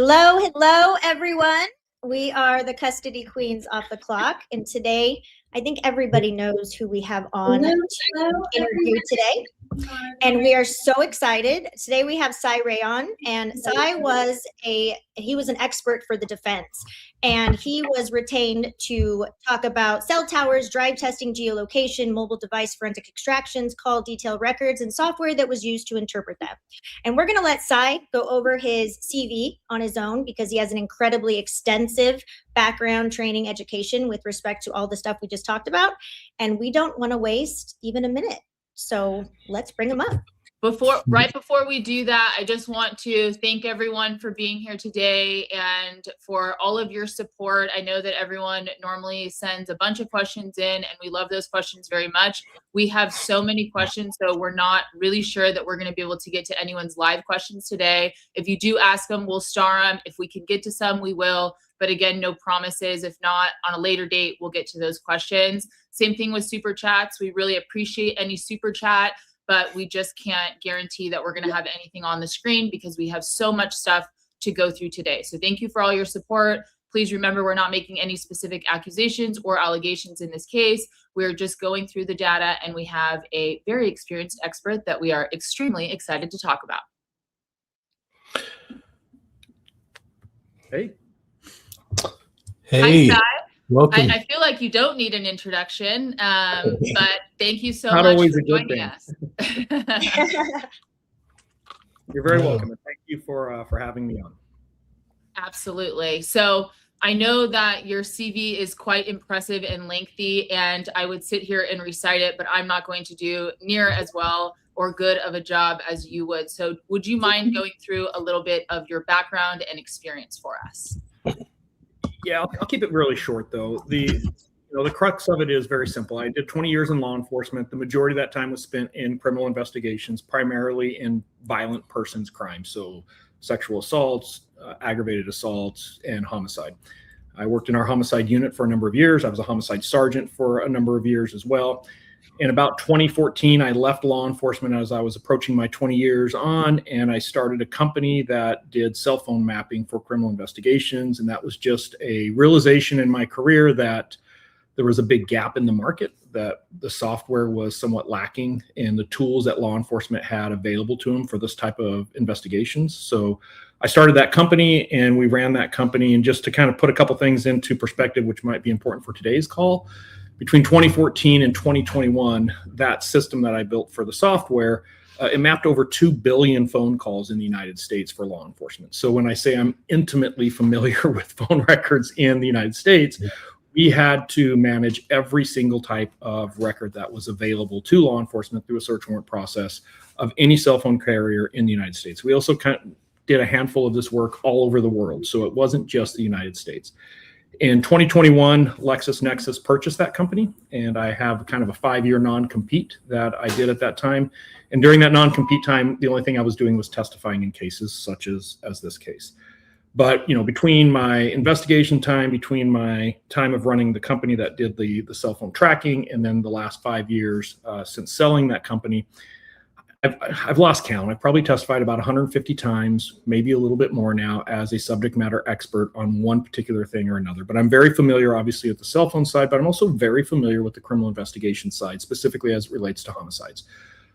Hello, everyone. We are the Custody Queens off the clock, and today, I think everybody knows who we have on to interview today. And we are so excited. Today we have Cy Ray on, and Cy was an expert for the defense, and he was retained to talk about cell towers, drive testing, geolocation, mobile device forensic extractions, call detail records, and software that was used to interpret them. And we're going to let Cy go over his CV on his own because he has an incredibly extensive background, training, education with respect to all the stuff we just talked about, and we don't want to waste even a minute. So let's bring them up. Right before we do that, I just want to thank everyone for being here today and for all of your support. I know that everyone normally sends a bunch of questions in, and we love those questions very much. We have so many questions, so we're not really sure that we're going to be able to get to anyone's live questions today. If you do ask them, we'll star them. If we can get to some, we will. But again, no promises. If not, on a later date, we'll get to those questions. Same thing with super chats. We really appreciate any super chat, but we just can't guarantee that we're going to have anything on the screen because we have so much stuff to go through today. So thank you for all your support. Please remember, we're not making any specific accusations or allegations in this case. We're just going through the data, and we have a very experienced expert that we are extremely excited to talk about. Hey. Hi, Cy. Welcome. I feel like you don't need an introduction, but thank you so much for joining us. You're very welcome, and thank you for having me on. Absolutely. So I know that your CV is quite impressive and lengthy, and I would sit here and recite it, but I'm not going to do near as well or good of a job as you would. So would you mind going through a little bit of your background and experience for us? Yeah, I'll keep it really short, though. The crux of it is very simple. I did 20 years in law enforcement. The majority of that time was spent in criminal investigations, primarily in violent persons crimes, so sexual assaults, aggravated assaults, and homicide. I worked in our homicide unit for a number of years. I was a homicide sergeant for a number of years as well. In about 2014, I left law enforcement as I was approaching my 20 years on, and I started a company that did cell phone mapping for criminal investigations. And that was just a realization in my career that there was a big gap in the market, that the software was somewhat lacking in the tools that law enforcement had available to them for this type of investigations. So I started that company, and we ran that company. And just to kind of put a couple things into perspective, which might be important for today's call, between 2014 and 2021, that system that I built for the software, it mapped over 2 billion phone calls in the United States for law enforcement. So when I say I'm intimately familiar with phone records in the United States, we had to manage every single type of record that was available to law enforcement through a search warrant process of any cell phone carrier in the United States. We also kind of did a handful of this work all over the world, so it wasn't just the United States. In 2021, LexisNexis purchased that company, and I have kind of a 5-year non-compete that I did at that time. And during that non-compete time, the only thing I was doing was testifying in cases such as this case. But between my investigation time, between my time of running the company that did the cell phone tracking, and then the last 5 years since selling that company, I've lost count. I've probably testified about 150 times, maybe a little bit more now, as a subject matter expert on one particular thing or another. But I'm very familiar, obviously, with the cell phone side, but I'm also very familiar with the criminal investigation side, specifically as it relates to homicides.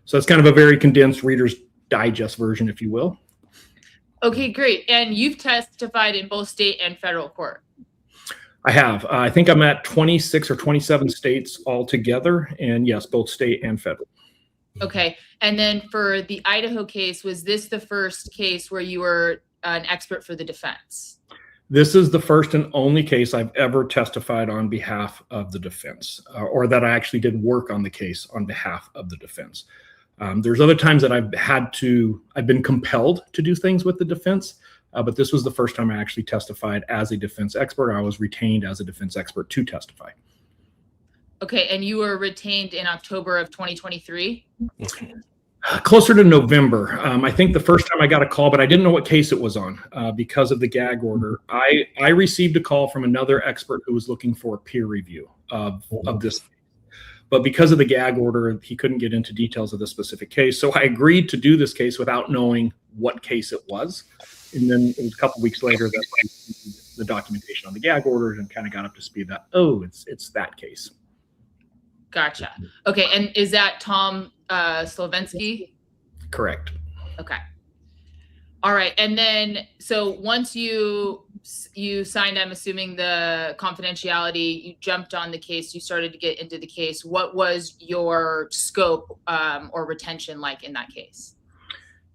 So it's kind of a very condensed Reader's Digest version, if you will. Okay, great. And you've testified in both state and federal court. I have. I think I'm at 26 or 27 states altogether, and yes, both state and federal. Okay. And then for the Idaho case, was this the first case where you were an expert for the defense? This is the first and only case I've ever testified on behalf of the defense, or that I actually did work on the case on behalf of the defense. There's other times that I've been compelled to do things with the defense, but this was the first time I actually testified as a defense expert. I was retained as a defense expert to testify. Okay, and you were retained in October of 2023? Closer to November. I think the first time I got a call, but I didn't know what case it was on because of the gag order. I received a call from another expert who was looking for a peer review of this. But because of the gag order, he couldn't get into details of this specific case. So I agreed to do this case without knowing what case it was. And then it was a couple weeks later that I received the documentation on the gag orders and kind of got up to speed that, oh, it's that case. Gotcha. Okay. And is that Tom Slovensky? Correct. Okay. All right. And then, so once you signed, I'm assuming, the confidentiality, you jumped on the case, you started to get into the case. What was your scope or retention like in that case?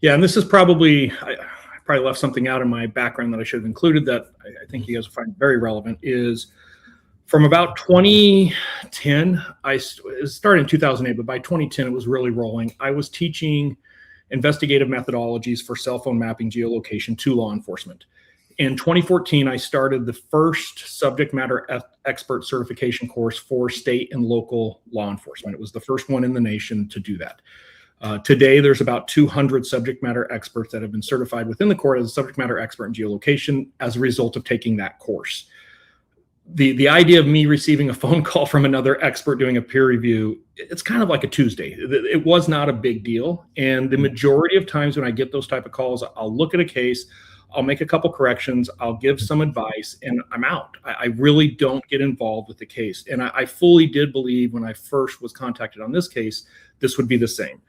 Yeah, and this is probably, I probably left something out in my background that I should have included that I think you guys will find very relevant, is from about 2010, it started in 2008, but by 2010, it was really rolling. I was teaching investigative methodologies for cell phone mapping geolocation to law enforcement. In 2014, I started the first subject matter expert certification course for state and local law enforcement. It was the first one in the nation to do that. Today, there's about 200 subject matter experts that have been certified within the court as a subject matter expert in geolocation as a result of taking that course. The idea of me receiving a phone call from another expert doing a peer review, it's kind of like a Tuesday. It was not a big deal. And the majority of times when I get those type of calls, I'll look at a case, I'll make a couple corrections, I'll give some advice, and I'm out. I really don't get involved with the case. And I fully did believe when I first was contacted on this case, this would be the same.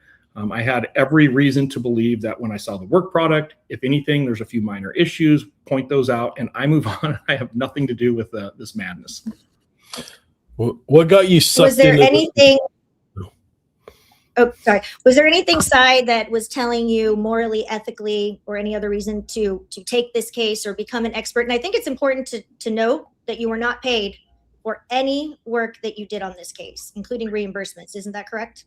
I had every reason to believe that when I saw the work product, if anything, there's a few minor issues, point those out, and I move on. I have nothing to do with this madness. What got you sucked Was there into anything? Oh, sorry. Was there anything, Cy, that was telling you morally, ethically, or any other reason to take this case or become an expert? And I think it's important to note that you were not paid for any work that you did on this case, including reimbursements. Isn't that correct?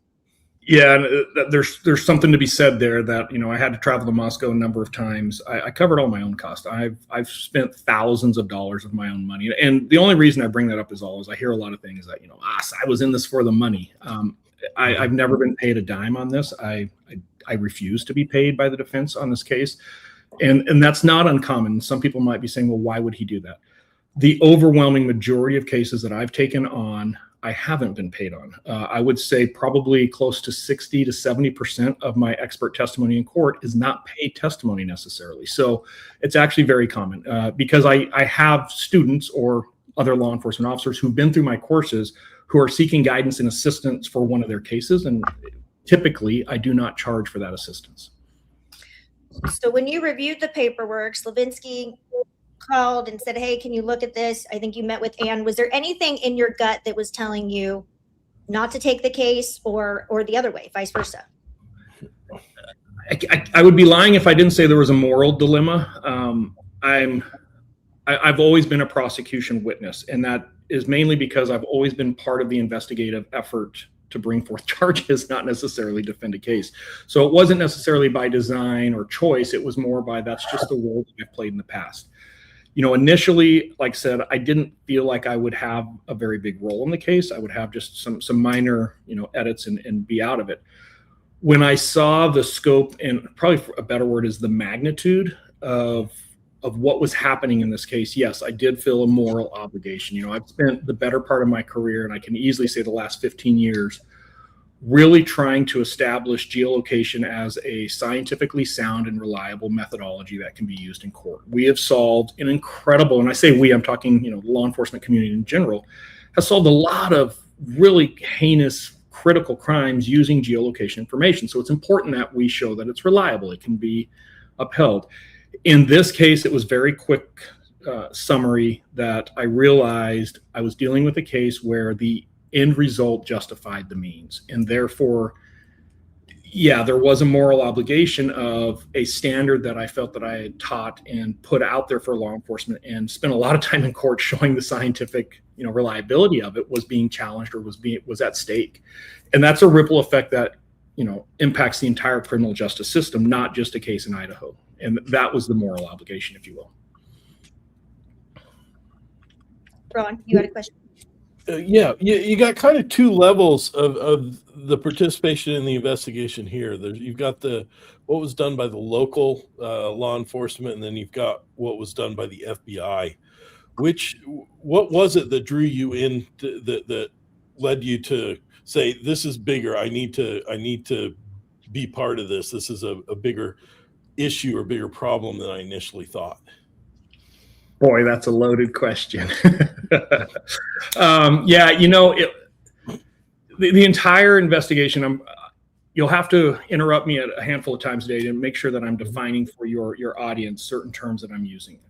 Yeah, and there's something to be said there that, I had to travel to Moscow a number of times. I covered all my own costs. I've spent thousands of dollars of my own money. And the only reason I bring that up is I hear a lot of things that, I was in this for the money. I've never been paid a dime on this. I refuse to be paid by the defense on this case. And that's not uncommon. Some people might be saying, well, why would he do that? The overwhelming majority of cases that I've taken on, I haven't been paid on. I would say probably close to 60 to 70% of my expert testimony in court is not paid testimony necessarily. So it's actually very common because I have students or other law enforcement officers who've been through my courses who are seeking guidance and assistance for one of their cases. And typically I do not charge for that assistance. So when you reviewed the paperwork, Slavinsky called and said, hey, can you look at this? I think you met with Ann. Was there anything in your gut that was telling you not to take the case or the other way, vice versa? I would be lying if I didn't say there was a moral dilemma. I've always been a prosecution witness, and that is mainly because I've always been part of the investigative effort to bring forth charges, not necessarily defend a case. So it wasn't necessarily by design or choice. It was more by that's just the role that I've played in the past. Initially, like I said, I didn't feel like I would have a very big role in the case. I would have just some minor, edits and be out of it. When I saw the scope, and probably a better word is the magnitude of what was happening in this case, yes, I did feel a moral obligation. I've spent the better part of my career, and I can easily say the last 15 years, really trying to establish geolocation as a scientifically sound and reliable methodology that can be used in court. We have solved an incredible, and I say we, I'm talking, the law enforcement community in general, has solved a lot of really heinous, critical crimes using geolocation information. So it's important that we show that it's reliable. It can be upheld. In this case, it was very quick summary that I realized I was dealing with a case where the end result justified the means. And therefore, yeah, there was a moral obligation of a standard that I felt that I had taught and put out there for law enforcement and spent a lot of time in court showing the scientific, reliability of it was being challenged or was at stake. And that's a ripple effect that, impacts the entire criminal justice system, not just a case in Idaho. And that was the moral obligation, if you will. Ron, you had a question? Yeah, you got kind of two levels of the participation in the investigation here. You've got what was done by the local law enforcement, and then you've got what was done by the FBI. What was it that drew you in that led you to say, this is bigger, I need to be part of this. This is a bigger issue or bigger problem than I initially thought? Boy, that's a loaded question. Yeah, the entire investigation, you'll have to interrupt me a handful of times today to make sure that I'm defining for your audience certain terms that I'm using.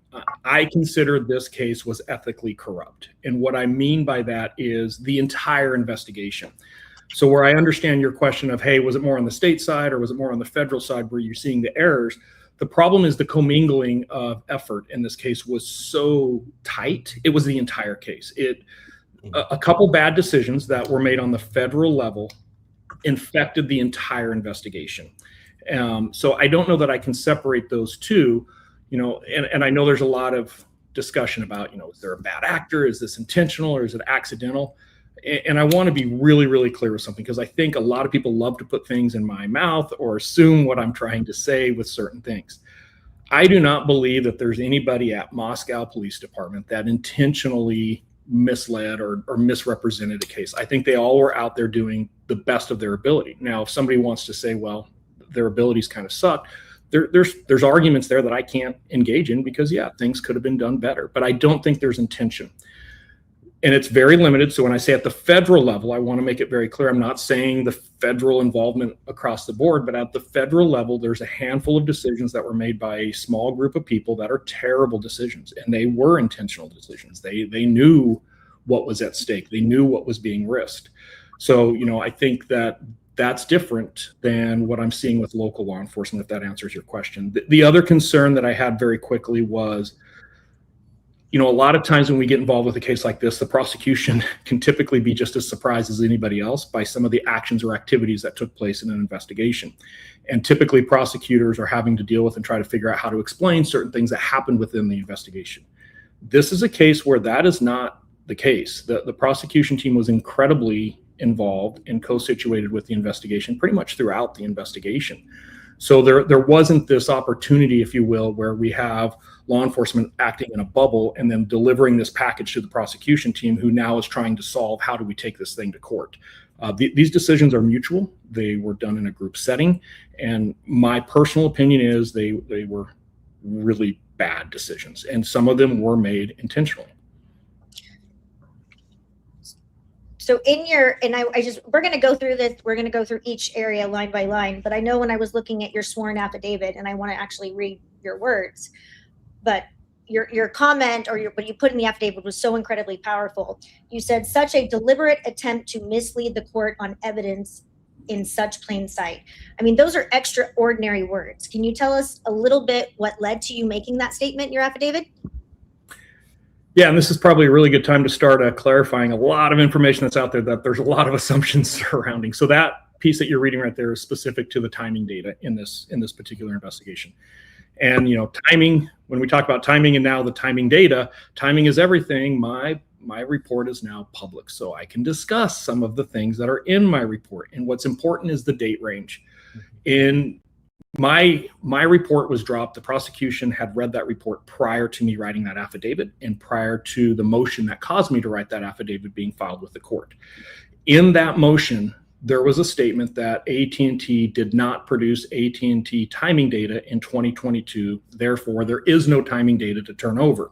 I consider this case was ethically corrupt. And what I mean by that is the entire investigation. So where I understand your question of, hey, was it more on the state side or was it more on the federal side where you're seeing the errors? The problem is the commingling of effort in this case was so tight. It was the entire case. A couple bad decisions that were made on the federal level infected the entire investigation. So I don't know that I can separate those two, and I know there's a lot of discussion about, is there a bad actor? Is this intentional or is it accidental? And I want to be really, really clear with something, because I think a lot of people love to put things in my mouth or assume what I'm trying to say with certain things. I do not believe that there's anybody at Moscow Police Department that intentionally misled or misrepresented a case. I think they all were out there doing the best of their ability. Now, if somebody wants to say, well, their abilities kind of suck, there's arguments there that I can't engage in, because yeah, things could have been done better, but I don't think there's intention. And it's very limited. So when I say at the federal level, I want to make it very clear. I'm not saying the federal involvement across the board, but at the federal level, there's a handful of decisions that were made by a small group of people that are terrible decisions. And they were intentional decisions. They knew what was at stake. They knew what was being risked. So, I think that's different than what I'm seeing with local law enforcement, if that answers your question. The other concern that I had very quickly was, a lot of times when we get involved with a case like this, the prosecution can typically be just as surprised as anybody else by some of the actions or activities that took place in an investigation. And typically prosecutors are having to deal with and try to figure out how to explain certain things that happened within the investigation. This is a case where that is not the case. The prosecution team was incredibly involved and co-situated with the investigation pretty much throughout the investigation. So there wasn't this opportunity, if you will, where we have law enforcement acting in a bubble and then delivering this package to the prosecution team, who now is trying to solve, how do we take this thing to court? These decisions are mutual. They were done in a group setting. And my personal opinion is they were really bad decisions. And some of them were made intentionally. So we're going to go through this. We're going to go through each area line by line. But I know when I was looking at your sworn affidavit, and I want to actually read your words, but your comment or what you put in the affidavit was so incredibly powerful. You said, such a deliberate attempt to mislead the court on evidence in such plain sight. I mean, those are extraordinary words. Can you tell us a little bit what led to you making that statement in your affidavit? Yeah, and this is probably a really good time to start clarifying a lot of information that's out there that there's a lot of assumptions surrounding. So that piece that you're reading right there is specific to the timing data in this particular investigation. And timing, when we talk about timing and now the timing data, timing is everything. My report is now public, so I can discuss some of the things that are in my report. And what's important is the date range. In my report was dropped. The prosecution had read that report prior to me writing that affidavit and prior to the motion that caused me to write that affidavit being filed with the court. In that motion, there was a statement that AT&T did not produce AT&T timing data in 2022. Therefore, there is no timing data to turn over.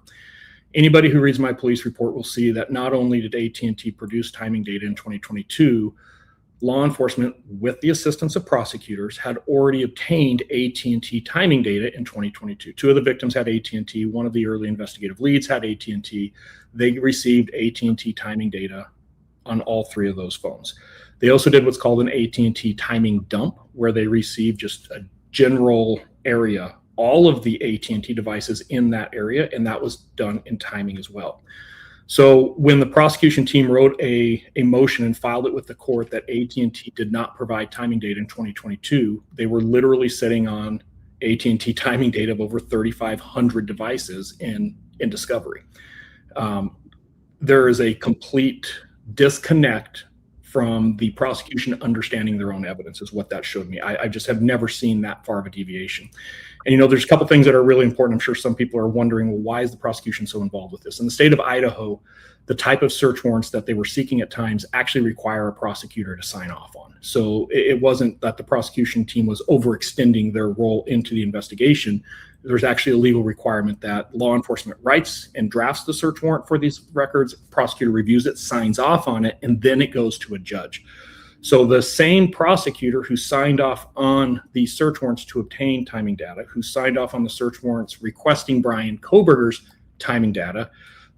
Anybody who reads my police report will see that not only did AT&T produce timing data in 2022, law enforcement, with the assistance of prosecutors, had already obtained AT&T timing data in 2022. Two of the victims had AT&T. One of the early investigative leads had AT&T. They received AT&T timing data on all three of those phones. They also did what's called an AT&T timing dump, where they received just a general area, all of the AT&T devices in that area, and that was done in timing as well. So when the prosecution team wrote a motion and filed it with the court that AT&T did not provide timing data in 2022, they were literally sitting on AT&T timing data of over 3,500 devices in discovery. There is a complete disconnect from the prosecution understanding their own evidence is what that showed me. I just have never seen that far of a deviation. And, there's a couple things that are really important. I'm sure some people are wondering, well, why is the prosecution so involved with this? In the state of Idaho, the type of search warrants that they were seeking at times actually require a prosecutor to sign off on. So it wasn't that the prosecution team was overextending their role into the investigation. There's actually a legal requirement that law enforcement writes and drafts the search warrant for these records, prosecutor reviews it, signs off on it, and then it goes to a judge. So the same prosecutor who signed off on the search warrants to obtain timing data, who signed off on the search warrants requesting Bryan Kohberger's timing data,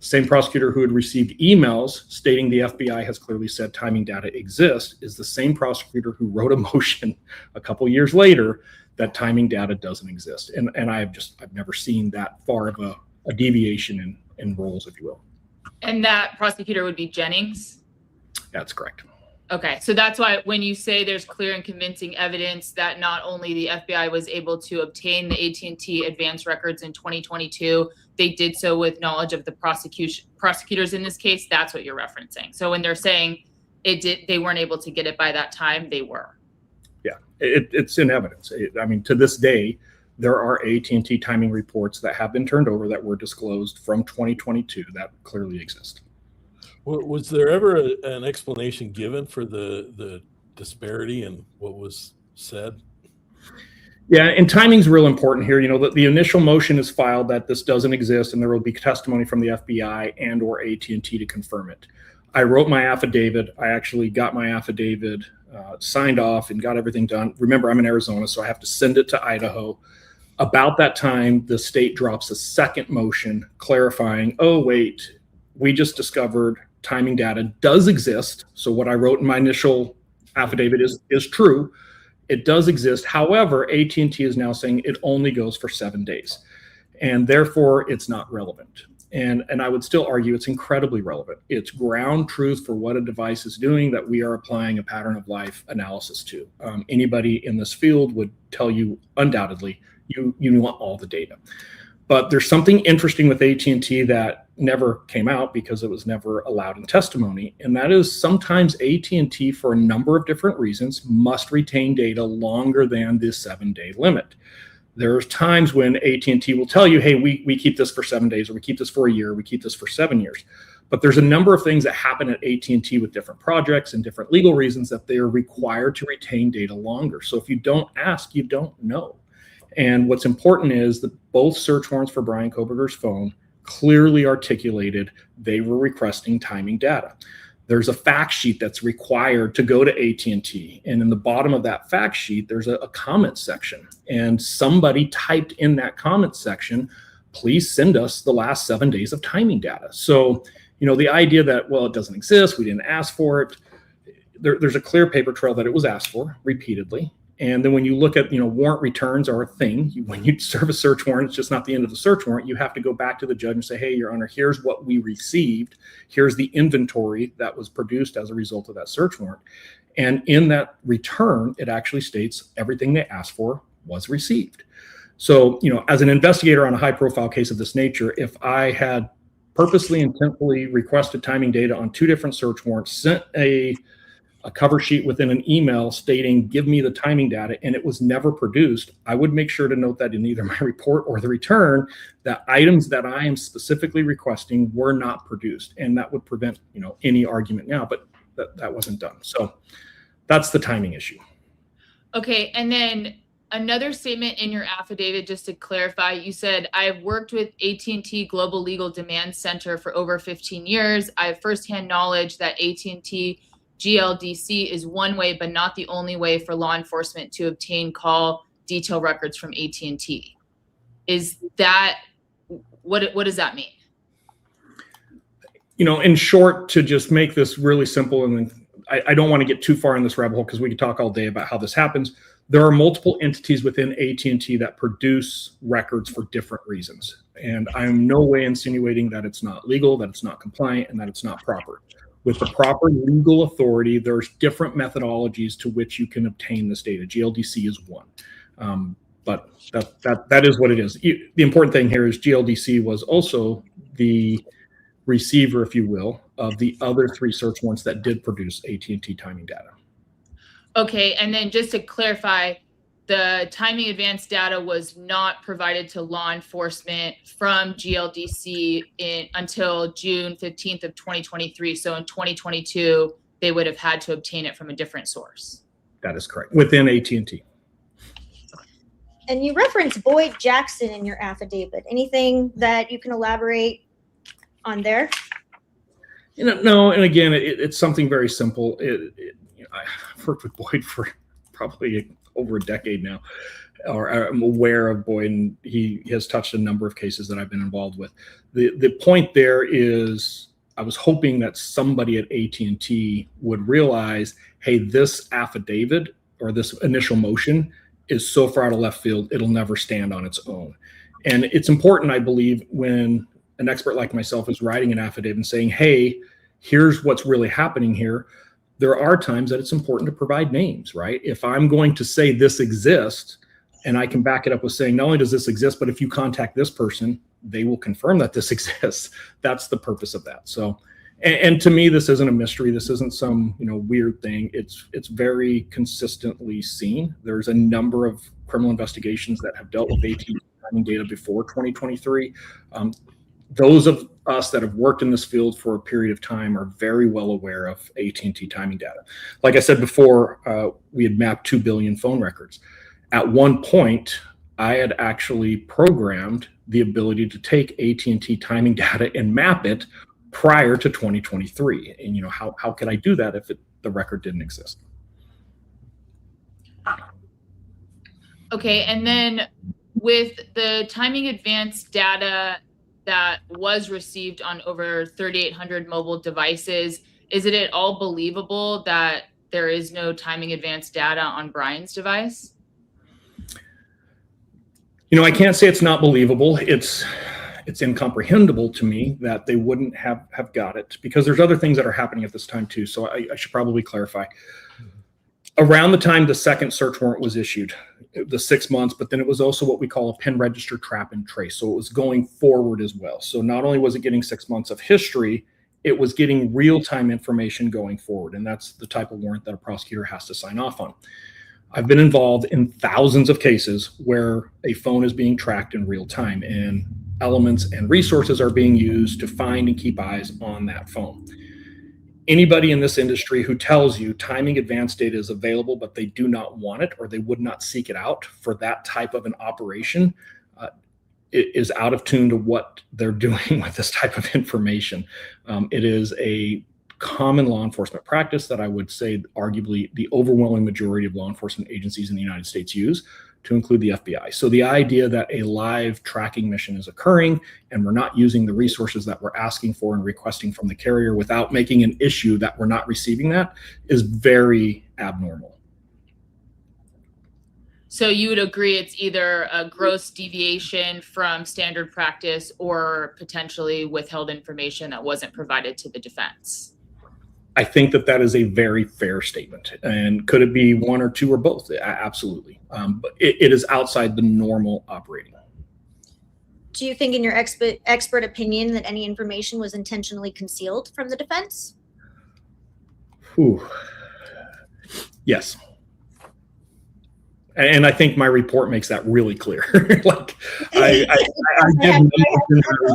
same prosecutor who had received emails stating the FBI has clearly said timing data exists, is the same prosecutor who wrote a motion a couple years later that timing data doesn't exist. And I've never seen that far of a deviation in roles, if you will. And that prosecutor would be Jennings? That's correct. Okay, so that's why when you say there's clear and convincing evidence that not only the FBI was able to obtain the AT&T advance records in 2022, they did so with knowledge of the prosecutors in this case, that's what you're referencing. So when they're saying they weren't able to get it by that time, they were. Yeah, it's in evidence. To this day, there are AT&T timing reports that have been turned over that were disclosed from 2022 that clearly exist. Was there ever an explanation given for the disparity in what was said? Yeah, and timing's real important here. The initial motion is filed that this doesn't exist, and there will be testimony from the FBI and or AT&T to confirm it. I wrote my affidavit. I actually got my affidavit signed off and got everything done. Remember, I'm in Arizona, so I have to send it to Idaho. About that time, the state drops a second motion clarifying, oh, wait, we just discovered timing data does exist. So what I wrote in my initial affidavit is true. It does exist. However, AT&T is now saying it only goes for 7 days, and therefore it's not relevant. And I would still argue it's incredibly relevant. It's ground truth for what a device is doing that we are applying a pattern of life analysis to. Anybody in this field would tell you undoubtedly you want all the data. But there's something interesting with AT&T that never came out because it was never allowed in testimony, and that is sometimes AT&T, for a number of different reasons, must retain data longer than this 7-day limit. There's times when AT&T will tell you, hey, we keep this for 7 days, or we keep this for a year, we keep this for 7 years. But there's a number of things that happen at AT&T with different projects and different legal reasons that they are required to retain data longer. So if you don't ask, you don't know. And what's important is that both search warrants for Bryan Kohberger's phone clearly articulated they were requesting timing data. There's a fact sheet that's required to go to AT&T. And in the bottom of that fact sheet, there's a comment section. And somebody typed in that comment section, please send us the last 7 days of timing data. So, the idea that, well, it doesn't exist, we didn't ask for it, there's a clear paper trail that it was asked for repeatedly. And then when you look at, warrant returns are a thing. When you serve a search warrant, it's just not the end of the search warrant. You have to go back to the judge and say, hey, Your Honor, here's what we received. Here's the inventory that was produced as a result of that search warrant. And in that return, it actually states everything they asked for was received. So, as an investigator on a high profile case of this nature, if I had purposely, intentfully requested timing data on 2 different search warrants, sent a cover sheet within an email stating, give me the timing data, and it was never produced, I would make sure to note that in either my report or the return, that items that I am specifically requesting were not produced. And that would prevent, any argument now, but that wasn't done. So that's the timing issue. Okay. And then another statement in your affidavit, just to clarify, you said, I've worked with AT&T Global Legal Demand Center for over 15 years. I have firsthand knowledge that AT&T GLDC is one way, but not the only way for law enforcement to obtain call detail records from AT&T. Is that, what does that mean? In short, to just make this really simple, and I don't want to get too far in this rabbit hole because we could talk all day about how this happens. There are multiple entities within AT&T that produce records for different reasons. And I'm no way insinuating that it's not legal, that it's not compliant, and that it's not proper. With the proper legal authority, there's different methodologies to which you can obtain this data. GLDC is one, but that is what it is. The important thing here is GLDC was also the receiver, if you will, of the other 3 search warrants that did produce AT&T timing data. Okay, and then just to clarify, the timing advance data was not provided to law enforcement from GLDC until June 15th of 2023. So in 2022, they would have had to obtain it from a different source. That is correct, within AT&T. And you referenced Boyd Jackson in your affidavit. Anything that you can elaborate on there? No, and again, it's something very simple. I've worked with Boyd for probably over a decade now, or I'm aware of Boyd, and he has touched a number of cases that I've been involved with. The point there is, I was hoping that somebody at AT&T would realize, hey, this affidavit or this initial motion is so far out of left field, it'll never stand on its own. And it's important, I believe, when an expert like myself is writing an affidavit and saying, hey, here's what's really happening here. There are times that it's important to provide names, right? If I'm going to say this exists, and I can back it up with saying, not only does this exist, but if you contact this person, they will confirm that this exists. That's the purpose of that. So, and to me, this isn't a mystery. This isn't some, weird thing. It's very consistently seen. There's a number of criminal investigations that have dealt with AT&T timing data before 2023. Those of us that have worked in this field for a period of time are very well aware of AT&T timing data. Like I said before, we had mapped 2 billion phone records. At one point, I had actually programmed the ability to take AT&T timing data and map it prior to 2023. And how could I do that if the record didn't exist? Okay, and then with the timing advance data that was received on over 3,800 mobile devices, is it at all believable that there is no timing advance data on Bryan's device? I can't say it's not believable. It's incomprehensible to me that they wouldn't have got it, because there's other things that are happening at this time too. So I should probably clarify. Around the time the second search warrant was issued, the 6 months, but then it was also what we call a pen register trap and trace. So it was going forward as well. So not only was it getting 6 months of history, it was getting real-time information going forward. And that's the type of warrant that a prosecutor has to sign off on. I've been involved in thousands of cases where a phone is being tracked in real time, and elements and resources are being used to find and keep eyes on that phone. Anybody in this industry who tells you timing advance data is available, but they do not want it, or they would not seek it out for that type of an operation, it is out of tune to what they're doing with this type of information. It is a common law enforcement practice that I would say arguably the overwhelming majority of law enforcement agencies in the United States use, to include the FBI. So the idea that a live tracking mission is occurring and we're not using the resources that we're asking for and requesting from the carrier without making an issue that we're not receiving that is very abnormal. So you would agree it's either a gross deviation from standard practice or potentially withheld information that wasn't provided to the defense? I think that is a very fair statement. And could it be one or two or both? Absolutely. But it is outside the normal operating. Do you think, in your expert opinion, that any information was intentionally concealed from the defense? Yes. And I think my report makes that really clear. Like I have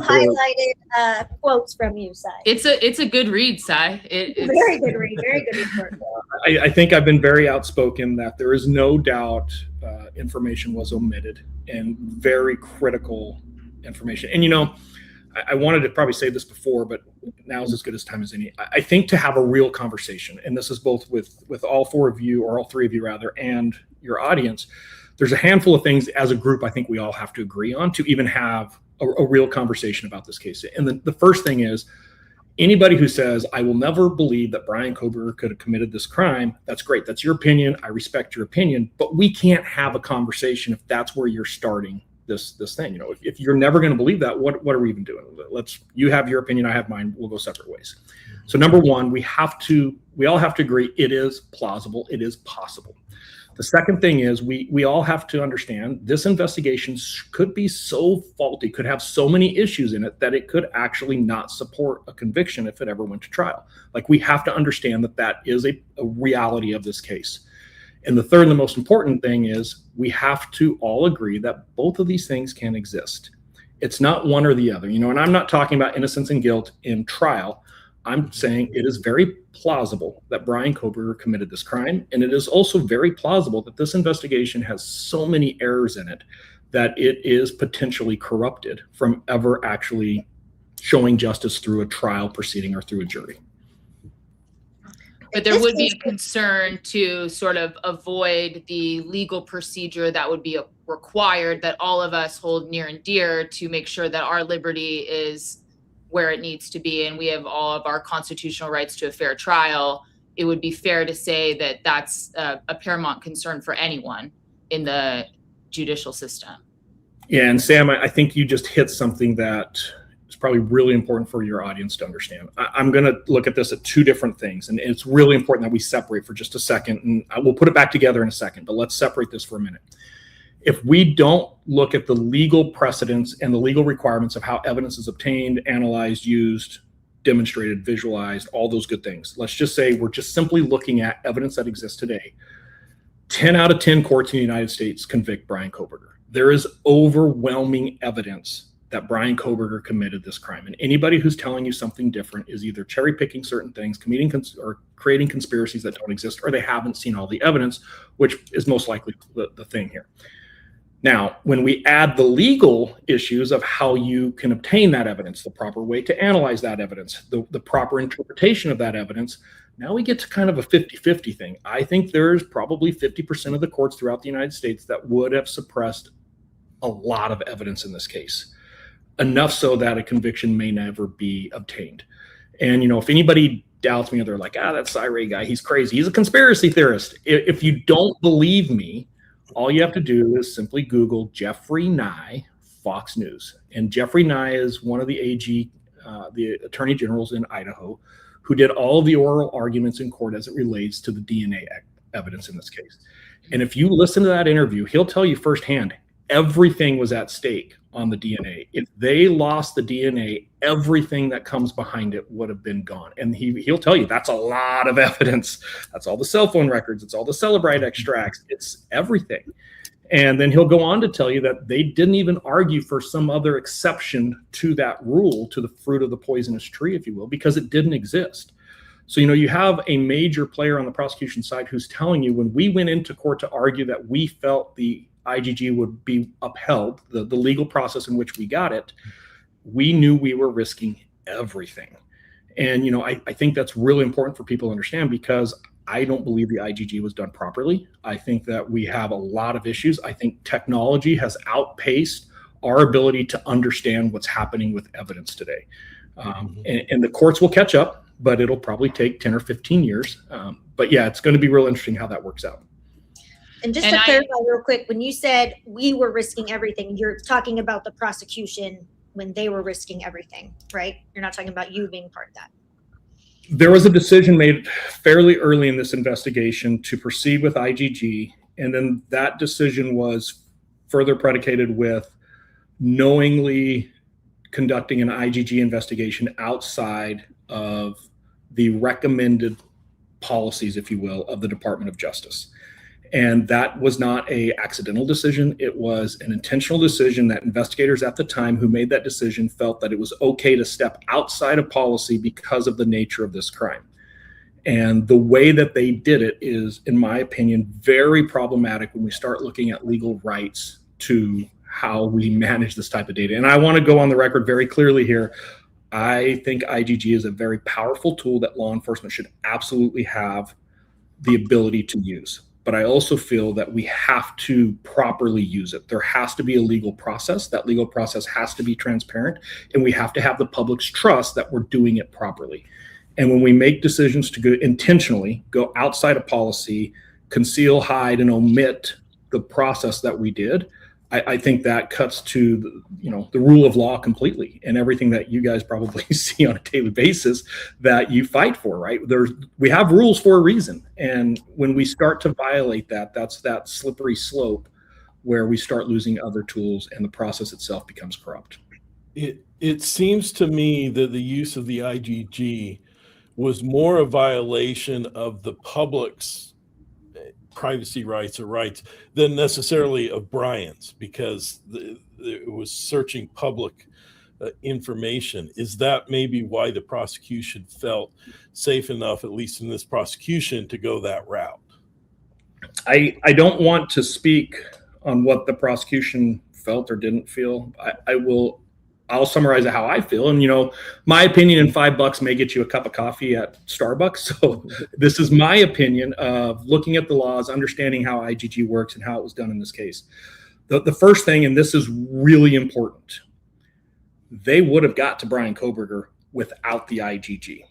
highlighted quotes from you, Cy. It's a good read, Cy. It's very good read. Very good report. I think I've been very outspoken that there is no doubt information was omitted, and very critical information. And I wanted to probably say this before, but now is as good as time as any. I think to have a real conversation, and this is both with all four of you, or all three of you rather, and your audience, there's a handful of things as a group I think we all have to agree on to even have a real conversation about this case. And the first thing is, anybody who says, I will never believe that Bryan Kohberger could have committed this crime, that's great. That's your opinion. I respect your opinion, but we can't have a conversation if that's where you're starting this thing. If you're never going to believe that, what are we even doing? You have your opinion, I have mine, we'll go separate ways. So number one, we all have to agree it is plausible, it is possible. The second thing is we all have to understand this investigation could be so faulty, could have so many issues in it that it could actually not support a conviction if it ever went to trial. Like, we have to understand that that is a reality of this case. And the third and the most important thing is we have to all agree that both of these things can exist. It's not one or the other, and I'm not talking about innocence and guilt in trial. I'm saying it is very plausible that Bryan Kohberger committed this crime. And it is also very plausible that this investigation has so many errors in it that it is potentially corrupted from ever actually showing justice through a trial proceeding or through a jury. But there would be a concern to sort of avoid the legal procedure that would be required that all of us hold near and dear to make sure that our liberty is where it needs to be and we have all of our constitutional rights to a fair trial. It would be fair to say that that's a paramount concern for anyone in the judicial system. Yeah, and Sam, I think you just hit something that is probably really important for your audience to understand. I'm going to look at this at two different things, and it's really important that we separate for just a second, and I will put it back together in a second, but let's separate this for a minute. If we don't look at the legal precedents and the legal requirements of how evidence is obtained, analyzed, used, demonstrated, visualized, all those good things, let's just say we're just simply looking at evidence that exists today. 10 out of 10 courts in the United States convict Bryan Kohberger. There is overwhelming evidence that Bryan Kohberger committed this crime. And anybody who's telling you something different is either cherry picking certain things, or creating conspiracies that don't exist, or they haven't seen all the evidence, which is most likely the thing here. Now, when we add the legal issues of how you can obtain that evidence, the proper way to analyze that evidence, the proper interpretation of that evidence, now we get to kind of a 50-50 thing. I think there's probably 50% of the courts throughout the United States that would have suppressed a lot of evidence in this case, enough so that a conviction may never be obtained. And, if anybody doubts me or they're like, that Cyray guy, he's crazy, he's a conspiracy theorist. If you don't believe me, all you have to do is simply Google Jeffrey Nye, Fox News. And Jeffrey Nye is one of the AG, the attorney generals in Idaho, who did all the oral arguments in court as it relates to the DNA evidence in this case. And if you listen to that interview, he'll tell you firsthand, everything was at stake on the DNA. If they lost the DNA, everything that comes behind it would have been gone. And he'll tell you that's a lot of evidence. That's all the cell phone records. It's all the Celebrite extracts. It's everything. And then he'll go on to tell you that they didn't even argue for some other exception to that rule, to the fruit of the poisonous tree, if you will, because it didn't exist. So, you have a major player on the prosecution side who's telling you, when we went into court to argue that we felt the IGG would be upheld, the legal process in which we got it, we knew we were risking everything. And, I think that's really important for people to understand, because I don't believe the IGG was done properly. I think that we have a lot of issues. I think technology has outpaced our ability to understand what's happening with evidence today. And the courts will catch up, but it'll probably take 10 or 15 years. But yeah, it's going to be real interesting how that works out. And just to clarify real quick, when you said we were risking everything, you're talking about the prosecution when they were risking everything, right? You're not talking about you being part of that. There was a decision made fairly early in this investigation to proceed with IGG. And then that decision was further predicated with knowingly conducting an IGG investigation outside of the recommended policies, if you will, of the Department of Justice. And that was not an accidental decision. It was an intentional decision that investigators at the time who made that decision felt that it was okay to step outside of policy because of the nature of this crime. And the way that they did it is, in my opinion, very problematic when we start looking at legal rights to how we manage this type of data. And I want to go on the record very clearly here. I think IGG is a very powerful tool that law enforcement should absolutely have the ability to use. But I also feel that we have to properly use it. There has to be a legal process. That legal process has to be transparent, and we have to have the public's trust that we're doing it properly. And when we make decisions to intentionally go outside of policy, conceal, hide, and omit the process that we did, I think that cuts to the rule of law completely, and everything that you guys probably see on a daily basis that you fight for, right? We have rules for a reason, and when we start to violate that, that's that slippery slope where we start losing other tools and the process itself becomes corrupt. It seems to me that the use of the IGG was more a violation of the public's privacy rights or rights than necessarily of Bryan's, because it was searching public information. Is that maybe why the prosecution felt safe enough, at least in this prosecution, to go that route? I don't want to speak on what the prosecution felt or didn't feel. I'll summarize how I feel. And, my opinion in $5 may get you a cup of coffee at Starbucks. So this is my opinion of looking at the laws, understanding how IGG works and how it was done in this case. The first thing, and this is really important, they would have got to Bryan Kohberger without the IGG.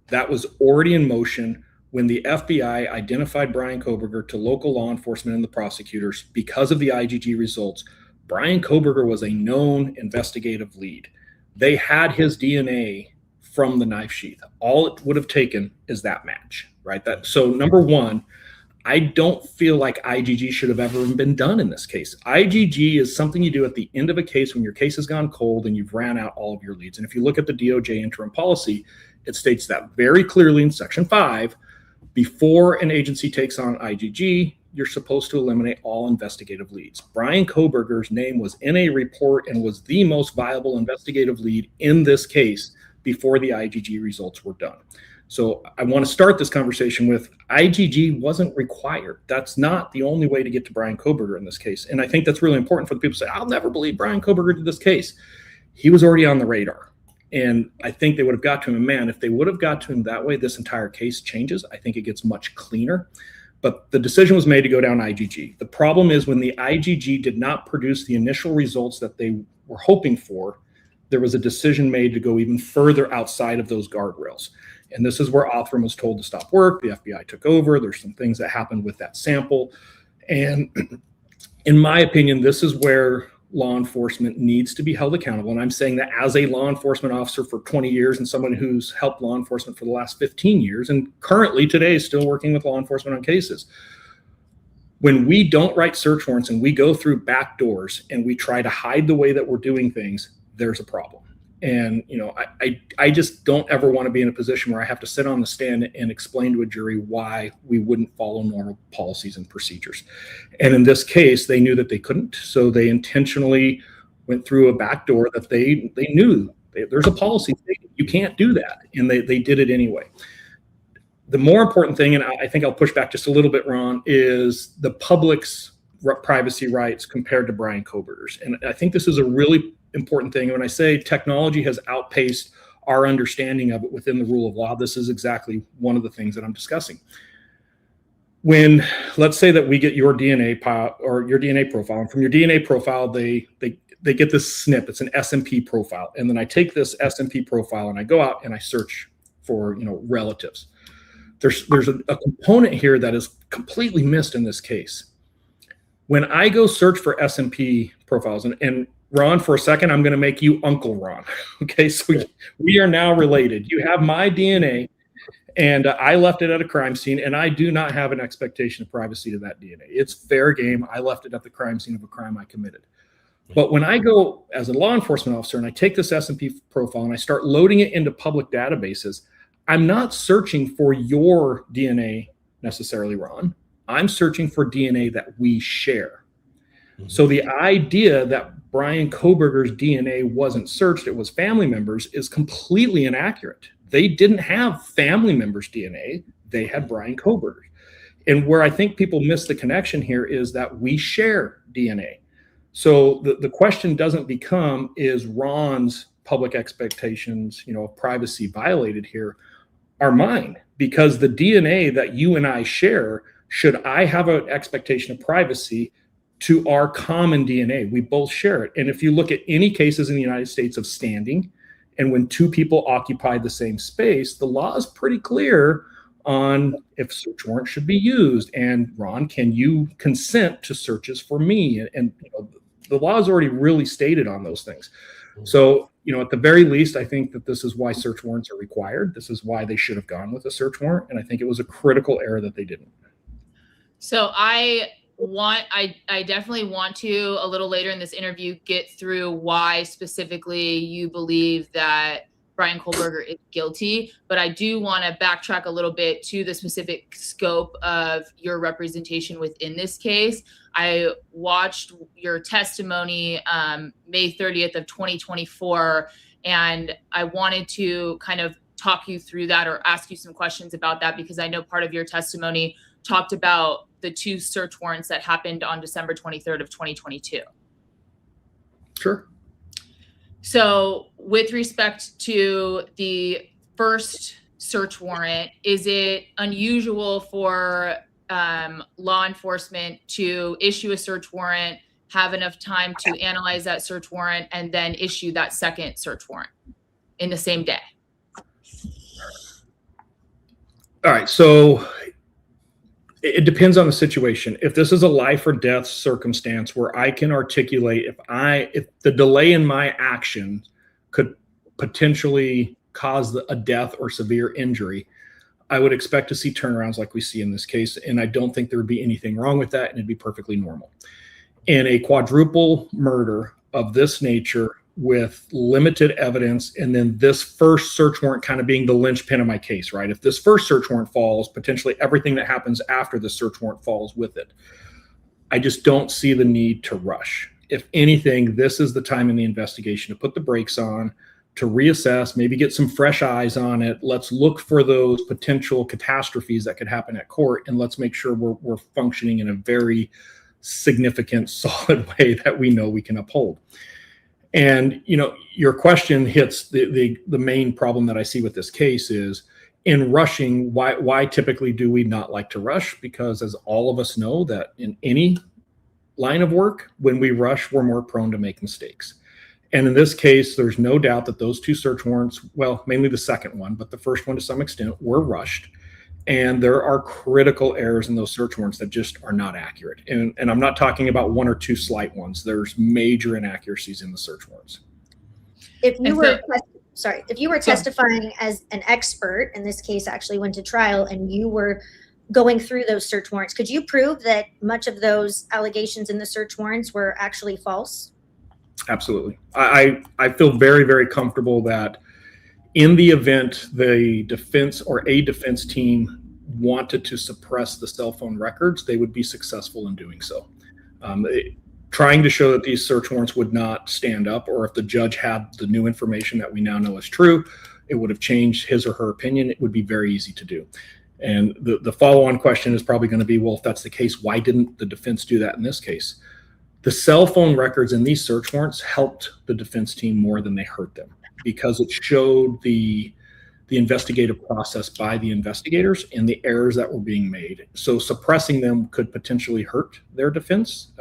That was already in motion when the FBI identified Bryan Kohberger to local law enforcement and the prosecutors. Because of the IGG results, Bryan Kohberger was a known investigative lead. They had his DNA from the knife sheath. All it would have taken is that match, right? So number one, I don't feel like IGG should have ever been done in this case. IGG is something you do at the end of a case when your case has gone cold and you've ran out all of your leads. And if you look at the DOJ interim policy, it states that very clearly in Section 5, before an agency takes on IGG, you're supposed to eliminate all investigative leads. Bryan Kohberger's name was in a report and was the most viable investigative lead in this case before the IGG results were done. So I want to start this conversation with IGG wasn't required. That's not the only way to get to Bryan Kohberger in this case. And I think that's really important for the people to say, I'll never believe Bryan Kohberger did this case. He was already on the radar. And I think they would have got to him. And man, if they would have got to him that way, this entire case changes. I think it gets much cleaner. But the decision was made to go down IGG. The problem is when the IGG did not produce the initial results that they were hoping for, there was a decision made to go even further outside of those guardrails. And this is where Othram was told to stop work. The FBI took over. There's some things that happened with that sample. And in my opinion, this is where law enforcement needs to be held accountable. And I'm saying that as a law enforcement officer for 20 years and someone who's helped law enforcement for the last 15 years and currently today is still working with law enforcement on cases. When we don't write search warrants and we go through back doors and we try to hide the way that we're doing things, there's a problem. And, I just don't ever want to be in a position where I have to sit on the stand and explain to a jury why we wouldn't follow normal policies and procedures. And in this case, they knew that they couldn't. So they intentionally went through a back door that they knew there's a policy. You can't do that. And they did it anyway. The more important thing, and I think I'll push back just a little bit, Ron, is the public's privacy rights compared to Bryan Kohberger's. And I think this is a really important thing. When I say technology has outpaced our understanding of it within the rule of law, this is exactly one of the things that I'm discussing. When, let's say that we get your DNA or your DNA profile, and from your DNA profile, they get this SNP. It's an SMP profile. And then I take this SMP profile and I go out and I search for, relatives. There's a component here that is completely missed in this case. When I go search for SMP profiles, and Ron, for a second, I'm going to make you Uncle Ron. Okay, so we are now related. You have my DNA, and I left it at a crime scene, and I do not have an expectation of privacy to that DNA. It's fair game. I left it at the crime scene of a crime I committed. But when I go as a law enforcement officer and I take this SMP profile and I start loading it into public databases, I'm not searching for your DNA necessarily, Ron. I'm searching for DNA that we share. So the idea that Bryan Kohberger's DNA wasn't searched, it was family members, is completely inaccurate. They didn't have family members' DNA. They had Bryan Kohberger. And where I think people miss the connection here is that we share DNA. So the question doesn't become, is Ron's public expectations, of privacy violated here, are mine? Because the DNA that you and I share, should I have an expectation of privacy to our common DNA? We both share it. And if you look at any cases in the United States of standing, and when two people occupy the same space, the law is pretty clear on if search warrants should be used. And Ron, can you consent to searches for me? And The law is already really stated on those things. So, at the very least, I think that this is why search warrants are required. This is why they should have gone with a search warrant. And I think it was a critical error that they didn't. So I definitely want to, a little later in this interview, get through why specifically you believe that Bryan Kohberger is guilty, but I do want to backtrack a little bit to the specific scope of your representation within this case. I watched your testimony May 30th of 2024, and I wanted to kind of talk you through that or ask you some questions about that, because I know part of your testimony talked about the 2 search warrants that happened on December 23rd of 2022. Sure. So with respect to the first search warrant, is it unusual for law enforcement to issue a search warrant, have enough time to analyze that search warrant, and then issue that second search warrant in the same day? All right. So it depends on the situation. If this is a life or death circumstance where I can articulate if the delay in my action could potentially cause a death or severe injury, I would expect to see turnarounds like we see in this case. And I don't think there would be anything wrong with that, and it'd be perfectly normal. In a quadruple murder of this nature with limited evidence, and then this first search warrant kind of being the linchpin of my case, right? If this first search warrant falls, potentially everything that happens after the search warrant falls with it. I just don't see the need to rush. If anything, this is the time in the investigation to put the brakes on, to reassess, maybe get some fresh eyes on it. Let's look for those potential catastrophes that could happen at court, and let's make sure we're functioning in a very significant, solid way that we know we can uphold. And, your question hits the main problem that I see with this case is in rushing. Why typically do we not like to rush? Because as all of us know, that in any line of work, when we rush, we're more prone to make mistakes. And in this case, there's no doubt that those 2 search warrants, well, mainly the second one, but the first one to some extent, were rushed. And there are critical errors in those search warrants that just are not accurate. And I'm not talking about 1 or 2 slight ones. There's major inaccuracies in the search warrants. If you were testifying as an expert, and this case actually went to trial, and you were going through those search warrants, could you prove that much of those allegations in the search warrants were actually false? Absolutely. I feel very, very comfortable that in the event the defense or a defense team wanted to suppress the cell phone records, they would be successful in doing so. Trying to show that these search warrants would not stand up, or if the judge had the new information that we now know is true, it would have changed his or her opinion. It would be very easy to do. And the follow-on question is probably going to be, well, if that's the case, why didn't the defense do that in this case? The cell phone records in these search warrants helped the defense team more than they hurt them, because it showed the investigative process by the investigators and the errors that were being made. So suppressing them could potentially hurt their defense.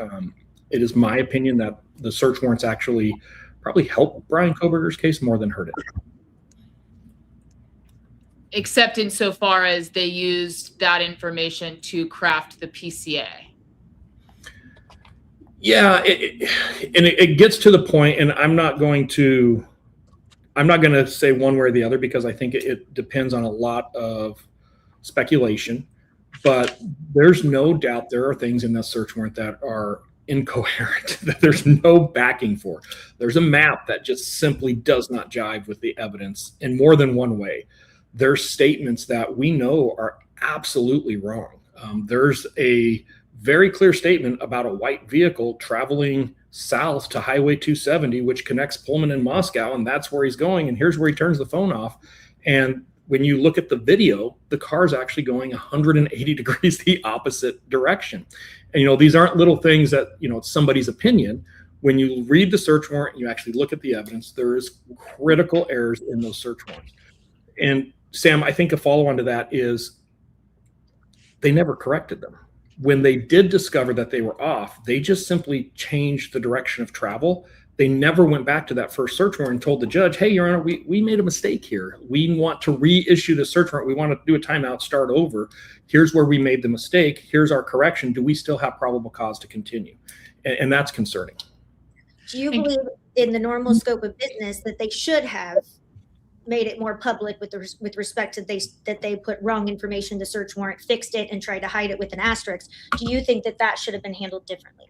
It is my opinion that the search warrants actually probably helped Bryan Kohberger's case more than hurt it. Except insofar as they used that information to craft the PCA. Yeah, it gets to the point, and I'm not going to say one way or the other, because I think it depends on a lot of speculation. But there's no doubt there are things in that search warrant that are incoherent, that there's no backing for. There's a map that just simply does not jive with the evidence in more than one way. There's statements that we know are absolutely wrong. There's a very clear statement about a white vehicle traveling south to Highway 270, which connects Pullman and Moscow, and that's where he's going, and here's where he turns the phone off. And when you look at the video, the car's actually going 180 degrees the opposite direction. And, these aren't little things that, it's somebody's opinion. When you read the search warrant, you actually look at the evidence, there is critical errors in those search warrants. And Sam, I think a follow-on to that is they never corrected them. When they did discover that they were off, they just simply changed the direction of travel. They never went back to that first search warrant and told the judge, hey, Your Honor, we made a mistake here. We want to reissue the search warrant. We want to do a timeout, start over. Here's where we made the mistake. Here's our correction. Do we still have probable cause to continue? And that's concerning. Do you And- believe in the normal scope of business that they should have made it more public with respect to that they put wrong information in the search warrant, fixed it, and tried to hide it with an asterisk? Do you think that should have been handled differently?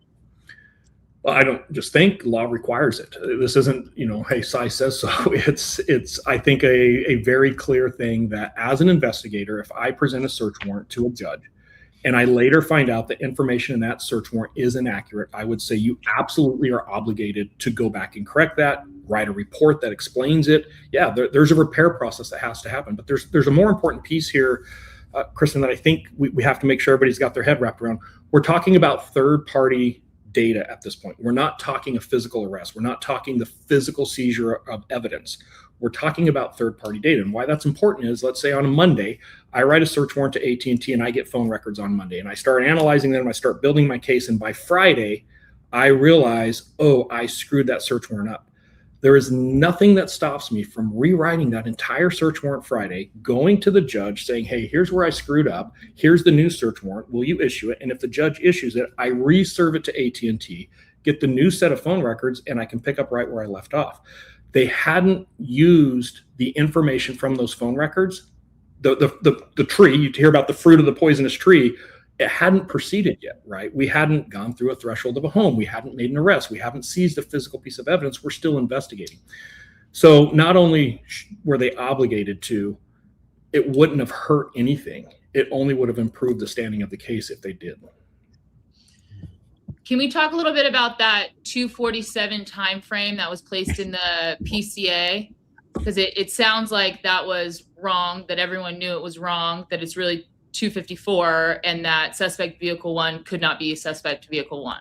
Well, I don't just think, law requires it. This isn't, hey, Cy says so. It's I think a very clear thing that as an investigator, if I present a search warrant to a judge and I later find out that information in that search warrant is inaccurate, I would say you absolutely are obligated to go back and correct that, write a report that explains it. Yeah, there's a repair process that has to happen, but there's a more important piece here, Kristen, that I think we have to make sure everybody's got their head wrapped around. We're talking about third-party data at this point. We're not talking a physical arrest. We're not talking the physical seizure of evidence. We're talking about third-party data. And why that's important is, let's say on a Monday, I write a search warrant to AT&T and I get phone records on Monday, and I start analyzing them. I start building my case. And by Friday, I realize, oh, I screwed that search warrant up. There is nothing that stops me from rewriting that entire search warrant Friday, going to the judge saying, hey, here's where I screwed up. Here's the new search warrant. Will you issue it? And if the judge issues it, I reserve it to AT&T, get the new set of phone records, and I can pick up right where I left off. They hadn't used the information from those phone records. The tree, you hear about the fruit of the poisonous tree, it hadn't proceeded yet, right? We hadn't gone through a threshold of a home. We hadn't made an arrest. We haven't seized a physical piece of evidence. We're still investigating. So not only were they obligated to, it wouldn't have hurt anything. It only would have improved the standing of the case if they did. Can we talk a little bit about that 247 timeframe that was placed in the PCA? Because it sounds like that was wrong, that everyone knew it was wrong, that it's really 254, and that suspect vehicle 1 could not be suspect vehicle 1.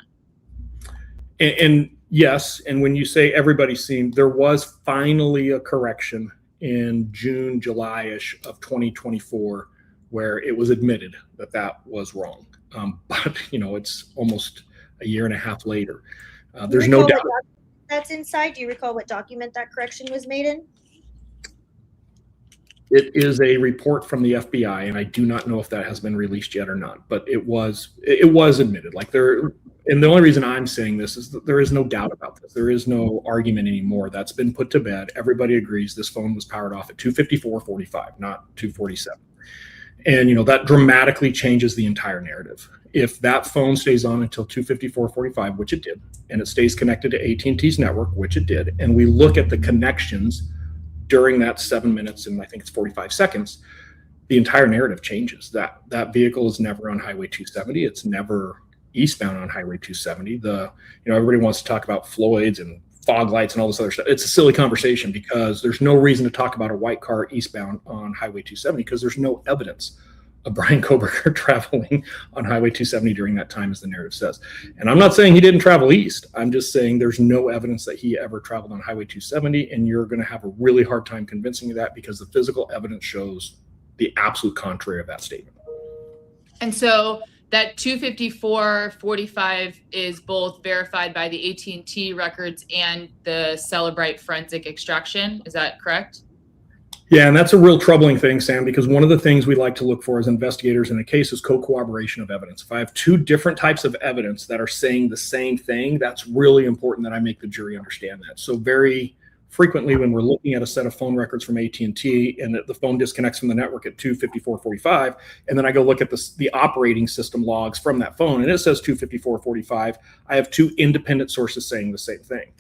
And yes, and when you say everybody's seen, there was finally a correction in June, July-ish of 2024, where it was admitted that was wrong. But it's almost a year and a half later. There's no doubt. That's inside. Do you recall what document that correction was made in? It is a report from the FBI, and I do not know if that has been released yet or not. But it was admitted. And the only reason I'm saying this is that there is no doubt about this. There is no argument anymore. That's been put to bed. Everybody agrees this phone was powered off at 254:45, not 247. And that dramatically changes the entire narrative. If that phone stays on until 254:45, which it did, and it stays connected to AT&T's network, which it did, and we look at the connections during that 7 minutes and I think it's 45 seconds, the entire narrative changes. That vehicle is never on Highway 270. It's never eastbound on Highway 270. Everybody wants to talk about Floyd's and fog lights and all this other stuff. It's a silly conversation because there's no reason to talk about a white car eastbound on Highway 270 because there's no evidence of Bryan Kohberger traveling on Highway 270 during that time, as the narrative says. And I'm not saying he didn't travel east. I'm just saying there's no evidence that he ever traveled on Highway 270, and you're going to have a really hard time convincing me that because the physical evidence shows the absolute contrary of that statement. And so that 254:45 is both verified by the AT&T records and the Celebrite forensic extraction. Is that correct? Yeah, and that's a real troubling thing, Sam, because one of the things we like to look for as investigators in a case is co-corroboration of evidence. If I have two different types of evidence that are saying the same thing, that's really important that I make the jury understand that. So very frequently when we're looking at a set of phone records from AT&T and the phone disconnects from the network at 254:45, and then I go look at the operating system logs from that phone and it says 254:45, I have two independent sources saying the same thing.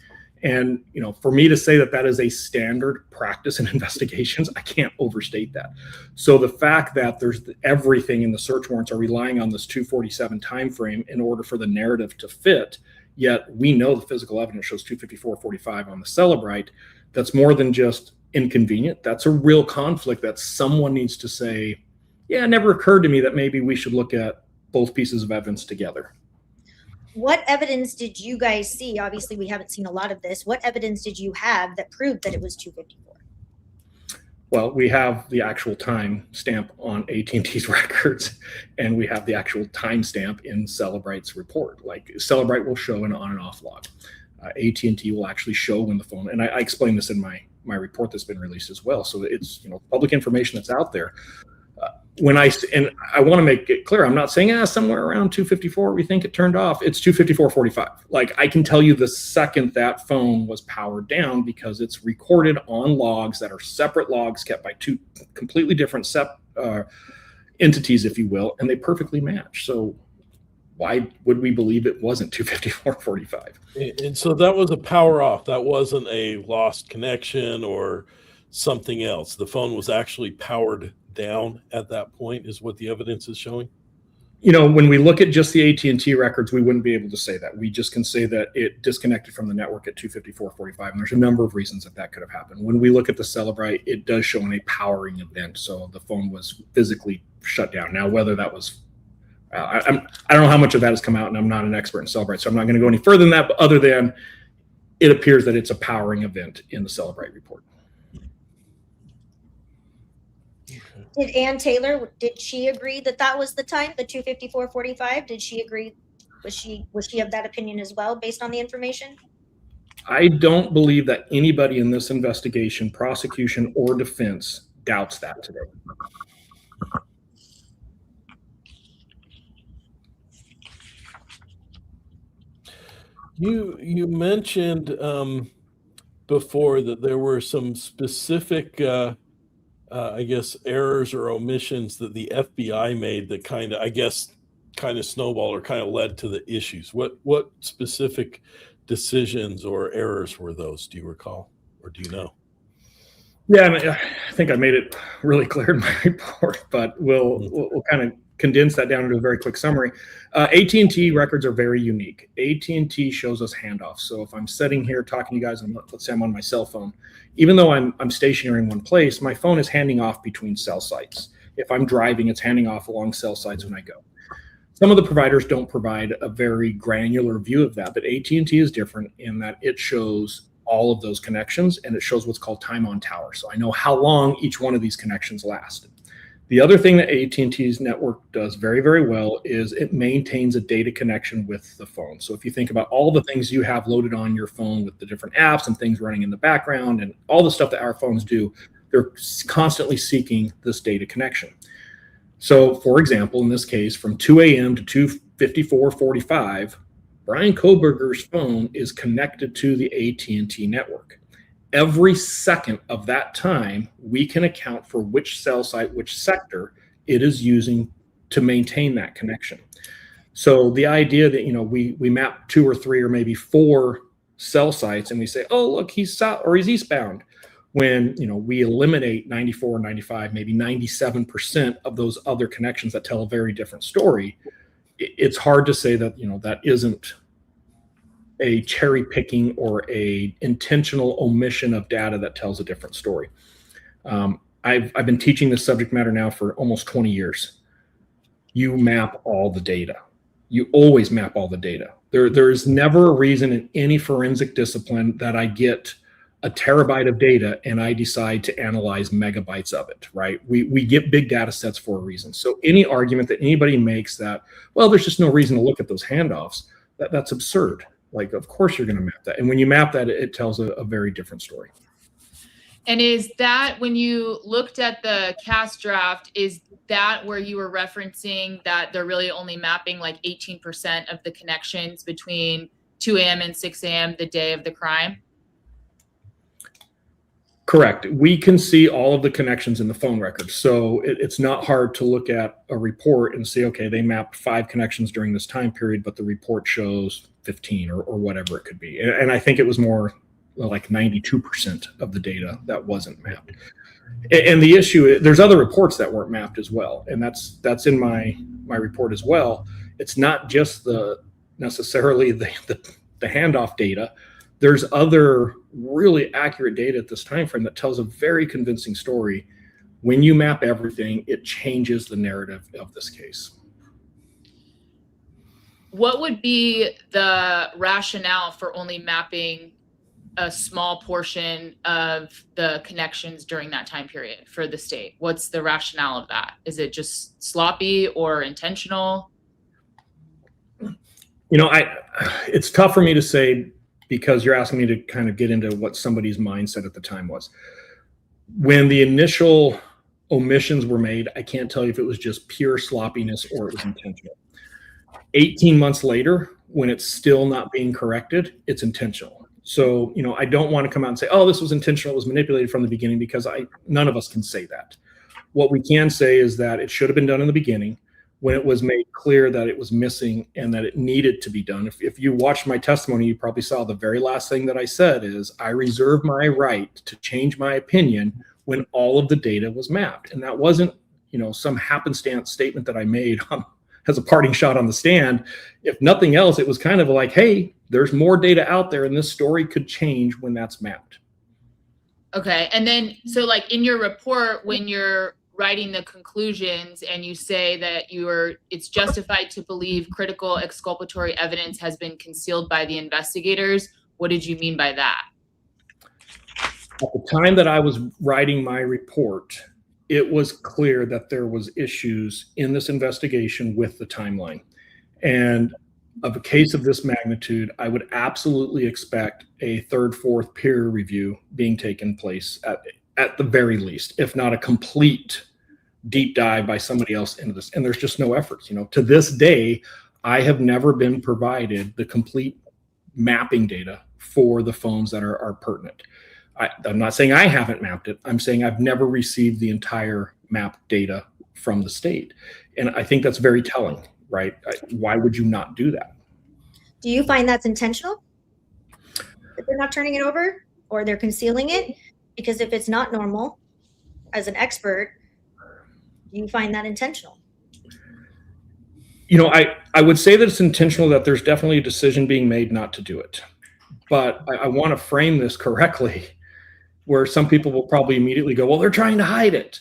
And, for me to say that is a standard practice in investigations, I can't overstate that. So the fact that there's everything in the search warrants are relying on this 247 timeframe in order for the narrative to fit, yet we know the physical evidence shows 254:45 on the Celebrite, that's more than just inconvenient. That's a real conflict that someone needs to say, yeah, it never occurred to me that maybe we should look at both pieces of evidence together. What evidence did you guys see? Obviously, we haven't seen a lot of this. What evidence did you have that proved that it was 254? Well, we have the actual time stamp on AT&T's records, and we have the actual timestamp in Celebrite's report. Like Celebrite will show an on and off log. AT&T will actually show when the phone, and I explain this in my report that's been released as well. So it's public information that's out there. when I want to make it clear, I'm not saying somewhere around 254 we think it turned off. It's 254:45. Like, I can tell you the second that phone was powered down, because it's recorded on logs that are separate logs kept by two completely different entities, if you will, and they perfectly match. So why would we believe it wasn't 254:45? And so that was a power off. That wasn't a lost connection or something else. The phone was actually powered down at that point, is what the evidence is showing. When we look at just the AT&T records, we wouldn't be able to say that. We just can say that it disconnected from the network at 254:45, and there's a number of reasons that could have happened. When we look at the Celebrite, it does show a powering event, so the phone was physically shut down. Now, whether that was I don't know how much of that has come out, and I'm not an expert in Celebrite, so I'm not going to go any further than that, but other than it appears that it's a powering event in the Celebrite report. Did Ann Taylor, did she agree that was the time, the 254:45? Did she agree? Was she of that opinion as well, based on the information? I don't believe that anybody in this investigation, prosecution or defense, doubts that today. You mentioned before that there were some specific I guess errors or omissions that the FBI made that kind of snowballed or kind of led to the issues. What specific decisions or errors were those? Do you recall, or do you know? Yeah, I think I made it really clear in my report, but we'll kind of condense that down into a very quick summary. AT&T records are very unique. AT&T shows us handoffs. So if I'm sitting here talking to you guys, and let's say I'm on my cell phone, even though I'm stationary in one place, my phone is handing off between cell sites. If I'm driving, it's handing off along cell sites when I go. Some of the providers don't provide a very granular view of that, but AT&T is different in that it shows all of those connections, and it shows what's called time on tower. So I know how long each one of these connections lasted. The other thing that AT&T's network does very, very well is it maintains a data connection with the phone. So if you think about all the things you have loaded on your phone with the different apps and things running in the background and all the stuff that our phones do, they're constantly seeking this data connection. So for example, in this case, from 2 a.m. to 2:54:45, Bryan Kohberger's phone is connected to the AT&T network. Every second of that time, we can account for which cell site, which sector it is using to maintain that connection. So the idea that, we map 2 or 3 or maybe 4 cell sites and we say, oh, look, he's south or he's eastbound, when, we eliminate 94, 95, maybe 97% of those other connections that tell a very different story, it's hard to say that, that isn't a cherry picking or a intentional omission of data that tells a different story. I've been teaching this subject matter now for almost 20 years. You map all the data. You always map all the data. There's never a reason in any forensic discipline that I get a terabyte of data and I decide to analyze megabytes of it, right? We get big data sets for a reason. So any argument that anybody makes that, well, there's just no reason to look at those handoffs, that's absurd. Like, of course you're going to map that. And when you map that, it tells a very different story. And is that, when you looked at the cast draft, is that where you were referencing that they're really only mapping like 18% of the connections between 2 a.m. and 6 a.m. the day of the crime? Correct. We can see all of the connections in the phone records. So it's not hard to look at a report and say, okay, they mapped 5 connections during this time period, but the report shows 15 or whatever it could be. And I think it was more like 92% of the data that wasn't mapped. And the issue, there's other reports that weren't mapped as well. And that's in my report as well. It's not just necessarily the handoff data. There's other really accurate data at this time frame that tells a very convincing story. When you map everything, it changes the narrative of this case. What would be the rationale for only mapping a small portion of the connections during that time period for the state? What's the rationale of that? Is it just sloppy or intentional? It's tough for me to say, because you're asking me to kind of get into what somebody's mindset at the time was. When the initial omissions were made. I can't tell you if it was just pure sloppiness or it was intentional. 18 months later, when it's still not being corrected, it's intentional. So, I don't want to come out and say, oh, this was intentional, it was manipulated from the beginning, because none of us can say that. What we can say is that it should have been done in the beginning, when it was made clear that it was missing and that it needed to be done. If you watched my testimony, you probably saw the very last thing that I said is, I reserve my right to change my opinion when all of the data was mapped. And that wasn't, some happenstance statement that I made as a parting shot on the stand. If nothing else, it was kind of like, hey, there's more data out there and this story could change when that's mapped. Okay. And then, so like in your report, when you're writing the conclusions and you say that it's justified to believe critical exculpatory evidence has been concealed by the investigators, what did you mean by that? At the time that I was writing my report, it was clear that there was issues in this investigation with the timeline. And of a case of this magnitude, I would absolutely expect a third, fourth peer review being taken place at the very least, if not a complete deep dive by somebody else into this. And there's just no efforts. To this day, I have never been provided the complete mapping data for the phones that are pertinent. I'm not saying I haven't mapped it. I'm saying I've never received the entire map data from the state. And I think that's very telling, right? Why would you not do that? Do you find that's intentional? That they're not turning it over or they're concealing it? Because if it's not normal, as an expert, do you find that intentional? I would say that it's intentional, that there's definitely a decision being made not to do it. But I want to frame this correctly, where some people will probably immediately go, well, they're trying to hide it.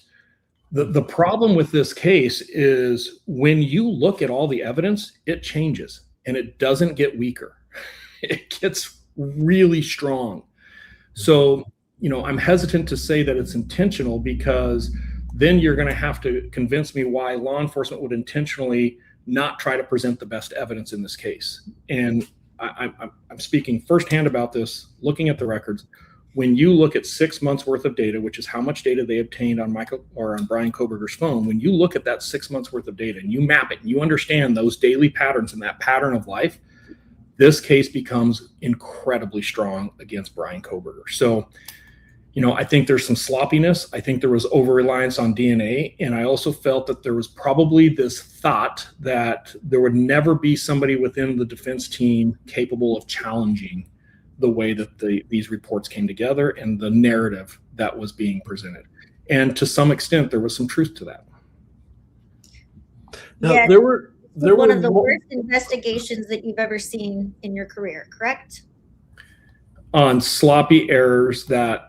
The problem with this case is when you look at all the evidence, it changes and it doesn't get weaker. It gets really strong. So, I'm hesitant to say that it's intentional, because then you're going to have to convince me why law enforcement would intentionally not try to present the best evidence in this case. And I'm speaking firsthand about this, looking at the records. When you look at 6 months worth of data, which is how much data they obtained on Bryan Kohberger's phone, when you look at that 6 months worth of data and you map it and you understand those daily patterns and that pattern of life, this case becomes incredibly strong against Bryan Kohberger. So, I think there's some sloppiness. I think there was over-reliance on DNA. And I also felt that there was probably this thought that there would never be somebody within the defense team capable of challenging the way that these reports came together and the narrative that was being presented. And to some extent, there was some truth to that. Now, Yeah, there were one of the worst investigations that you've ever seen in your career, correct? On sloppy errors that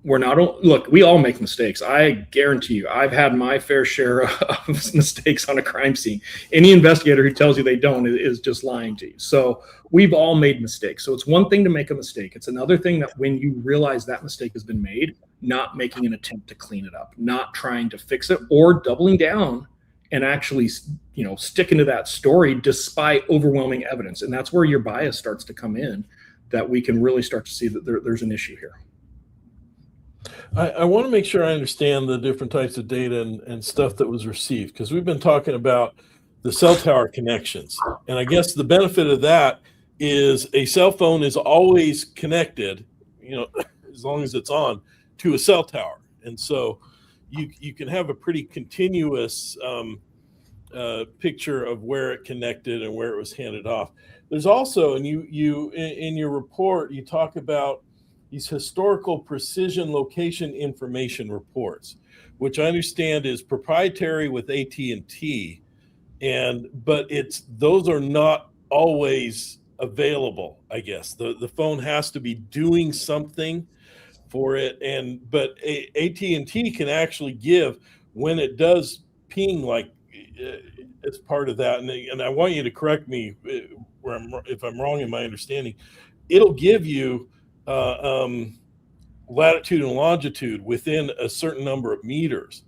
were not, look, we all make mistakes. I guarantee you, I've had my fair share of mistakes on a crime scene. Any investigator who tells you they don't is just lying to you. So we've all made mistakes. So it's one thing to make a mistake. It's another thing that when you realize that mistake has been made, not making an attempt to clean it up, not trying to fix it, or doubling down and actually, sticking to that story despite overwhelming evidence. And that's where your bias starts to come in, that we can really start to see that there's an issue here. I want to make sure I understand the different types of data and stuff that was received, because we've been talking about the cell tower connections. And I guess the benefit of that is a cell phone is always connected, as long as it's on, to a cell tower. And so you can have a pretty continuous picture of where it connected and where it was handed off. There's also, and you in your report, you talk about these historical precision location information reports, which I understand is proprietary with AT&T, but those are not always available. I guess the phone has to be doing something for it, but AT&T can actually give when it does ping, like as part of that. And I want you to correct me if I'm wrong in my understanding. It'll give you latitude and longitude within a certain number of meters.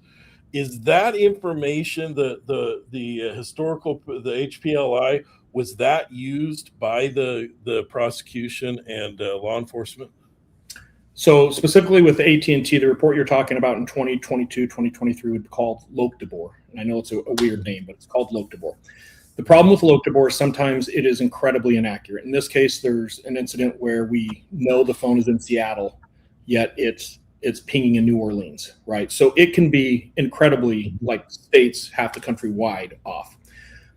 Is that information, the historical, the HPLI, was that used by the prosecution and law enforcement? So specifically with AT&T, the report you're talking about in 2022, 2023 would be called Lokdebor. And I know it's a weird name, but it's called Lokdebor. The problem with Lokdebor is sometimes it is incredibly inaccurate. In this case, there's an incident where we know the phone is in Seattle, yet it's pinging in New Orleans, right? So it can be incredibly, like states half the country wide off.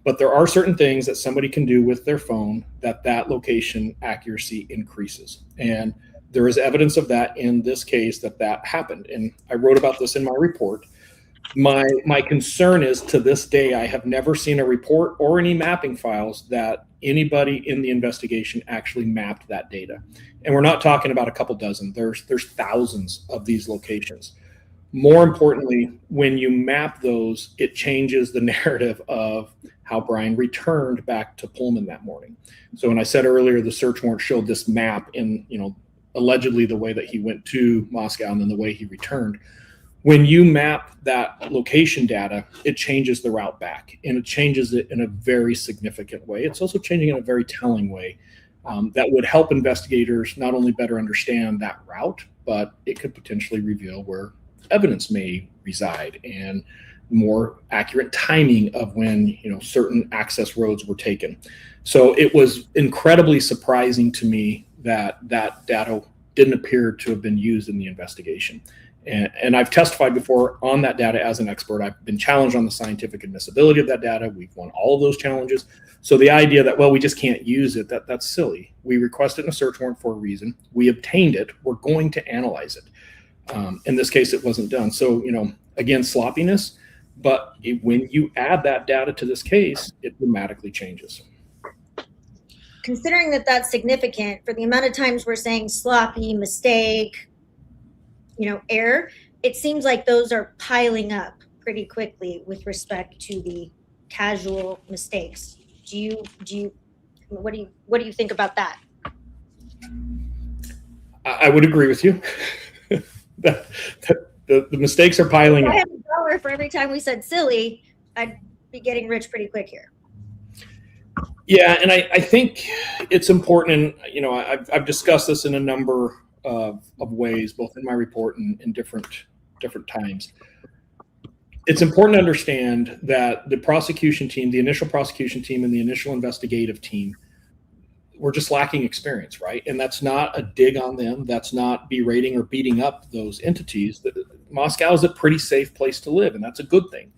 But there are certain things that somebody can do with their phone that location accuracy increases. And there is evidence of that in this case that happened. And I wrote about this in my report. My concern is, to this day, I have never seen a report or any mapping files that anybody in the investigation actually mapped that data. And we're not talking about a couple dozen. There's thousands of these locations. More importantly, when you map those, it changes the narrative of how Bryan returned back to Pullman that morning. So when I said earlier, the search warrant showed this map in, allegedly the way that he went to Moscow and then the way he returned. When you map that location data, it changes the route back, and it changes it in a very significant way. It's also changing in a very telling way that would help investigators not only better understand that route, but it could potentially reveal where evidence may reside and more accurate timing of when certain access roads were taken. So it was incredibly surprising to me that data didn't appear to have been used in the investigation. And I've testified before on that data as an expert. I've been challenged on the scientific admissibility of that data. We've won all of those challenges. So the idea that, well, we just can't use it, that's silly. We requested a search warrant for a reason. We obtained it. We're going to analyze it. In this case, it wasn't done. So, again, sloppiness. But when you add that data to this case, it dramatically changes. Considering that that's significant for the amount of times we're saying sloppy, mistake, error, it seems like those are piling up pretty quickly with respect to the casual mistakes. What do you think about that? I would agree with you. The mistakes are piling up. If I had $1 for every time we said silly, I'd be getting rich pretty quick here. Yeah, and I think it's important, and I've discussed this in a number of ways, both in my report and in different times. It's important to understand that the prosecution team, the initial prosecution team, and the initial investigative team were just lacking experience, right? And that's not a dig on them. That's not berating or beating up those entities. Moscow is a pretty safe place to live, and that's a good thing.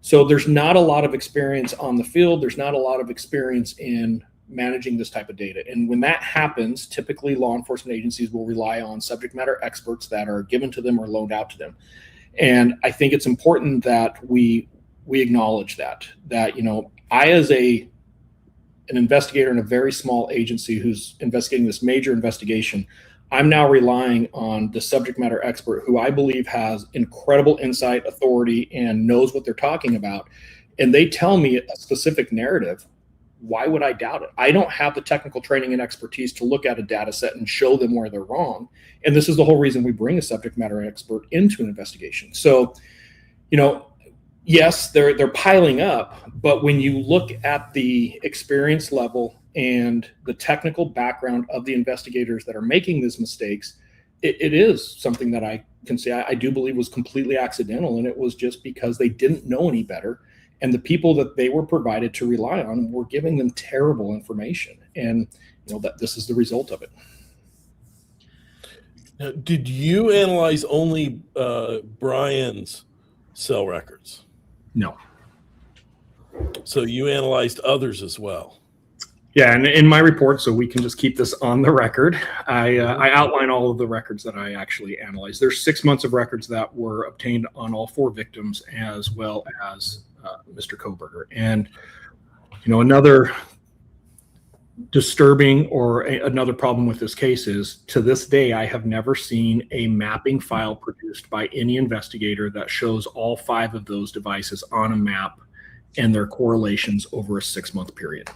So there's not a lot of experience on the field. There's not a lot of experience in managing this type of data. And when that happens, typically law enforcement agencies will rely on subject matter experts that are given to them or loaned out to them. And I think it's important that we acknowledge that I, as an investigator in a very small agency who's investigating this major investigation, I'm now relying on the subject matter expert who I believe has incredible insight, authority, and knows what they're talking about. And they tell me a specific narrative. Why would I doubt it? I don't have the technical training and expertise to look at a data set and show them where they're wrong. And this is the whole reason we bring a subject matter expert into an investigation. So, yes, they're piling up, but when you look at the experience level and the technical background of the investigators that are making these mistakes, it is something that I can say I do believe was completely accidental, and it was just because they didn't know any better. And the people that they were provided to rely on were giving them terrible information. And that this is the result of it. Now, did you analyze only Bryan's cell records? No. So you analyzed others as well? Yeah, and in my report, so we can just keep this on the record, I outline all of the records that I actually analyzed. There's 6 months of records that were obtained on all 4 victims, as well as Mr. Kohberger. And another disturbing or another problem with this case is, to this day, I have never seen a mapping file produced by any investigator that shows all 5 of those devices on a map and their correlations over a 6-month period.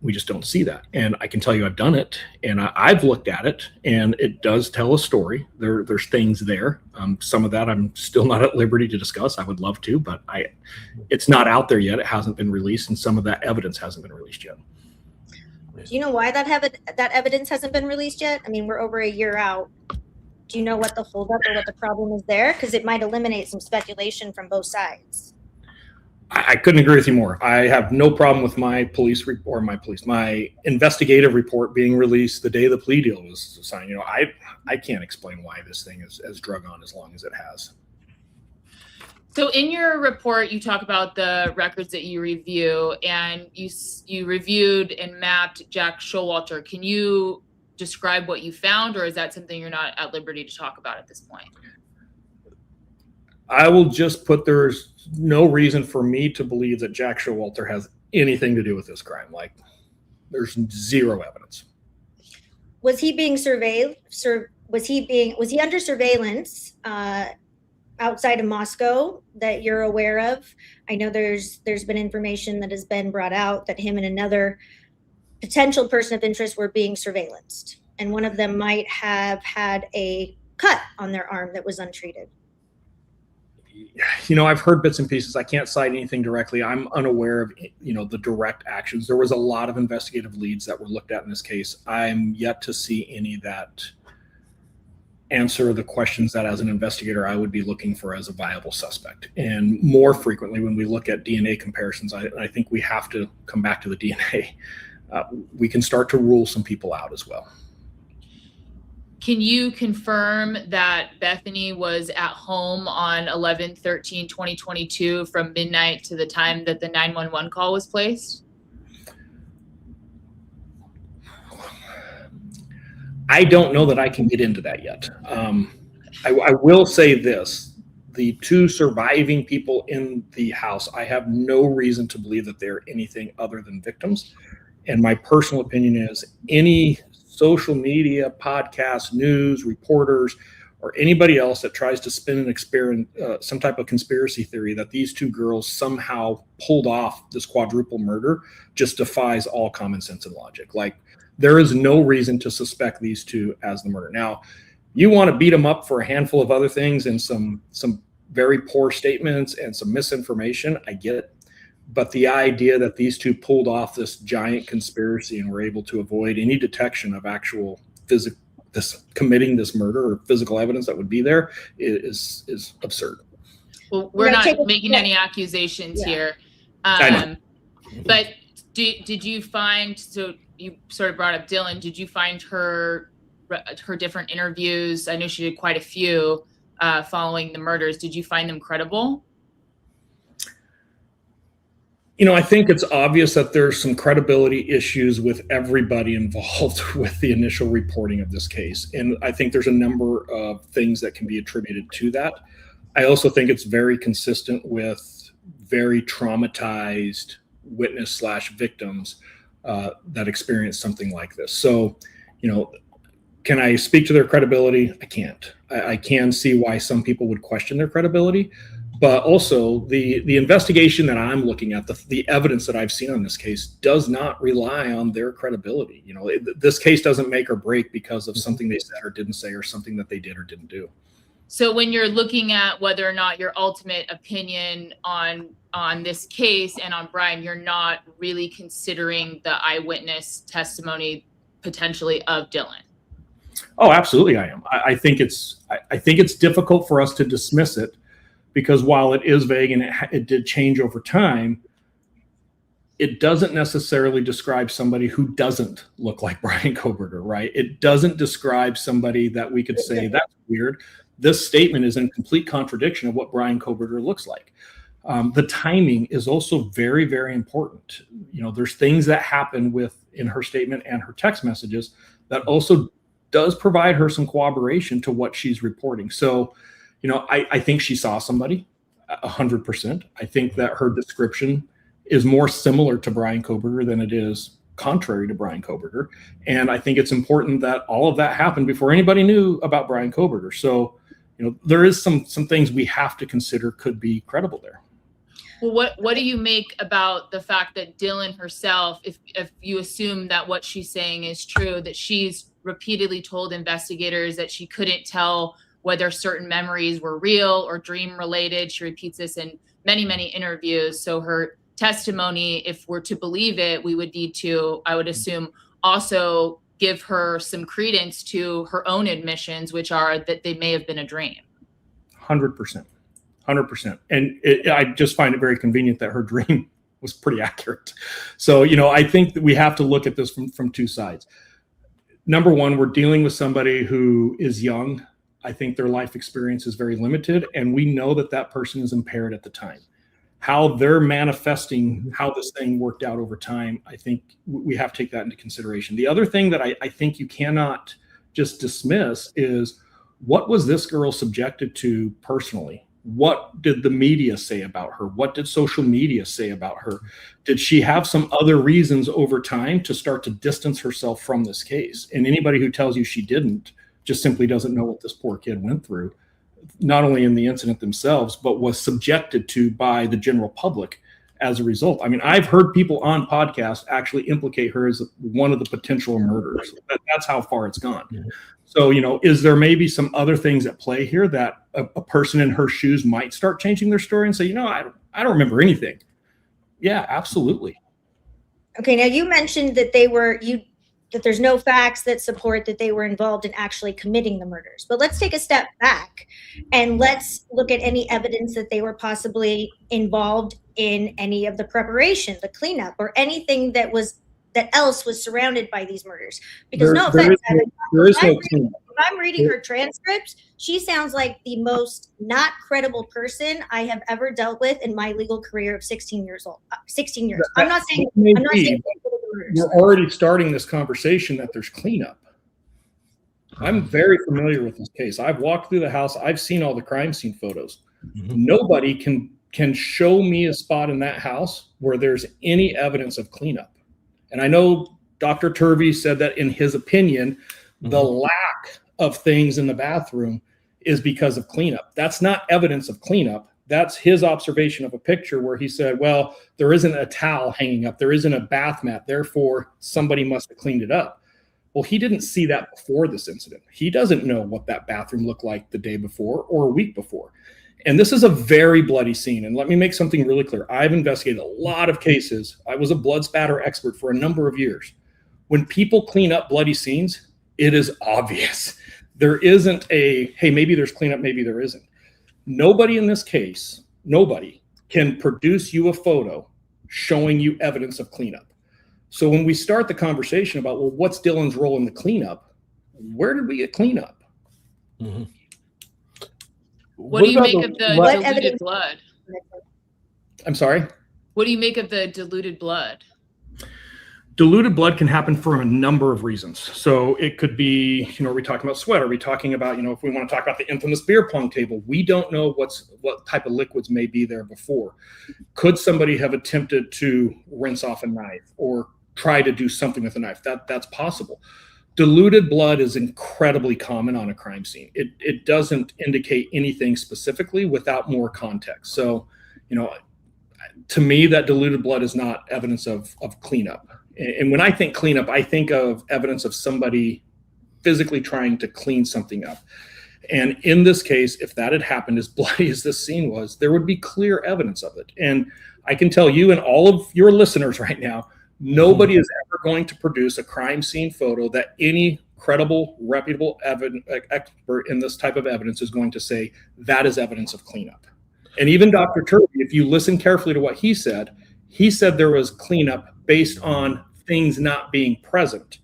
We just don't see that. And I can tell you I've done it, and I've looked at it, and it does tell a story. There's things there. Some of that I'm still not at liberty to discuss. I would love to, but it's not out there yet. It hasn't been released, and some of that evidence hasn't been released yet. Do you know why that evidence hasn't been released yet? I mean, we're over a year out. Do you know what the holdup or what the problem is there? Because it might eliminate some speculation from both sides. I couldn't agree with you more. I have no problem with my my investigative report being released the day the plea deal was signed. You know, I can't explain why this thing has drug on as long as it has. So in your report, you talk about the records that you review, and you reviewed and mapped Jack Showalter. Can you describe what you found, or is that something you're not at liberty to talk about at this point? I will just put there's no reason for me to believe that Jack Showalter has anything to do with this crime. Like, there's zero evidence. Was he being surveilled? Was he under surveillance outside of Moscow that you're aware of? I know there's been information that has been brought out that him and another potential person of interest were being surveillanced, and one of them might have had a cut on their arm that was untreated. You know, I've heard bits and pieces. I can't cite anything directly. I'm unaware of, you know, the direct actions. There was a lot of investigative leads that were looked at in this case. I'm yet to see any that answer the questions that as an investigator I would be looking for as a viable suspect. And more frequently, when we look at DNA comparisons, I think we have to come back to the DNA. We can start to rule some people out as well. Can you confirm that Bethany was at home on 11/13/2022 from midnight to the time that the 911 call was placed? I don't know that I can get into that yet. I will say this. The two surviving people in the house, I have no reason to believe that they're anything other than victims. And my personal opinion is any social media, podcast, news, reporters, or anybody else that tries to spin some type of conspiracy theory that these two girls somehow pulled off this quadruple murder just defies all common sense and logic. Like, there is no reason to suspect these two as the murder. Now, you want to beat them up for a handful of other things and some very poor statements and some misinformation. I get it. But the idea that these two pulled off this giant conspiracy and were able to avoid any detection of actual committing this murder or physical evidence that would be there is absurd. Well, we're not making any accusations here. But did you find, so you sort of brought up Dylan, did you find her different interviews? I know she did quite a few following the murders. Did you find them credible? You know, I think it's obvious that there's some credibility issues with everybody involved with the initial reporting of this case. And I think there's a number of things that can be attributed to that. I also think it's very consistent with very traumatized witness/victims that experience something like this. So, you know, can I speak to their credibility? I can't. I can see why some people would question their credibility. But also the investigation that I'm looking at, the evidence that I've seen on this case does not rely on their credibility. You know, this case doesn't make or break because of something they said or didn't say or something that they did or didn't do. So when you're looking at whether or not your ultimate opinion on this case and on Bryan, you're not really considering the eyewitness testimony potentially of Dylan. Oh, absolutely, I am. I think it's difficult for us to dismiss it, because while it is vague and it did change over time, it doesn't necessarily describe somebody who doesn't look like Bryan Kohberger, right? It doesn't describe somebody that we could say, that's weird. This statement is in complete contradiction of what Bryan Kohberger looks like. The timing is also very, very important. You know, there's things that happen in her statement and her text messages that also does provide her some corroboration to what she's reporting. So, you know, I think she saw somebody 100%. I think that her description is more similar to Bryan Kohberger than it is contrary to Bryan Kohberger. And I think it's important that all of that happened before anybody knew about Bryan Kohberger. So, you know, there is some things we have to consider could be credible there. Well, what do you make about the fact that Dylan herself, if you assume that what she's saying is true, that she's repeatedly told investigators that she couldn't tell whether certain memories were real or dream related? She repeats this in many, many interviews. So her testimony, if we're to believe it, we would need to, I would assume, also give her some credence to her own admissions, which are that they may have been a dream. 100%. 100%. And I just find it very convenient that her dream was pretty accurate. So, I think that we have to look at this from two sides. Number one, we're dealing with somebody who is young. I think their life experience is very limited, and we know that that person is impaired at the time. How they're manifesting how this thing worked out over time, I think we have to take that into consideration. The other thing that I think you cannot just dismiss is, what was this girl subjected to personally? What did the media say about her? What did social media say about her? Did she have some other reasons over time to start to distance herself from this case? And anybody who tells you she didn't just simply doesn't know what this poor kid went through, not only in the incident themselves, but was subjected to by the general public as a result. I mean, I've heard people on podcasts actually implicate her as one of the potential murderers. That's how far it's gone. Mm-hmm. So, is there maybe some other things at play here that a person in her shoes might start changing their story and say, I don't remember anything? Yeah, absolutely. Okay, now you mentioned that that there's no facts that support that they were involved in actually committing the murders. But let's take a step back and let's look at any evidence that they were possibly involved in any of the preparation, the cleanup, or anything that else was surrounded by these murders. Because if I'm reading her transcripts, she sounds like the most not credible person I have ever dealt with in my legal career of 16 years. I'm not saying you're already starting this conversation that there's cleanup. I'm very familiar with this case. I've walked through the house. I've seen all the crime scene photos. Mm-hmm. Nobody can show me a spot in that house where there's any evidence of cleanup. And I know Dr. Turvey said that in his opinion, the lack of things in the bathroom is because of cleanup. That's not evidence of cleanup. That's his observation of a picture where he said, well, there isn't a towel hanging up. There isn't a bath mat. Therefore, somebody must have cleaned it up. Well, he didn't see that before this incident. He doesn't know what that bathroom looked like the day before or a week before. And this is a very bloody scene. And let me make something really clear. I've investigated a lot of cases. I was a blood spatter expert for a number of years. When people clean up bloody scenes, it is obvious. There isn't hey, maybe there's cleanup, maybe there isn't. Nobody in this case, nobody can produce you a photo showing you evidence of cleanup. So when we start the conversation about, well, what's Dylan's role in the cleanup? Where did we get cleanup? Mm-hmm. What do you make of the diluted blood? I'm sorry? What do you make of the diluted blood? Diluted blood can happen for a number of reasons. So it could be, are we talking about sweat? Are we talking about, if we want to talk about the infamous beer pong table, we don't know what type of liquids may be there before. Could somebody have attempted to rinse off a knife or try to do something with a knife? That's possible. Diluted blood is incredibly common on a crime scene. It doesn't indicate anything specifically without more context. So, to me, that diluted blood is not evidence of cleanup. And when I think cleanup, I think of evidence of somebody physically trying to clean something up. And in this case, if that had happened as bloody as this scene was, there would be clear evidence of it. And I can tell you and all of your listeners right now, nobody is ever going to produce a crime scene photo that any credible, reputable expert in this type of evidence is going to say that is evidence of cleanup. And even Dr. Turvey, if you listen carefully to what he said there was cleanup based on things not being present.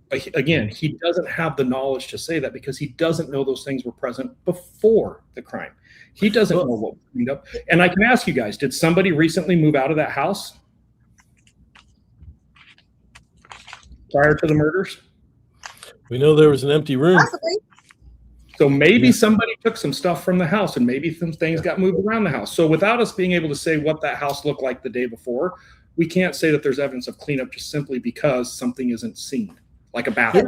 But again, he doesn't have the knowledge to say that because he doesn't know those things were present before the crime. He doesn't know what was cleaned up. And I can ask you guys, did somebody recently move out of that house prior to the murders? We know there was an empty room. Possibly. So maybe somebody took some stuff from the house and maybe some things got moved around the house. So without us being able to say what that house looked like the day before, we can't say that there's evidence of cleanup just simply because something isn't seen, like a bathroom.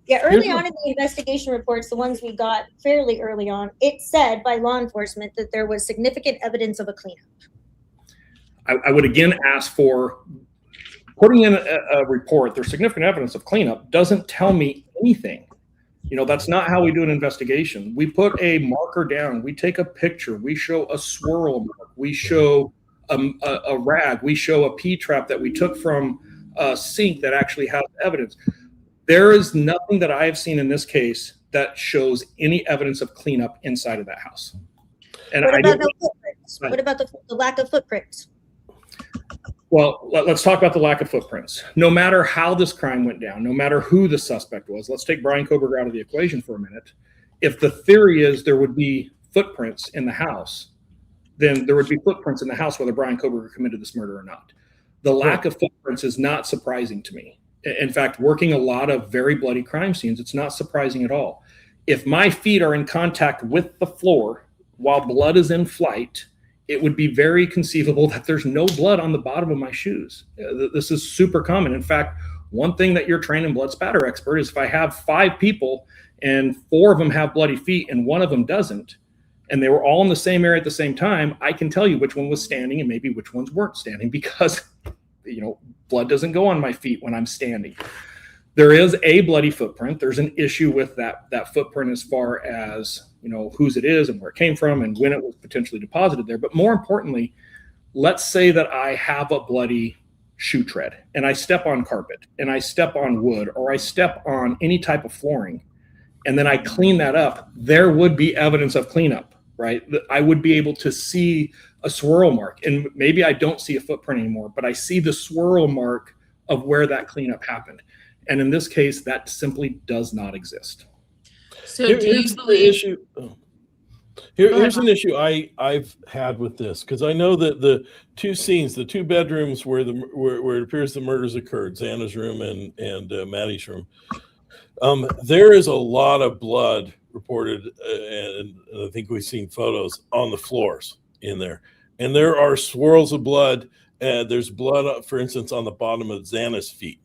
Yeah, early on in the investigation reports, the ones we got fairly early on, it said by law enforcement that there was significant evidence of a cleanup. I would again ask for putting in a report, there's significant evidence of cleanup, doesn't tell me anything. That's not how we do an investigation. We put a marker down. We take a picture. We show a swirl mark. We show a rag. We show a P-trap that we took from sink that actually has evidence. There is nothing that I have seen in this case that shows any evidence of cleanup inside of that house. And What I about don't, the footprints? What about the lack of footprints? well, let's talk about the lack of footprints. No matter how this crime went down, no matter who the suspect was, let's take Bryan Kohberger out of the equation for a minute. If the theory is there would be footprints in the house, then there would be footprints in the house whether Bryan Kohberger committed this murder or not. The lack of footprints is not surprising to me. In fact, working a lot of very bloody crime scenes, it's not surprising at all. If my feet are in contact with the floor while blood is in flight, it would be very conceivable that there's no blood on the bottom of my shoes. This is super common. In fact, one thing that your trained and blood spatter expert is if I have 5 people and 4 of them have bloody feet and 1 of them doesn't, and they were all in the same area at the same time, I can tell you which one was standing and maybe which ones weren't standing because, blood doesn't go on my feet when I'm standing. There is a bloody footprint. There's an issue with that footprint as far as, whose it is and where it came from and when it was potentially deposited there. But more importantly, let's say that I have a bloody shoe tread and I step on carpet and I step on wood or I step on any type of flooring and then I clean that up. There would be evidence of cleanup, right? I would be able to see a swirl mark, and maybe I don't see a footprint anymore, but I see the swirl mark of where that cleanup happened. And in this case, that simply does not exist. So do you believe? Here's an issue I've had with this, because I know that the 2 scenes, the 2 bedrooms where it appears the murders occurred, Xana's room and Maddie's room, there is a lot of blood reported, and I think we've seen photos on the floors in there, and there are swirls of blood. There's blood, for instance, on the bottom of Xana's feet,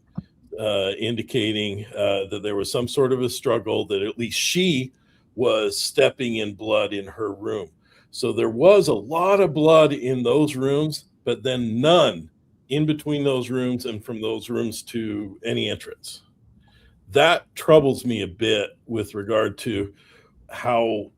indicating that there was some sort of a struggle, that at least she was stepping in blood in her room. So there was a lot of blood in those rooms, but then none in between those rooms and from those rooms to any entrance. That troubles me a bit with regard to how,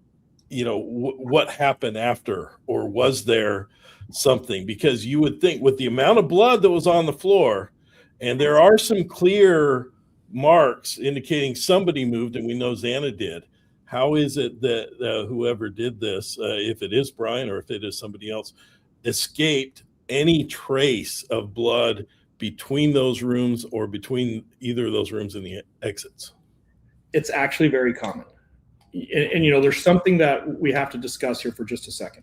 what happened after, or was there something? Because you would think with the amount of blood that was on the floor, and there are some clear marks indicating somebody moved, and we know Xana did. How is it that whoever did this, if it is Bryan or if it is somebody else, escaped any trace of blood between those rooms or between either of those rooms and the exits? It's actually very common. And there's something that we have to discuss here for just a second.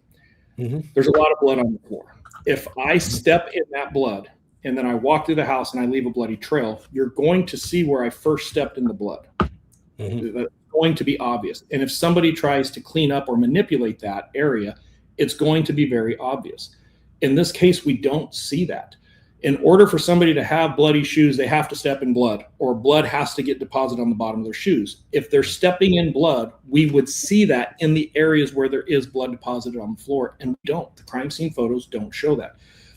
Mm-hmm. There's a lot of blood on the floor. If I step in that blood and then I walk through the house and I leave a bloody trail, you're going to see where I first stepped in the blood. Mm-hmm. That's going to be obvious. And if somebody tries to clean up or manipulate that area, it's going to be very obvious. In this case, we don't see that. In order for somebody to have bloody shoes, they have to step in blood, or blood has to get deposited on the bottom of their shoes. If they're stepping in blood, we would see that in the areas where there is blood deposited on the floor, and we don't. The crime scene photos don't show that.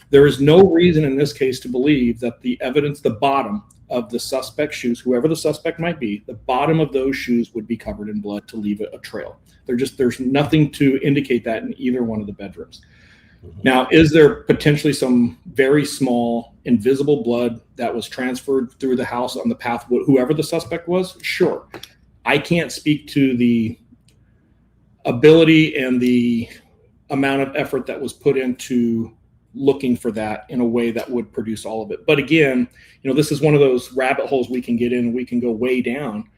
There is no reason in this case to believe that the evidence, the bottom of the suspect's shoes, whoever the suspect might be, the bottom of those shoes would be covered in blood to leave a trail. There's nothing to indicate that in either one of the bedrooms. Now, is there potentially some very small invisible blood that was transferred through the house on the path, whoever the suspect was? Sure. I can't speak to the ability and the amount of effort that was put into looking for that in a way that would produce all of it. But again, this is one of those rabbit holes we can get in and we can go way down.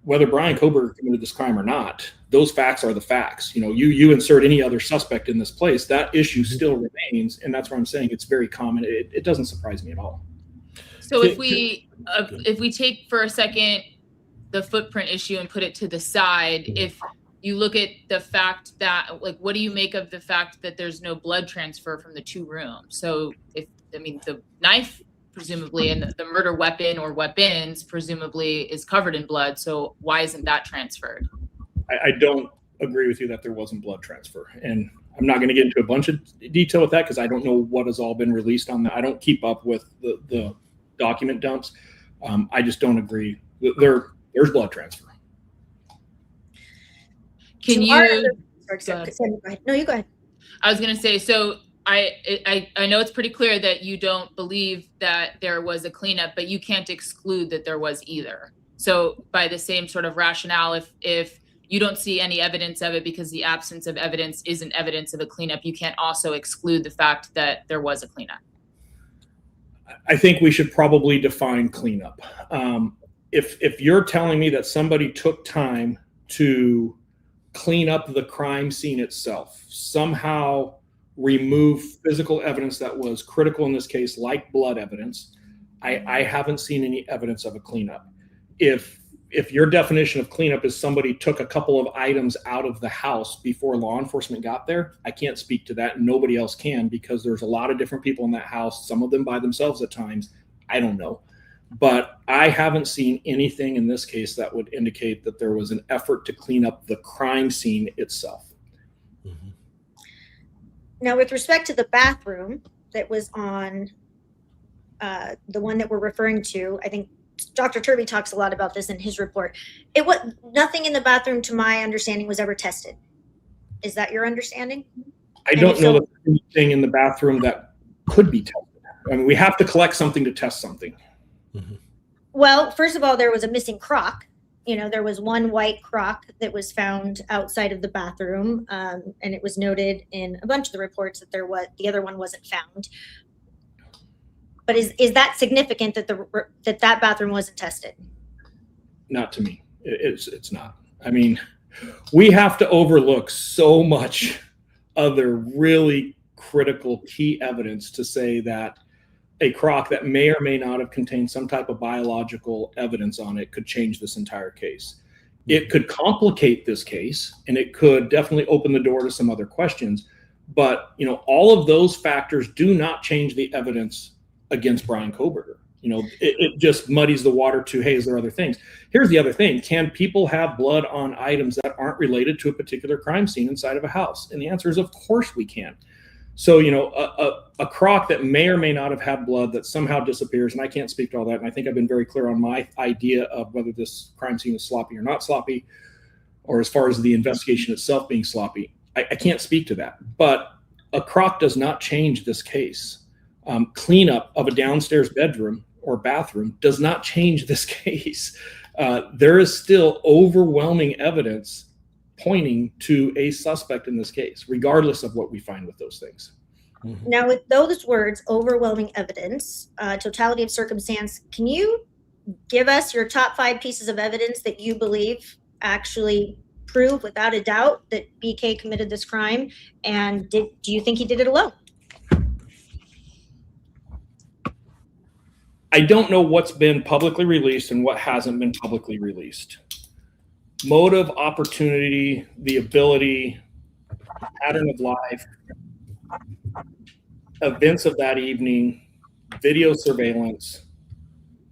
Whether Bryan Kohberger committed this crime or not, those facts are the facts. You insert any other suspect in this place, that issue still remains, and that's why I'm saying it's very common. It doesn't surprise me at all. So if we take for a second the footprint issue and put it to the side, if you look at the fact that, what do you make of the fact that there's no blood transfer from the 2 rooms? So the knife presumably, and the murder weapon or weapons presumably is covered in blood. So why isn't that transferred? I don't agree with you that there wasn't blood transfer. And I'm not going to get into a bunch of detail with that because I don't know what has all been released on that. I don't keep up with the document dumps. I just don't agree. There's blood transfer. Can you? No, you go ahead. I was going to say, so I know it's pretty clear that you don't believe that there was a cleanup, but you can't exclude that there was either. So by the same sort of rationale, if you don't see any evidence of it because the absence of evidence isn't evidence of a cleanup, you can't also exclude the fact that there was a cleanup. I think we should probably define cleanup. If you're telling me that somebody took time to clean up the crime scene itself, somehow remove physical evidence that was critical in this case, like blood evidence, I haven't seen any evidence of a cleanup. If your definition of cleanup is somebody took a couple of items out of the house before law enforcement got there, I can't speak to that, and nobody else can, because there's a lot of different people in that house, some of them by themselves at times. I don't know. But I haven't seen anything in this case that would indicate that there was an effort to clean up the crime scene itself. Mm-hmm. Now, with respect to the bathroom that was on the one that we're referring to, I think Dr. Turby talks a lot about this in his report. Nothing in the bathroom, to my understanding, was ever tested. Is that your understanding? I don't know that there's anything in the bathroom that could be tested. I mean, we have to collect something to test something. Mm-hmm. Well, first of all, there was a missing crock. There was one white crock that was found outside of the bathroom, and it was noted in a bunch of the reports that the other one wasn't found. But is that significant that that bathroom wasn't tested? Not to me. It's not. I mean, we have to overlook so much other really critical key evidence to say that a crock that may or may not have contained some type of biological evidence on it could change this entire case. It could complicate this case, and it could definitely open the door to some other questions. But, all of those factors do not change the evidence against Bryan Kohberger. It just muddies the water to, hey, is there other things? Here's the other thing. Can people have blood on items that aren't related to a particular crime scene inside of a house? And the answer is, of course we can. So, a crock that may or may not have had blood that somehow disappears, and I can't speak to all that, and I think I've been very clear on my idea of whether this crime scene is sloppy or not sloppy, or as far as the investigation itself being sloppy, I can't speak to that. But a crock does not change this case. Cleanup of a downstairs bedroom or bathroom does not change this case. There is still overwhelming evidence pointing to a suspect in this case, regardless of what we find with those things. Mm-hmm. Now, with those words, overwhelming evidence, totality of circumstance, can you give us your top 5 pieces of evidence that you believe actually prove without a doubt that BK committed this crime? And do you think he did it alone? I don't know what's been publicly released and what hasn't been publicly released. Motive, opportunity, the ability, pattern of life, events of that evening, video surveillance,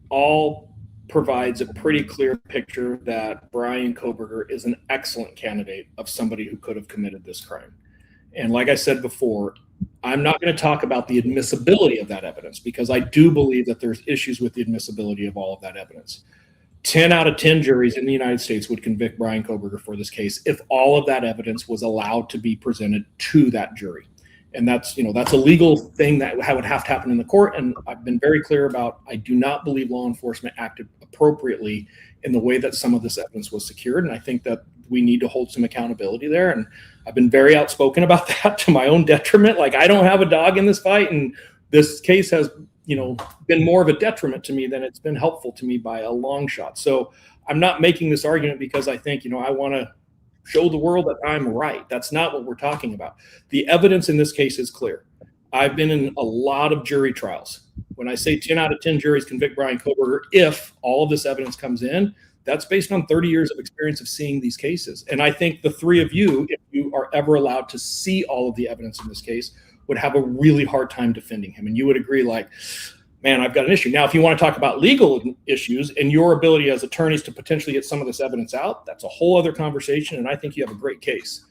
all provides a pretty clear picture that Bryan Kohberger is an excellent candidate of somebody who could have committed this crime. And like I said before, I'm not going to talk about the admissibility of that evidence, because I do believe that there's issues with the admissibility of all of that evidence. 10 out of 10 juries in the United States would convict Bryan Kohberger for this case if all of that evidence was allowed to be presented to that jury. And that's a legal thing that would have to happen in the court. And I've been very clear about, I do not believe law enforcement acted appropriately in the way that some of this evidence was secured. And I think that we need to hold some accountability there. And I've been very outspoken about that to my own detriment. Like, I don't have a dog in this fight. And this case has, been more of a detriment to me than it's been helpful to me by a long shot. So I'm not making this argument because I think, I want to show the world that I'm right. That's not what we're talking about. The evidence in this case is clear. I've been in a lot of jury trials. When I say 10 out of 10 juries convict Bryan Kohberger, if all of this evidence comes in, that's based on 30 years of experience of seeing these cases. And I think the three of you, if you are ever allowed to see all of the evidence in this case, would have a really hard time defending him. And you would agree, like, man, I've got an issue. Now, if you want to talk about legal issues and your ability as attorneys to potentially get some of this evidence out, that's a whole other conversation. And I think you have a great case.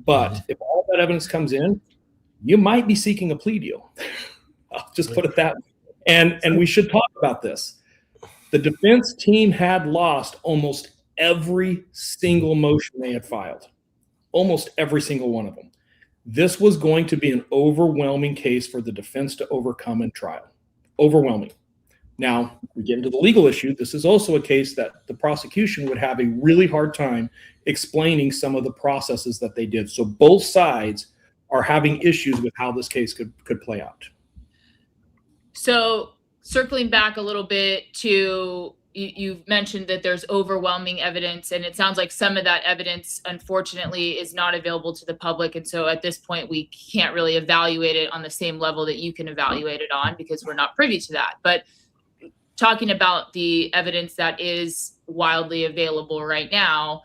But if all that evidence comes in, you might be seeking a plea deal. I'll just put it that way. And we should talk about this. The defense team had lost almost every single motion they had filed, almost every single one of them. This was going to be an overwhelming case for the defense to overcome in trial. Overwhelming. Now, we get into the legal issue. This is also a case that the prosecution would have a really hard time explaining some of the processes that they did. So both sides are having issues with how this case could play out. So circling back a little bit to, you've mentioned that there's overwhelming evidence, and it sounds like some of that evidence, unfortunately, is not available to the public. And so at this point, we can't really evaluate it on the same level that you can evaluate it on, because we're not privy to that. But talking about the evidence that is widely available right now,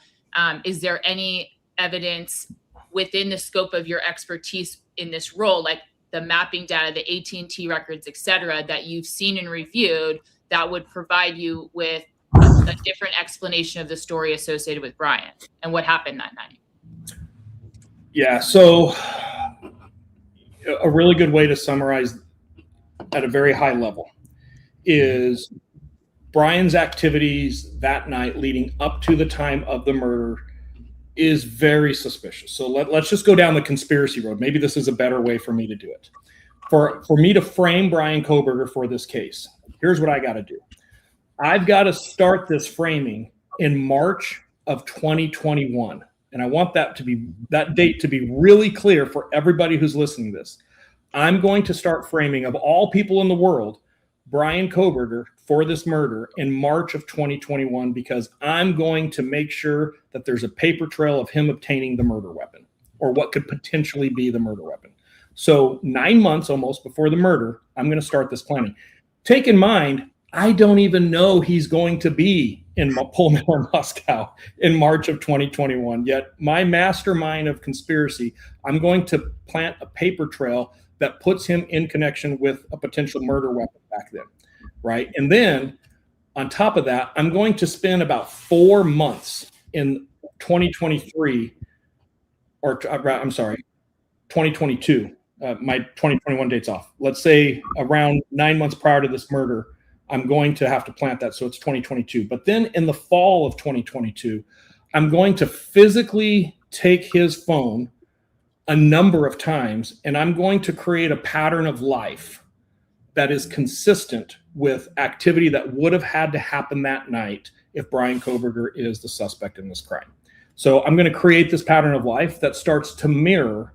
is there any evidence within the scope of your expertise in this role, like the mapping data, the AT&T records, et cetera, that you've seen and reviewed that would provide you with a different explanation of the story associated with Bryan and what happened that night? Yeah, so a really good way to summarize at a very high level is Bryan's activities that night leading up to the time of the murder is very suspicious. So let's just go down the conspiracy road. Maybe this is a better way for me to do it. For me to frame Bryan Kohberger for this case, here's what I got to do. I've got to start this framing in March of 2021. And I want that date to be really clear for everybody who's listening to this. I'm going to start framing, of all people in the world, Bryan Kohberger for this murder in March of 2021, because I'm going to make sure that there's a paper trail of him obtaining the murder weapon, or what could potentially be the murder weapon. So 9 months almost before the murder, I'm going to start this planning. Take in mind, I don't even know he's going to be in Pullman or Moscow in March of 2021. Yet my mastermind of conspiracy, I'm going to plant a paper trail that puts him in connection with a potential murder weapon back then, right? And then on top of that, I'm going to spend about 4 months in 2023, or I'm sorry, 2022. My 2021 date's off. Let's say around 9 months prior to this murder, I'm going to have to plant that, so it's 2022. But then in the fall of 2022, I'm going to physically take his phone a number of times, and I'm going to create a pattern of life that is consistent with activity that would have had to happen that night if Bryan Kohberger is the suspect in this crime. So I'm going to create this pattern of life that starts to mirror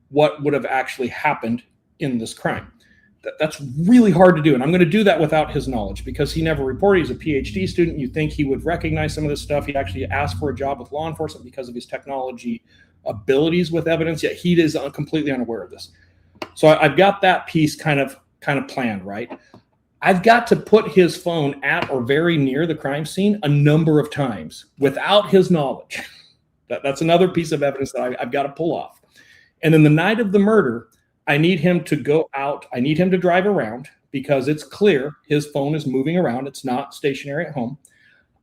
what would have actually happened in this crime. That's really hard to do. And I'm going to do that without his knowledge, because he never reported. He's a PhD student. You'd think he would recognize some of this stuff. He actually asked for a job with law enforcement because of his technology abilities with evidence, yet he is completely unaware of this. So I've got that piece kind of planned, right? I've got to put his phone at or very near the crime scene a number of times without his knowledge. That's another piece of evidence that I've got to pull off. And then the night of the murder, I need him to go out. I need him to drive around, because it's clear his phone is moving around. It's not stationary at home.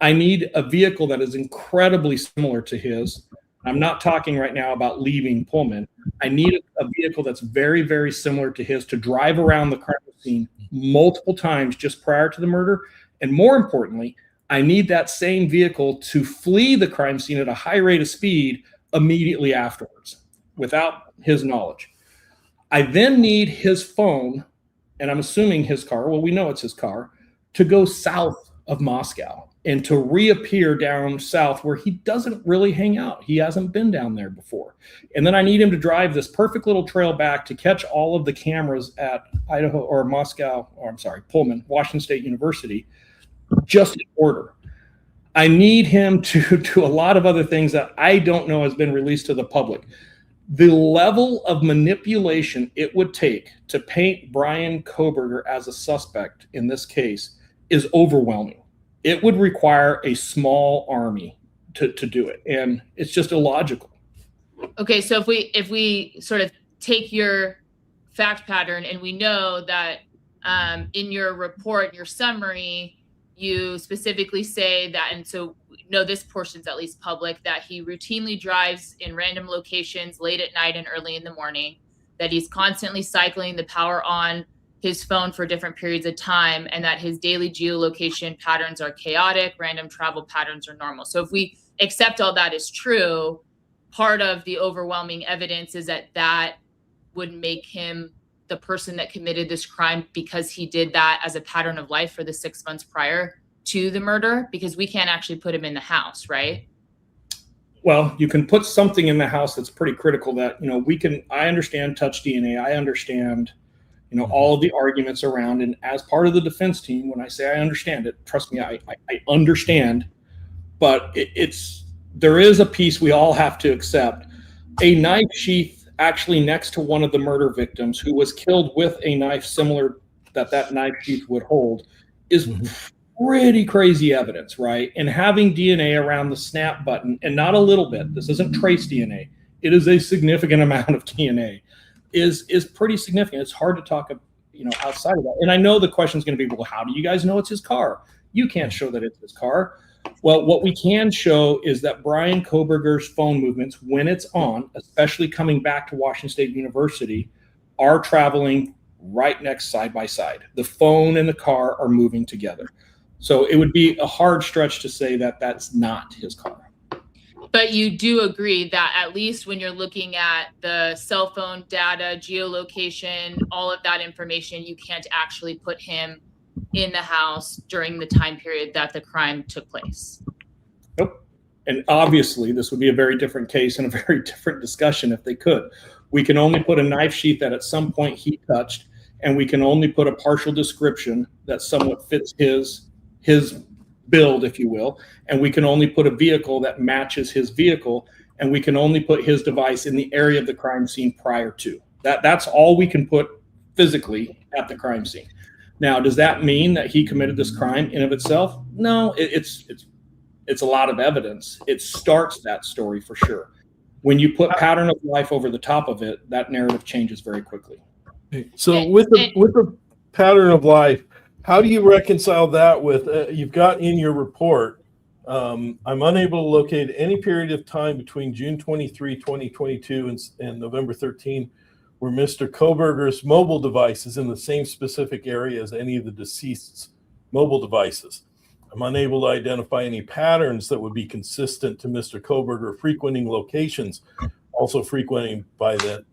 I need a vehicle that is incredibly similar to his. I'm not talking right now about leaving Pullman. I need a vehicle that's very, very similar to his to drive around the crime scene multiple times just prior to the murder. And more importantly, I need that same vehicle to flee the crime scene at a high rate of speed immediately afterwards without his knowledge. I then need his phone, and I'm assuming his car, well, we know it's his car, to go south of Moscow and to reappear down south where he doesn't really hang out. He hasn't been down there before. And then I need him to drive this perfect little trail back to catch all of the cameras at Pullman, Washington State University, just in order. I need him to do a lot of other things that I don't know has been released to the public. The level of manipulation it would take to paint Bryan Kohberger as a suspect in this case is overwhelming. It would require a small army to do it, and it's just illogical. Okay, so if we sort of take your fact pattern, and we know that in your report, your summary, you specifically say that, and so no, this portion's at least public, that he routinely drives in random locations late at night and early in the morning, that he's constantly cycling the power on his phone for different periods of time, and that his daily geolocation patterns are chaotic, random travel patterns are normal. So if we accept all that is true, part of the overwhelming evidence is that would make him the person that committed this crime because he did that as a pattern of life for the 6 months prior to the murder, because we can't actually put him in the house, right? Well, you can put something in the house that's pretty critical that, I understand touch DNA. I understand, all of the arguments around. And as part of the defense team, when I say I understand it, trust me, I understand. But there is a piece we all have to accept. A knife sheath actually next to one of the murder victims who was killed with a knife similar that knife sheath would hold is pretty crazy evidence, right? And having DNA around the snap button, and not a little bit, this isn't trace DNA, it is a significant amount of DNA, is pretty significant. It's hard to talk, outside of that. And I know the question is going to be, well, how do you guys know it's his car? You can't show that it's his car. Well, what we can show is that Bryan Kohberger's phone movements, when it's on, especially coming back to Washington State University, are traveling right next side by side. The phone and the car are moving together. So it would be a hard stretch to say that that's not his car. But you do agree that at least when you're looking at the cell phone data, geolocation, all of that information, you can't actually put him in the house during the time period that the crime took place. Nope. And obviously, this would be a very different case and a very different discussion if they could. We can only put a knife sheath that at some point he touched, and we can only put a partial description that somewhat fits his build, if you will, and we can only put a vehicle that matches his vehicle, and we can only put his device in the area of the crime scene prior to. That's all we can put physically at the crime scene. Now, does that mean that he committed this crime in of itself? No, it's a lot of evidence. It starts that story for sure. When you put pattern of life over the top of it, that narrative changes very quickly. So with the pattern of life, how do you reconcile that with, you've got in your report, I'm unable to locate any period of time between June 23, 2022 and November 13 where Mr. Kohberger's mobile device is in the same specific area as any of the deceased's mobile devices. I'm unable to identify any patterns that would be consistent to Mr. Kohberger frequenting locations, also frequenting by the,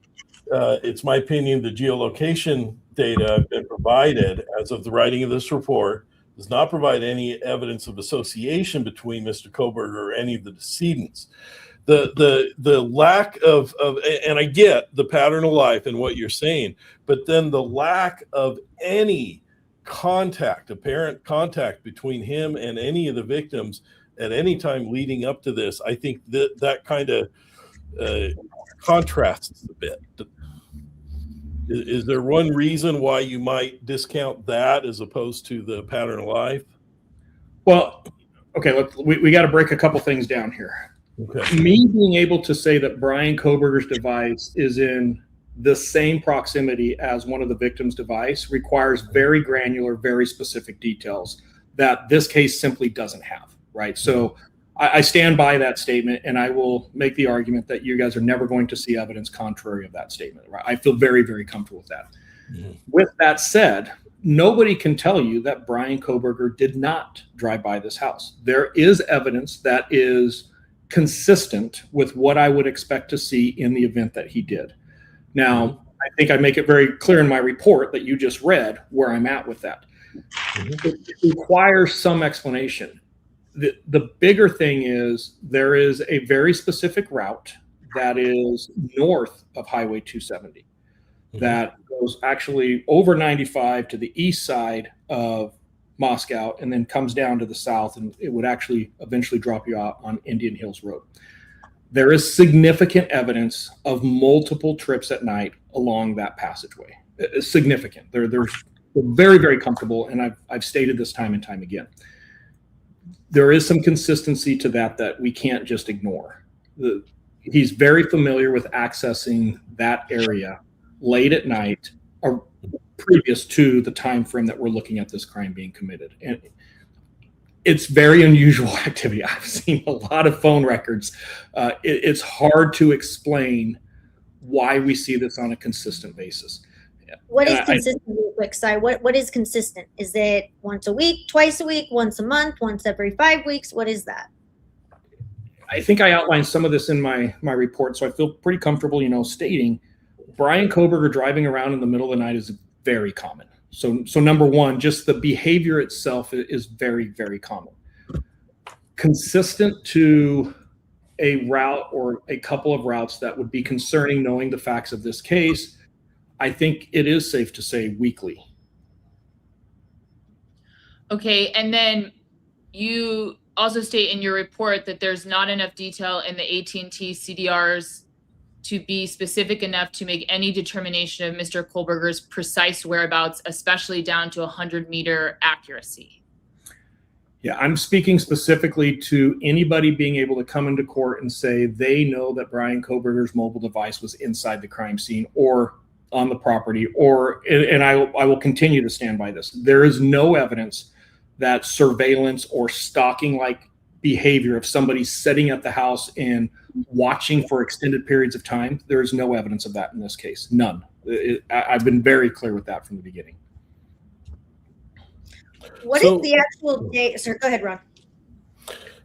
it's my opinion, the geolocation data I've been provided as of the writing of this report does not provide any evidence of association between Mr. Kohberger or any of the decedents. The lack of, and I get the pattern of life and what you're saying, but then the lack of any contact, apparent contact between him and any of the victims at any time leading up to this, I think that kind of contrasts a bit. Is there one reason why you might discount that as opposed to the pattern of life? Well, okay, look, we got to break a couple things down here. Okay. Me being able to say that Bryan Kohberger's device is in the same proximity as one of the victim's device requires very granular, very specific details that this case simply doesn't have, right? So I stand by that statement, and I will make the argument that you guys are never going to see evidence contrary of that statement, right? I feel very, very comfortable with that. Mm-hmm. With that said, nobody can tell you that Bryan Kohberger did not drive by this house. There is evidence that is consistent with what I would expect to see in the event that he did. Now, I think I make it very clear in my report that you just read where I'm at with that. It requires some explanation. The bigger thing is there is a very specific route that is north of Highway 270 that goes actually over 95 to the east side of Moscow and then comes down to the south, and it would actually eventually drop you out on Indian Hills Road. There is significant evidence of multiple trips at night along that passageway. It's significant. They're very, very comfortable, and I've stated this time and time again. There is some consistency to that we can't just ignore. He's very familiar with accessing that area late at night or previous to the time frame that we're looking at this crime being committed. And it's very unusual activity. I've seen a lot of phone records. It's hard to explain why we see this on a consistent basis. What is consistent, real quick? Sorry, what is consistent? Is it once a week, twice a week, once a month, once every 5 weeks? What is that? I think I outlined some of this in my report, so I feel pretty comfortable, stating Bryan Kohberger driving around in the middle of the night is very common. So number one, just the behavior itself is very, very common. Consistent to a route or a couple of routes that would be concerning, knowing the facts of this case, I think it is safe to say weekly. Okay, and then you also state in your report that there's not enough detail in the AT&T CDRs to be specific enough to make any determination of Mr. Kohberger's precise whereabouts, especially down to 100-meter accuracy. Yeah, I'm speaking specifically to anybody being able to come into court and say they know that Bryan Kohberger's mobile device was inside the crime scene or on the property, and I will continue to stand by this. There is no evidence that surveillance or stalking-like behavior of somebody sitting at the house and watching for extended periods of time, there is no evidence of that in this case. None. I've been very clear with that from the beginning. What is the actual date? Sir, go ahead, Ron.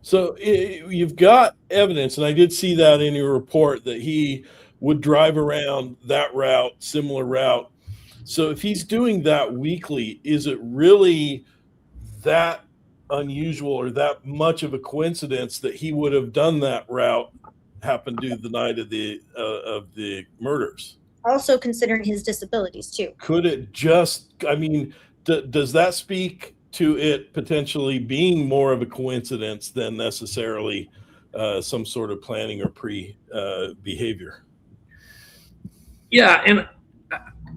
So you've got evidence, and I did see that in your report, that he would drive around that route, similar route. So if he's doing that weekly, is it really that unusual or that much of a coincidence that he would have done that route happened to the night of the murders? Also considering his disabilities too. Could it just, I mean, does that speak to it potentially being more of a coincidence than necessarily some sort of planning or behavior? Yeah, and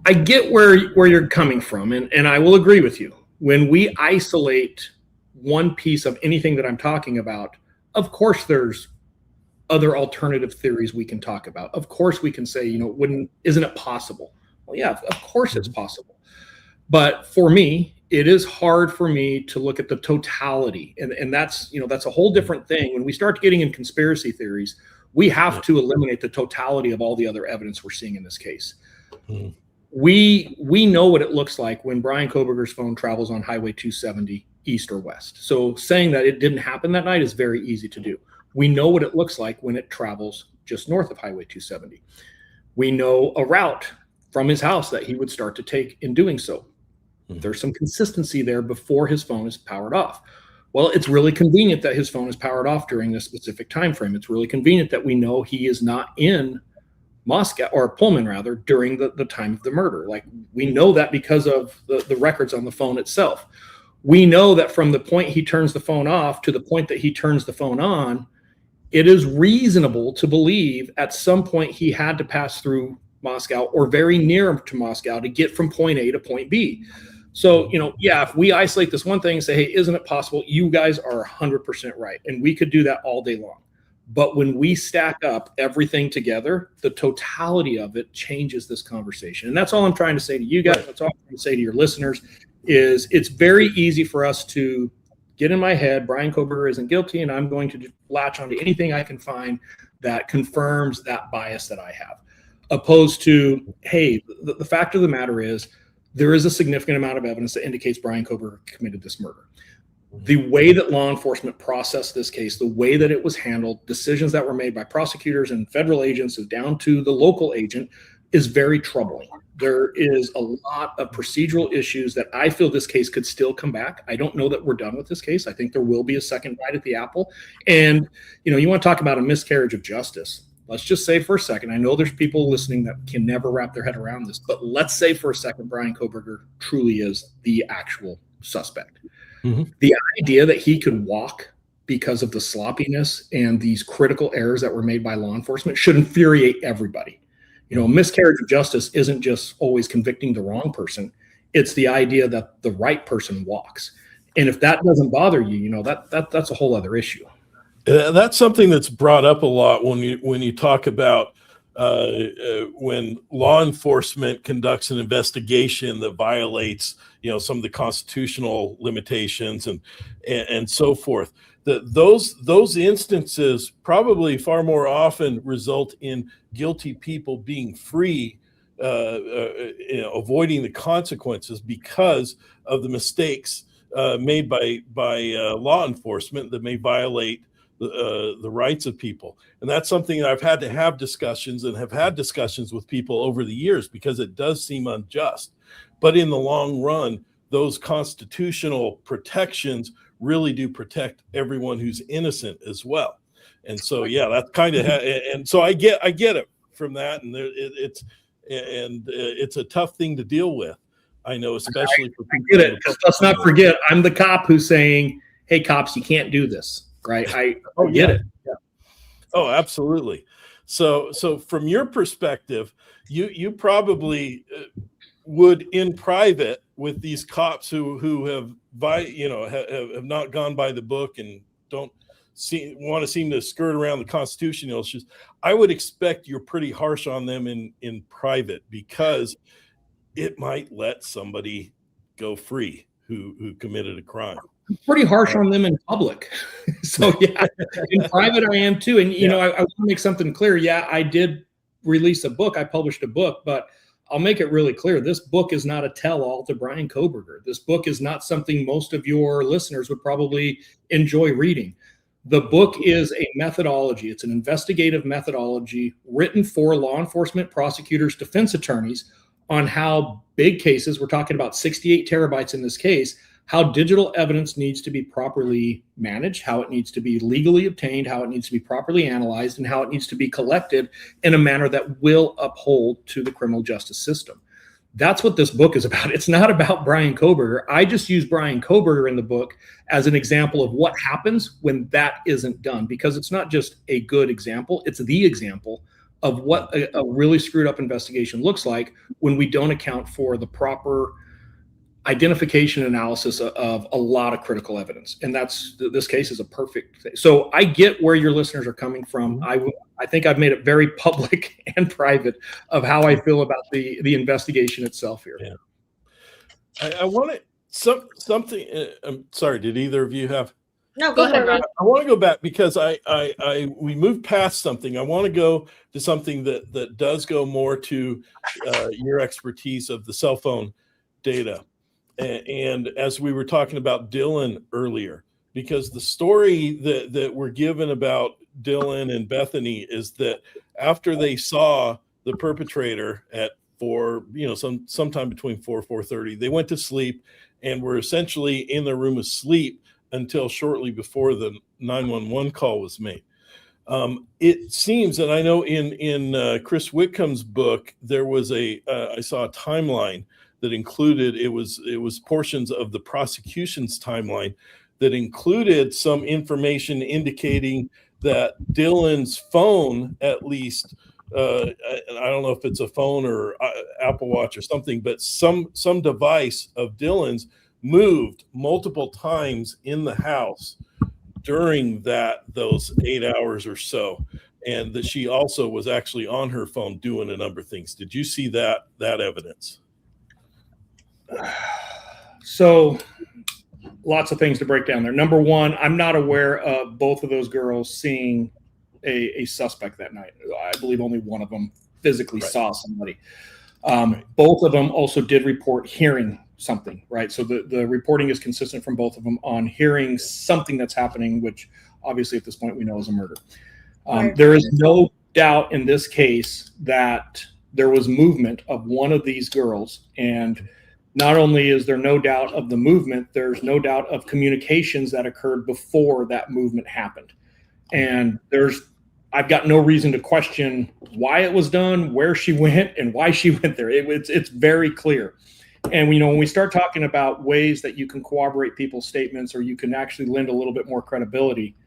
I get where you're coming from, and I will agree with you. When we isolate one piece of anything that I'm talking about, of course there's other alternative theories we can talk about. Of course we can say, isn't it possible? Well, yeah, of course it's possible. But for me, it is hard for me to look at the totality. And that's a whole different thing. When we start getting in conspiracy theories, we have to eliminate the totality of all the other evidence we're seeing in this case. Mm-hmm. We know what it looks like when Bryan Kohberger's phone travels on Highway 270 east or west. So saying that it didn't happen that night is very easy to do. We know what it looks like when it travels just north of Highway 270. We know a route from his house that he would start to take in doing so. Mm-hmm. There's some consistency there before his phone is powered off. Well, it's really convenient that his phone is powered off during this specific time frame. It's really convenient that we know he is not in Moscow, or Pullman rather, during the time of the murder. Like, we know that because of the records on the phone itself. We know that from the point he turns the phone off to the point that he turns the phone on, it is reasonable to believe at some point he had to pass through Moscow or very near to Moscow to get from point A to point B. So, if we isolate this one thing and say, hey, isn't it possible? You guys are 100% right. And we could do that all day long. But when we stack up everything together, the totality of it changes this conversation. And that's all I'm trying to say to you guys. That's all I'm trying to say to your listeners is it's very easy for us to get in my head, Bryan Kohberger isn't guilty, and I'm going to latch onto anything I can find that confirms that bias that I have. Opposed to, hey, the fact of the matter is there is a significant amount of evidence that indicates Bryan Kohberger committed this murder. The way that law enforcement processed this case, the way that it was handled, decisions that were made by prosecutors and federal agents down to the local agent is very troubling. There is a lot of procedural issues that I feel this case could still come back. I don't know that we're done with this case. I think there will be a second bite at the apple. And, you want to talk about a miscarriage of justice. Let's just say for a second, I know there's people listening that can never wrap their head around this, but let's say for a second Bryan Kohberger truly is the actual suspect. Mm-hmm. The idea that he could walk because of the sloppiness and these critical errors that were made by law enforcement should infuriate everybody. Miscarriage of justice isn't just always convicting the wrong person. It's the idea that the right person walks. And if that doesn't bother you, that's a whole other issue. That's something that's brought up a lot when you talk about when law enforcement conducts an investigation that violates, some of the constitutional limitations and so forth. Those instances probably far more often result in guilty people being free, avoiding the consequences because of the mistakes made by law enforcement that may violate the rights of people. And that's something that I've had to have discussions and have had discussions with people over the years, because it does seem unjust. But in the long run, those constitutional protections really do protect everyone who's innocent as well. And so, yeah, that's kind of, and so I get it from that. And it's a tough thing to deal with. I know, especially for people. I get it. Let's not forget, I'm the cop who's saying, hey, cops, you can't do this, right? I get it. Yeah. Oh, absolutely. So from your perspective, you probably would, in private, with these cops who have not gone by the book and don't want to seem to skirt around the constitutional issues, I would expect you're pretty harsh on them in private, because it might let somebody go free who committed a crime. I'm pretty harsh on them in public. So yeah, in private I am too. And you know, I want to make something clear. Yeah, I did release a book. I published a book, but I'll make it really clear. This book is not a tell-all to Bryan Kohberger. This book is not something most of your listeners would probably enjoy reading. The book is a methodology. It's an investigative methodology written for law enforcement, prosecutors, defense attorneys on how big cases, we're talking about 68 terabytes in this case, how digital evidence needs to be properly managed, how it needs to be legally obtained, how it needs to be properly analyzed, and how it needs to be collected in a manner that will uphold to the criminal justice system. That's what this book is about. It's not about Bryan Kohberger. I just use Bryan Kohberger in the book as an example of what happens when that isn't done, because it's not just a good example, it's the example of what a really screwed up investigation looks like when we don't account for the proper identification analysis of a lot of critical evidence. And this case is a perfect thing. So I get where your listeners are coming from. I think I've made it very public and private of how I feel about the investigation itself here. Yeah. I wanted something. I'm sorry. Did either of you have? No, go ahead, Rob. I want to go back because we moved past something. I want to go to something that does go more to your expertise of the cell phone data. And as we were talking about Dylan earlier, because the story that we're given about Dylan and Bethany is that after they saw the perpetrator at sometime between 4:30, they went to sleep and were essentially in their room asleep until shortly before the 911 call was made. It seems, and I know in Chris Whitcomb's book, there was I saw a timeline that included, it was portions of the prosecution's timeline that included some information indicating that Dylan's phone, at least, I don't know if it's a phone or Apple Watch or something, but some device of Dylan's moved multiple times in the house during those 8 hours or so, and that she also was actually on her phone doing a number of things. Did you see that evidence? So lots of things to break down there. Number one, I'm not aware of both of those girls seeing a suspect that night. I believe only one of them physically saw somebody. Both of them also did report hearing something, right? So the reporting is consistent from both of them on hearing something that's happening, which obviously at this point we know is a murder. There is no doubt in this case that there was movement of one of these girls, and not only is there no doubt of the movement, there's no doubt of communications that occurred before that movement happened. And I've got no reason to question why it was done, where she went, and why she went there. It's very clear. And when we start talking about ways that you can corroborate people's statements, or you can actually lend a little bit more credibility,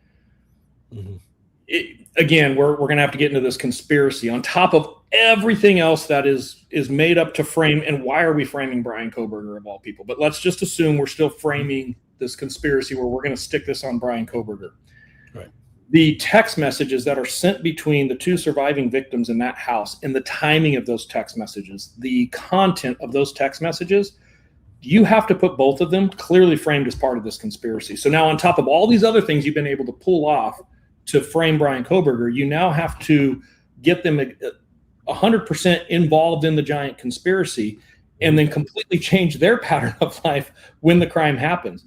again, we're going to have to get into this conspiracy on top of everything else that is made up to frame. And why are we framing Bryan Kohberger of all people? But let's just assume we're still framing this conspiracy where we're going to stick this on Bryan Kohberger. Right. The text messages that are sent between the two surviving victims in that house, and the timing of those text messages, the content of those text messages, you have to put both of them clearly framed as part of this conspiracy. So now on top of all these other things you've been able to pull off to frame Bryan Kohberger, you now have to get them 100% involved in the giant conspiracy, and then completely change their pattern of life when the crime happens.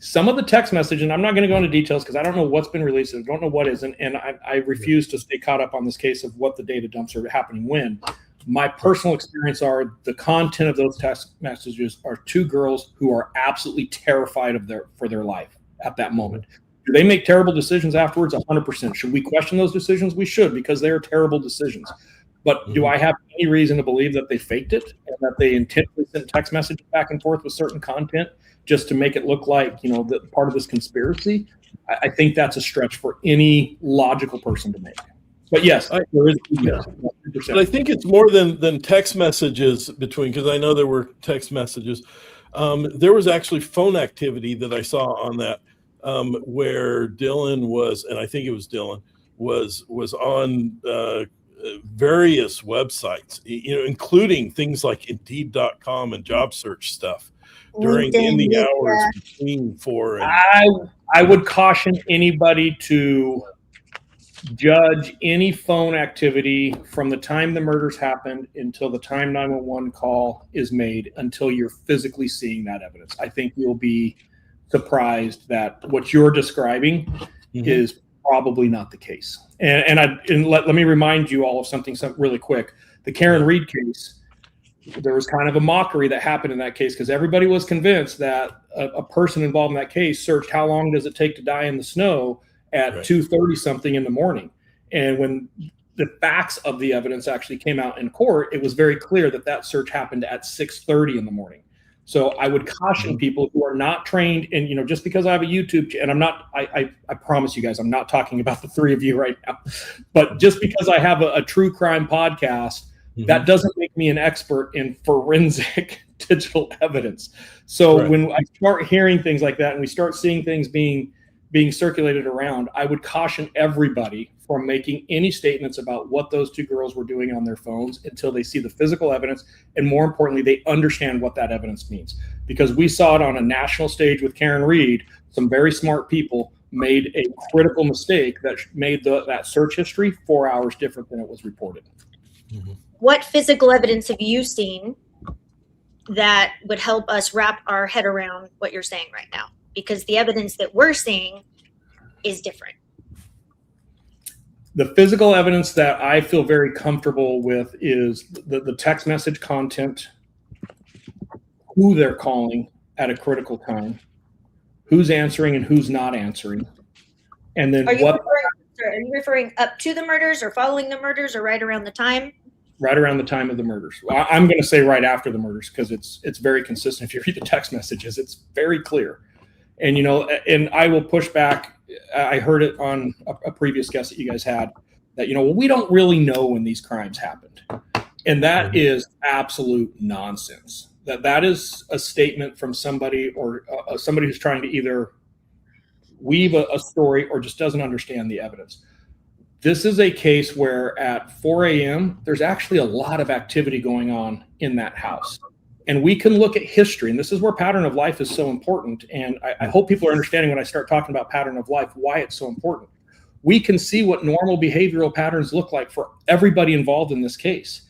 some of the text message, and I'm not going to go into details because I don't know what's been released. I don't know what isn't. And I refuse to stay caught up on this case of what the data dumps are happening when. My personal experience are the content of those text messages are two girls who are absolutely terrified for their life at that moment. Do they make terrible decisions afterwards? 100%. Should we question those decisions? We should, because they are terrible decisions. But do I have any reason to believe that they faked it and that they intentionally sent text messages back and forth with certain content just to make it look like, that part of this conspiracy? I think that's a stretch for any logical person to make. But yes, there is. Yes, but I think it's more than text messages between, because I know there were text messages. There was actually phone activity that I saw on that where Dylan was, and I think it was Dylan, was on various websites, including things like Indeed.com and job search stuff in the hours between 4 and. I would caution anybody to judge any phone activity from the time the murders happened until the time 911 call is made until you're physically seeing that evidence. I think you'll be surprised that what you're describing is probably not the case. And let me remind you all of something really quick. The Karen Reed case, there was kind of a mockery that happened in that case because everybody was convinced that a person involved in that case searched how long does it take to die in the snow at 2:30 something in the morning. And when the facts of the evidence actually came out in court, it was very clear that search happened at 6:30 in the morning. So I would caution people who are not trained, and just because I have a YouTube, and I'm not, I promise you guys, I'm not talking about the three of you right now, but just because I have a true crime podcast, that doesn't make me an expert in forensic digital evidence. So when I start hearing things like that and we start seeing things being circulated around, I would caution everybody from making any statements about what those two girls were doing on their phones until they see the physical evidence. And more importantly, they understand what that evidence means. Because we saw it on a national stage with Karen Reed, some very smart people made a critical mistake that made that search history 4 hours different than it was reported. What physical evidence have you seen that would help us wrap our head around what you're saying right now? Because the evidence that we're seeing is different. The physical evidence that I feel very comfortable with is the text message content, who they're calling at a critical time, who's answering and who's not answering, and then are you referring up to the murders or following the murders or right around the time? Right around the time of the murders. I'm going to say right after the murders because it's very consistent. If you read the text messages, it's very clear. And, and I will push back. I heard it on a previous guest that you guys had that, well, we don't really know when these crimes happened. And that is absolute nonsense. That is a statement from somebody or somebody who's trying to either weave a story or just doesn't understand the evidence. This is a case where at 4 a.m., there's actually a lot of activity going on in that house. And we can look at history, and this is where pattern of life is so important. And I hope people are understanding when I start talking about pattern of life, why it's so important. We can see what normal behavioral patterns look like for everybody involved in this case.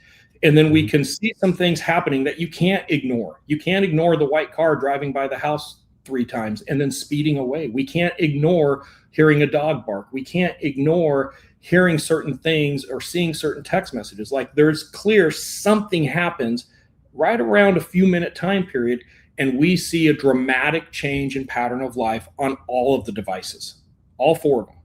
And then we can see some things happening that you can't ignore. You can't ignore the white car driving by the house 3 times and then speeding away. We can't ignore hearing a dog bark. We can't ignore hearing certain things or seeing certain text messages. Like there's clear something happens right around a few minute time period, and we see a dramatic change in pattern of life on all of the devices, all 4 of them.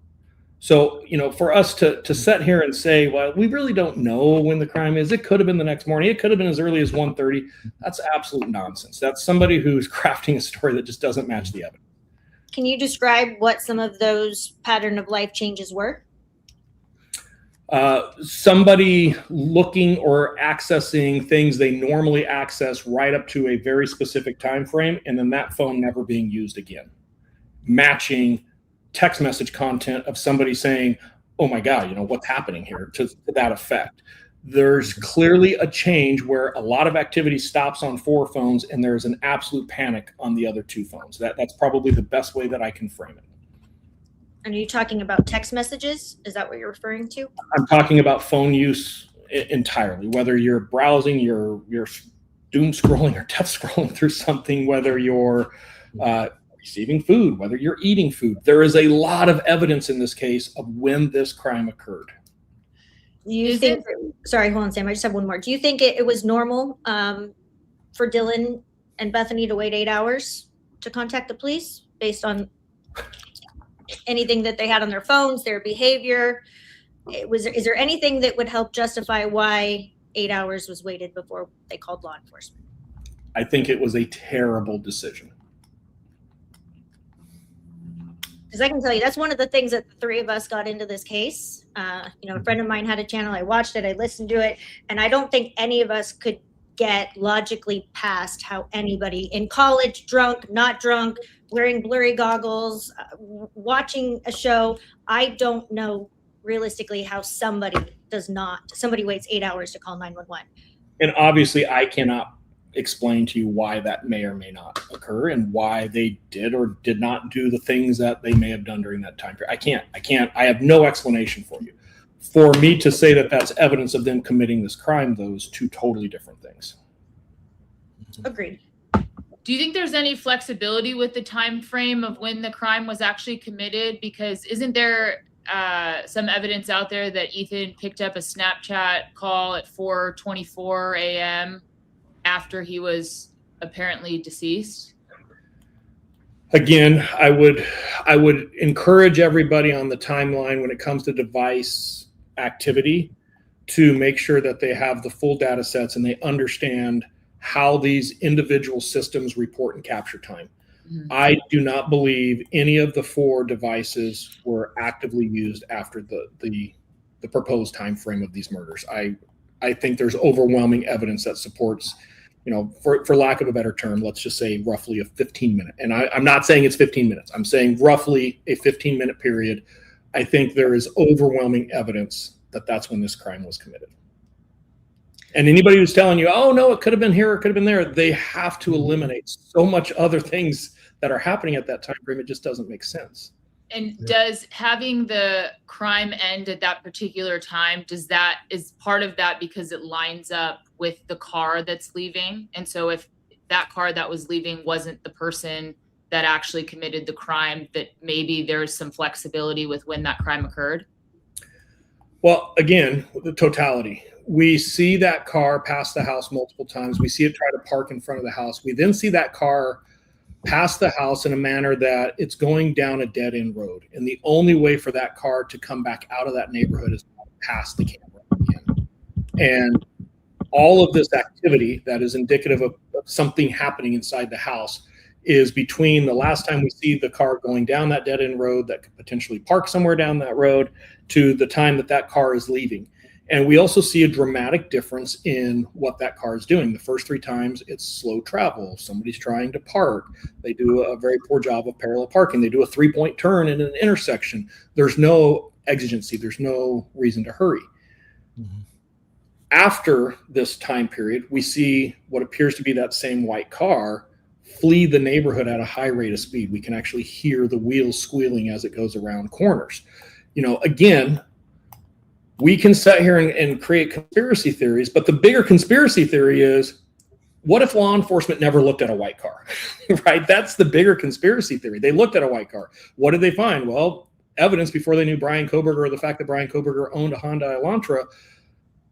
So, for us to sit here and say, well, we really don't know when the crime is. It could have been the next morning. It could have been as early as 1:30. That's absolute nonsense. That's somebody who's crafting a story that just doesn't match the evidence. Can you describe what some of those pattern of life changes were? Somebody looking or accessing things they normally access right up to a very specific time frame, and then that phone never being used again. Matching text message content of somebody saying, oh my God, what's happening here, to that effect. There's clearly a change where a lot of activity stops on 4 phones and there's an absolute panic on the other 2 phones. That's probably the best way that I can frame it. And are you talking about text messages? Is that what you're referring to? I'm talking about phone use entirely, whether you're browsing, you're doom scrolling or death scrolling through something, whether you're receiving food, whether you're eating food. There is a lot of evidence in this case of when this crime occurred. You think, sorry, hold on, Sam, I just have one more. Do you think it was normal for Dylan and Bethany to wait 8 hours to contact the police based on anything that they had on their phones, their behavior? Is there anything that would help justify why 8 hours was waited before they called law enforcement? I think it was a terrible decision. Because I can tell you, that's one of the things that the three of us got into this case. A friend of mine had a channel. I watched it. I listened to it. And I don't think any of us could get logically past how anybody in college, drunk, not drunk, wearing blurry goggles, watching a show. I don't know realistically how somebody waits 8 hours to call 911. And obviously I cannot explain to you why that may or may not occur and why they did or did not do the things that they may have done during that time period. I have no explanation for you. For me to say that that's evidence of them committing this crime, those two totally different things. Agreed. Do you think there's any flexibility with the time frame of when the crime was actually committed? Because isn't there some evidence out there that Ethan picked up a Snapchat call at 4:24 a.m. after he was apparently deceased? Again, I would encourage everybody on the timeline when it comes to device activity to make sure that they have the full data sets and they understand how these individual systems report and capture time. Mm-hmm. I do not believe any of the 4 devices were actively used after the proposed time frame of these murders. I think there's overwhelming evidence that supports, for lack of a better term, let's just say roughly a 15-minute. And I'm not saying it's 15 minutes. I'm saying roughly a 15-minute period. I think there is overwhelming evidence that that's when this crime was committed. And anybody who's telling you, oh, no, it could have been here, it could have been there, they have to eliminate so much other things that are happening at that time frame. It just doesn't make sense. And does having the crime end at that particular time, is part of that because it lines up with the car that's leaving? And so if that car that was leaving wasn't the person that actually committed the crime, that maybe there's some flexibility with when that crime occurred? Well, again, the totality. We see that car pass the house multiple times. We see it try to park in front of the house. We then see that car pass the house in a manner that it's going down a dead-end road. And the only way for that car to come back out of that neighborhood is past the camera again. And all of this activity that is indicative of something happening inside the house is between the last time we see the car going down that dead-end road that could potentially park somewhere down that road to the time that car is leaving. And we also see a dramatic difference in what that car is doing. The first 3 times, it's slow travel. Somebody's trying to park. They do a very poor job of parallel parking. They do a 3-point turn in an intersection. There's no exigency. There's no reason to hurry. Mm-hmm. After this time period, we see what appears to be that same white car flee the neighborhood at a high rate of speed. We can actually hear the wheels squealing as it goes around corners. Again, we can sit here and create conspiracy theories, but the bigger conspiracy theory is, what if law enforcement never looked at a white car, right? That's the bigger conspiracy theory. They looked at a white car. What did they find? Well, evidence before they knew Bryan Kohberger or the fact that Bryan Kohberger owned a Hyundai Elantra.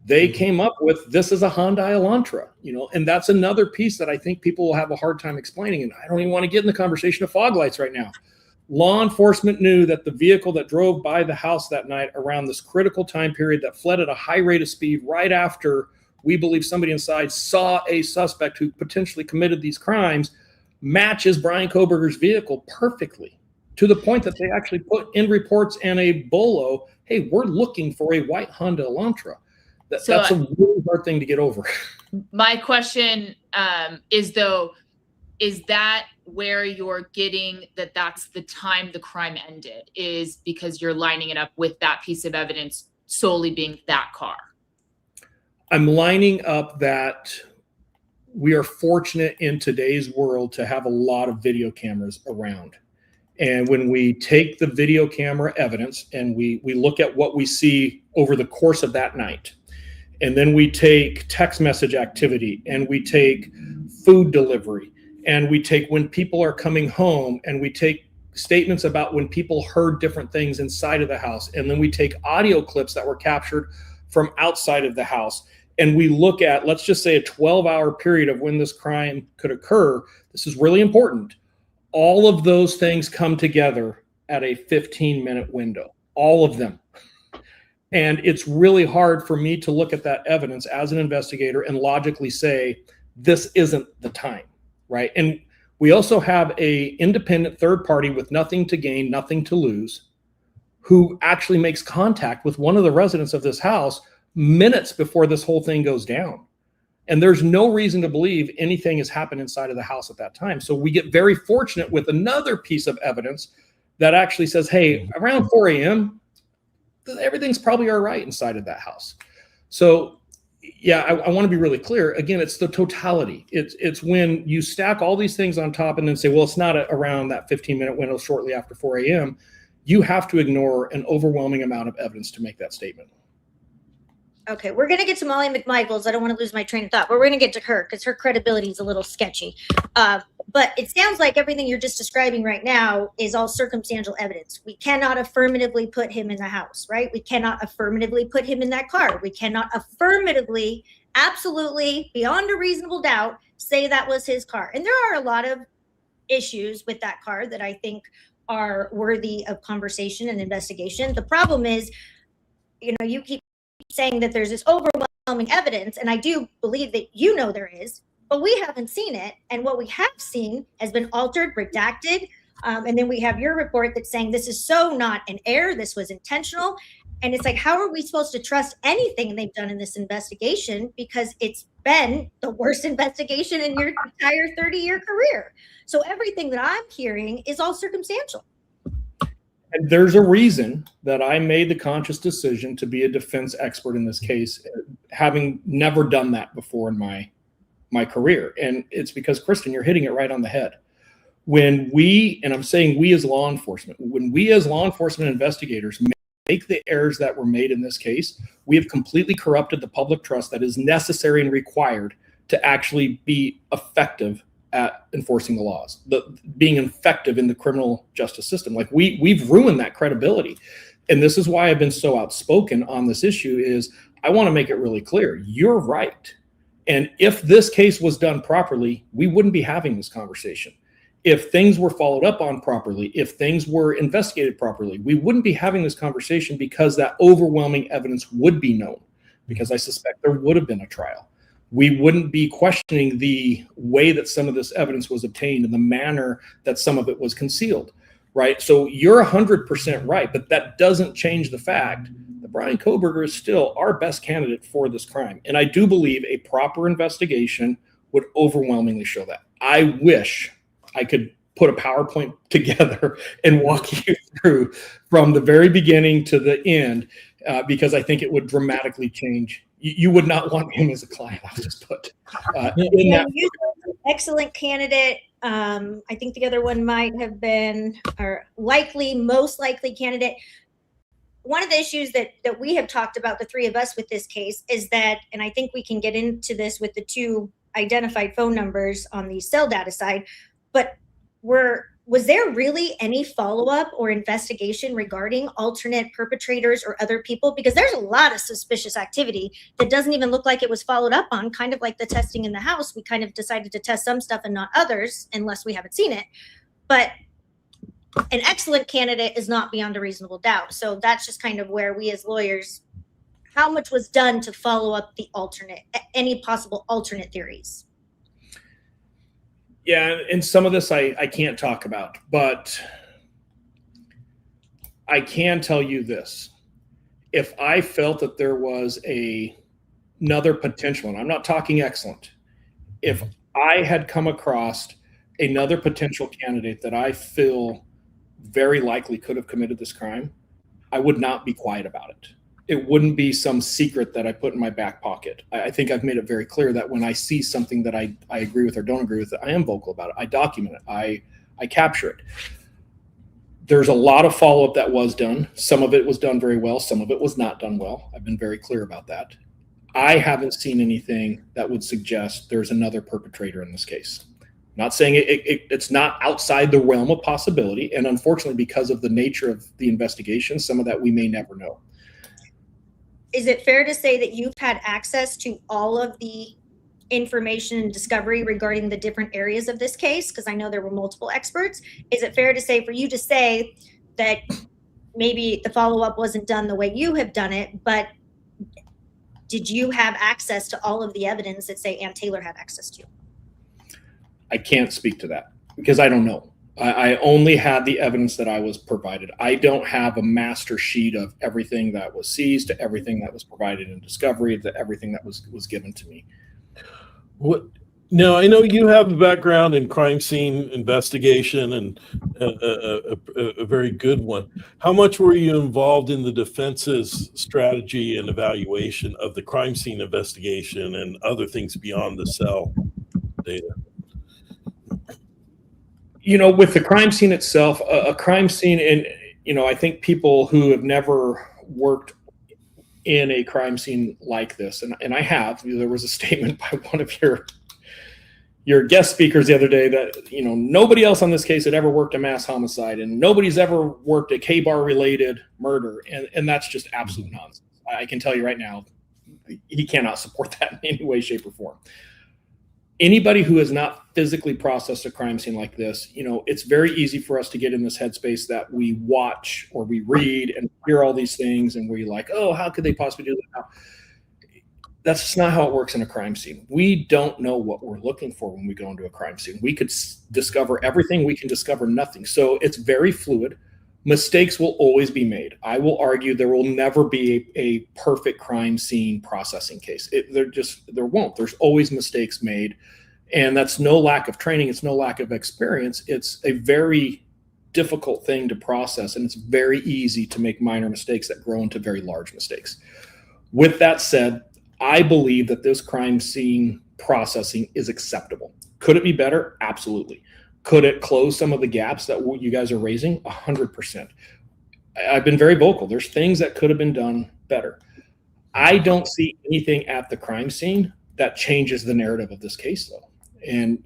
They came up with, this is a Hyundai Elantra, and that's another piece that I think people will have a hard time explaining. And I don't even want to get in the conversation of fog lights right now. Law enforcement knew that the vehicle that drove by the house that night around this critical time period that fled at a high rate of speed right after we believe somebody inside saw a suspect who potentially committed these crimes matches Bryan Kohberger's vehicle perfectly, to the point that they actually put in reports and a bolo, hey, we're looking for a white Honda Elantra. That's a really hard thing to get over. My question is that where you're getting that's the time the crime ended, is because you're lining it up with that piece of evidence solely being that car? I'm lining up that we are fortunate in today's world to have a lot of video cameras around. And when we take the video camera evidence and we look at what we see over the course of that night, and then we take text message activity and we take food delivery and we take when people are coming home, and we take statements about when people heard different things inside of the house, and then we take audio clips that were captured from outside of the house, and we look at, let's just say, a 12-hour period of when this crime could occur. This is really important. All of those things come together at a 15-minute window, all of them. And it's really hard for me to look at that evidence as an investigator and logically say, this isn't the time, right? And we also have a independent third party with nothing to gain, nothing to lose, who actually makes contact with one of the residents of this house minutes before this whole thing goes down. And there's no reason to believe anything has happened inside of the house at that time. So we get very fortunate with another piece of evidence that actually says, hey, around 4 a.m., everything's probably all right inside of that house. So yeah, I want to be really clear. Again, it's the totality. It's when you stack all these things on top and then say, well, it's not around that 15-minute window shortly after 4 a.m. You have to ignore an overwhelming amount of evidence to make that statement. Okay, we're going to get to Molly McMichaels. I don't want to lose my train of thought, but we're going to get to her because her credibility is a little sketchy. But it sounds like everything you're just describing right now is all circumstantial evidence. We cannot affirmatively put him in the house, right? We cannot affirmatively put him in that car. We cannot affirmatively, absolutely, beyond a reasonable doubt, say that was his car. And there are a lot of issues with that car that I think are worthy of conversation and investigation. The problem is, you keep saying that there's this overwhelming evidence, and I do believe that there is, but we haven't seen it. And what we have seen has been altered, redacted, and then we have your report that's saying this is so not an error, this was intentional. And it's like, how are we supposed to trust anything they've done in this investigation? Because it's been the worst investigation in your entire 30-year career. So everything that I'm hearing is all circumstantial. And there's a reason that I made the conscious decision to be a defense expert in this case, having never done that before in my career. And it's because, Kristen, you're hitting it right on the head. When and I'm saying we as law enforcement, when we as law enforcement investigators make the errors that were made in this case, we have completely corrupted the public trust that is necessary and required to actually be effective at enforcing the laws, being effective in the criminal justice system. Like we've ruined that credibility. And this is why I've been so outspoken on this issue is I want to make it really clear. You're right. And if this case was done properly, we wouldn't be having this conversation. If things were followed up on properly, if things were investigated properly, we wouldn't be having this conversation because that overwhelming evidence would be known, because I suspect there would have been a trial. We wouldn't be questioning the way that some of this evidence was obtained and the manner that some of it was concealed, right? So you're 100% right, but that doesn't change the fact that Bryan Kohberger is still our best candidate for this crime. And I do believe a proper investigation would overwhelmingly show that. I wish I could put a PowerPoint together and walk you through from the very beginning to the end, because I think it would dramatically change. You would not want him as a client, I'll just put. Excellent candidate. I think the other one might have been, or most likely candidate. One of the issues that we have talked about, the three of us with this case, is that, and I think we can get into this with the two identified phone numbers on the cell data side, but was there really any follow-up or investigation regarding alternate perpetrators or other people? Because there's a lot of suspicious activity that doesn't even look like it was followed up on, kind of like the testing in the house. We kind of decided to test some stuff and not others unless we haven't seen it. But an excellent candidate is not beyond a reasonable doubt. So that's just kind of where we as lawyers, how much was done to follow up any possible alternate theories? Yeah, and some of this I can't talk about, but I can tell you this. If I felt that there was another potential, and I'm not talking excellent, if I had come across another potential candidate that I feel very likely could have committed this crime, I would not be quiet about it. It wouldn't be some secret that I put in my back pocket. I think I've made it very clear that when I see something that I agree with or don't agree with, I am vocal about it. I document it. I capture it. There's a lot of follow-up that was done. Some of it was done very well. Some of it was not done well. I've been very clear about that. I haven't seen anything that would suggest there's another perpetrator in this case. Not saying it's not outside the realm of possibility. And unfortunately, because of the nature of the investigation, some of that we may never know. Is it fair to say that you've had access to all of the information and discovery regarding the different areas of this case? Because I know there were multiple experts. Is it fair to say for you to say that maybe the follow-up wasn't done the way you have done it, but did you have access to all of the evidence that, say, Ann Taylor had access to? I can't speak to that because I don't know. I only had the evidence that I was provided. I don't have a master sheet of everything that was seized, to everything that was provided in discovery, to everything that was given to me. What? Now, I know you have a background in crime scene investigation and a very good one. How much were you involved in the defense's strategy and evaluation of the crime scene investigation and other things beyond the cell data? With the crime scene itself, a crime scene, and I think people who have never worked in a crime scene like this, and I have. There was a statement by one of your guest speakers the other day that nobody else on this case had ever worked a mass homicide, and nobody's ever worked a K-bar related murder, and that's just absolute nonsense. I can tell you right now, he cannot support that in any way, shape, or form. Anybody who has not physically processed a crime scene like this, it's very easy for us to get in this headspace that we watch or we read and hear all these things, and we're like, oh, how could they possibly do that? That's just not how it works in a crime scene. We don't know what we're looking for when we go into a crime scene. We could discover everything. We can discover nothing. So it's very fluid. Mistakes will always be made. I will argue there will never be a perfect crime scene processing case. There won't. There's always mistakes made. And that's no lack of training. It's no lack of experience. It's a very difficult thing to process. And it's very easy to make minor mistakes that grow into very large mistakes. With that said, I believe that this crime scene processing is acceptable. Could it be better? Absolutely. Could it close some of the gaps that you guys are raising? 100%. I've been very vocal. There's things that could have been done better. I don't see anything at the crime scene that changes the narrative of this case, though. And,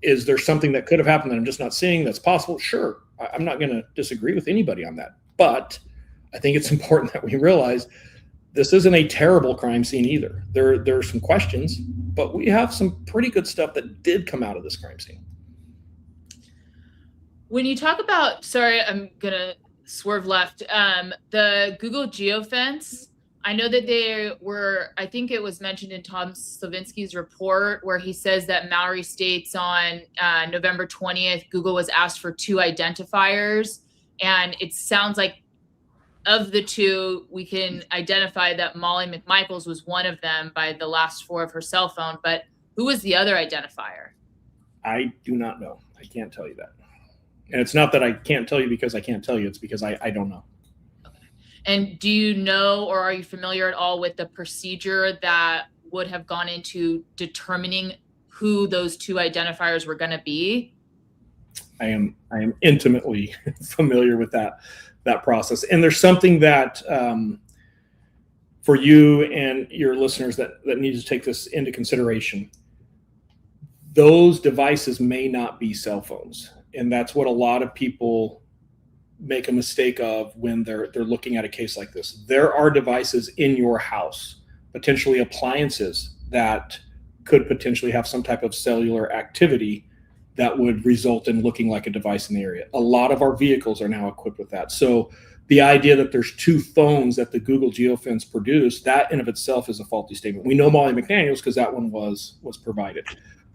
is there something that could have happened that I'm just not seeing that's possible? Sure. I'm not going to disagree with anybody on that. But I think it's important that we realize this isn't a terrible crime scene either. There are some questions, but we have some pretty good stuff that did come out of this crime scene. When you talk about, sorry, I'm going to swerve left, the Google geofence, I know that I think it was mentioned in Tom Slavinsky's report where he says that Mallory states on November 20th, Google was asked for 2 identifiers. And it sounds like of the 2, we can identify that Molly McMichaels was one of them by the last 4 of her cell phone. But who was the other identifier? I do not know. I can't tell you that. And it's not that I can't tell you because I can't tell you. It's because I don't know. Okay. And do you know, or are you familiar at all with the procedure that would have gone into determining who those 2 identifiers were going to be? I am intimately familiar with that process. And there's something that for you and your listeners that need to take this into consideration. Those devices may not be cell phones. And that's what a lot of people make a mistake of when they're looking at a case like this. There are devices in your house, potentially appliances that could potentially have some type of cellular activity that would result in looking like a device in the area. A lot of our vehicles are now equipped with that. So the idea that there's 2 phones that the Google geofence produced, that in of itself is a faulty statement. We know Molly McDaniels because that one was provided.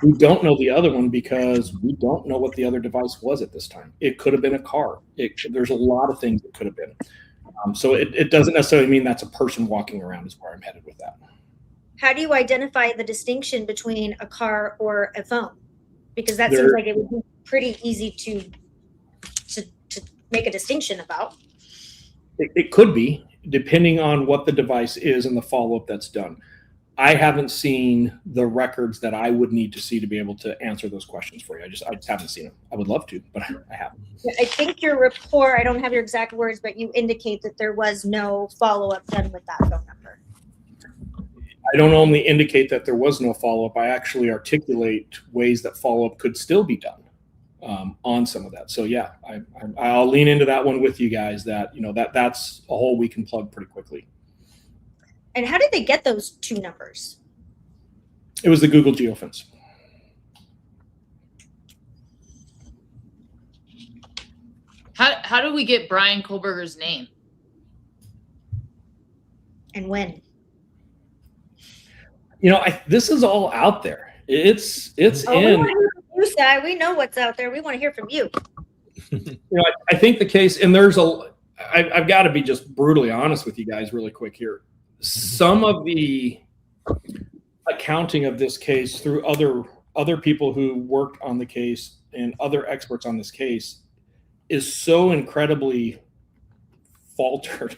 We don't know the other one because we don't know what the other device was at this time. It could have been a car. There's a lot of things it could have been. So it doesn't necessarily mean that's a person walking around is where I'm headed with that. How do you identify the distinction between a car or a phone? Because that seems like it would be pretty easy to make a distinction about. It could be, depending on what the device is and the follow-up that's done. I haven't seen the records that I would need to see to be able to answer those questions for you. I just haven't seen them. I would love to, but I haven't. I think your report, I don't have your exact words, but you indicate that there was no follow-up done with that phone number. I don't only indicate that there was no follow-up, I actually articulate ways that follow-up could still be done on some of that. So yeah, I'll lean into that one with you guys, that, you know, that's a hole we can plug pretty quickly. And how did they get those two numbers? It was the Google geofence. How do we get Bryan Kohberger's name? And when? You know, this is all out there. It's We in. want to hear from you, Si. We know what's out there. We want to hear from you. You know, I think the case, and I've got to be just brutally honest with you guys really quick here. Some of the accounting of this case through other people who worked on the case and other experts on this case is so incredibly faltered.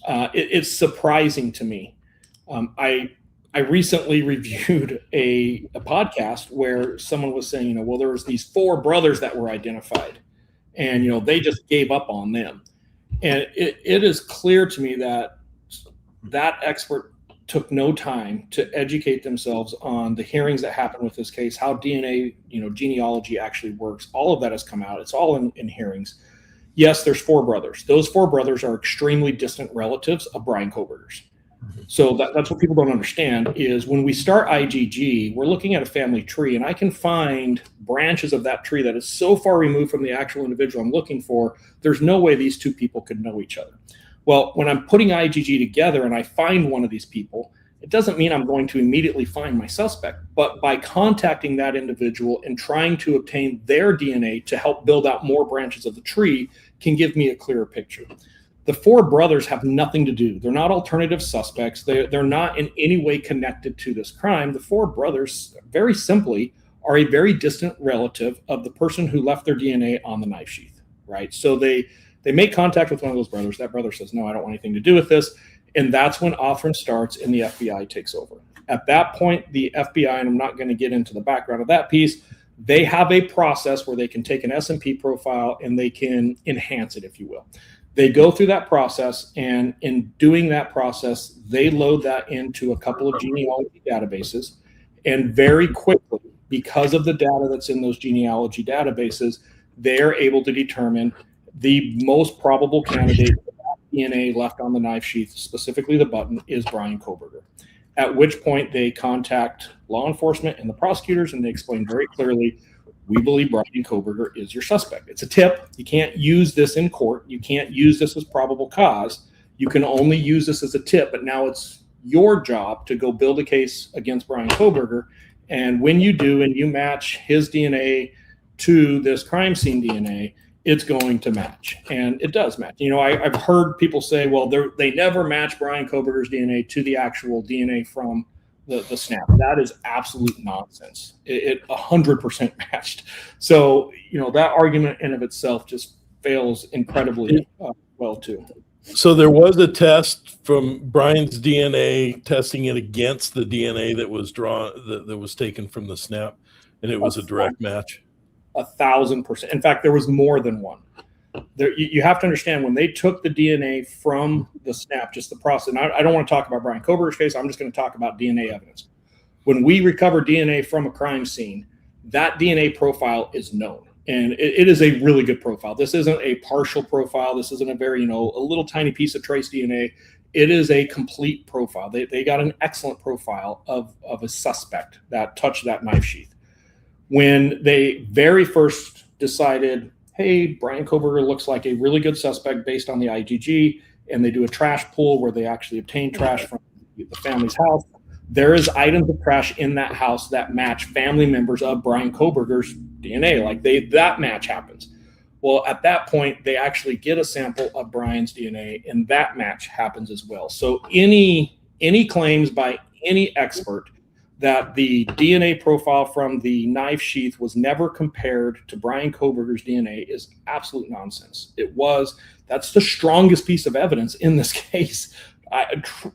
It's surprising to me. I recently reviewed a podcast where someone was saying, you know, well, there was these 4 brothers that were identified, and, you know, they just gave up on them. And it is clear to me that that expert took no time to educate themselves on the hearings that happened with this case, how DNA, you know, genealogy actually works. All of that has come out. It's all in hearings. Yes, there's 4 brothers. Those 4 brothers are extremely distant relatives of Bryan Kohberger's. So that's what people don't understand is when we start IGG, we're looking at a family tree, and I can find branches of that tree that is so far removed from the actual individual I'm looking for, there's no way these 2 people could know each other. Well, when I'm putting IGG together and I find one of these people, it doesn't mean I'm going to immediately find my suspect, but by contacting that individual and trying to obtain their DNA to help build out more branches of the tree can give me a clearer picture. The 4 brothers have nothing to do. They're not alternative suspects. They're not in any way connected to this crime. The 4 brothers, very simply, are a very distant relative of the person who left their DNA on the knife sheath, right? So they make contact with one of those brothers. That brother says, no, I don't want anything to do with this. And that's when Offren starts and the FBI takes over. At that point, the FBI, and I'm not going to get into the background of that piece, they have a process where they can take an S&P profile and they can enhance it, if you will. They go through that process, and in doing that process, they load that into a couple of genealogy databases. And very quickly, because of the data that's in those genealogy databases, they are able to determine the most probable candidate for that DNA left on the knife sheath, specifically the button, is Bryan Kohberger. At which point they contact law enforcement and the prosecutors, and they explain very clearly, we believe Bryan Kohberger is your suspect. It's a tip. You can't use this in court. You can't use this as probable cause. You can only use this as a tip, but now it's your job to go build a case against Bryan Kohberger. And when you do, and you match his DNA to this crime scene DNA, it's going to match. And it does match. You know, I've heard people say, well, they never match Bryan Kohberger's DNA to the actual DNA from the snap. That is absolute nonsense. It 100% matched. So, you know, that argument in of itself just fails incredibly well too. So there was a test from Bryan's DNA, testing it against the DNA that was drawn, that was taken from the snap, and it was a direct match. 1,000%. In fact, there was more than one. You have to understand, when they took the DNA from the snap, just the process, and I don't want to talk about Bryan Kohberger's case, I'm just going to talk about DNA evidence. When we recover DNA from a crime scene, that DNA profile is known. And it is a really good profile. This isn't a partial profile. This isn't a very, a little tiny piece of trace DNA. It is a complete profile. They got an excellent profile of a suspect that touched that knife sheath. When they very first decided, hey, Bryan Kohberger looks like a really good suspect based on the IGG, and they do a trash pull where they actually obtain trash from the family's house, there is items of trash in that house that match family members of Bryan Kohberger's DNA. Like that match happens. Well, at that point, they actually get a sample of Bryan's DNA, and that match happens as well. So any claims by any expert that the DNA profile from the knife sheath was never compared to Bryan Kohberger's DNA is absolute nonsense. That's the strongest piece of evidence in this case.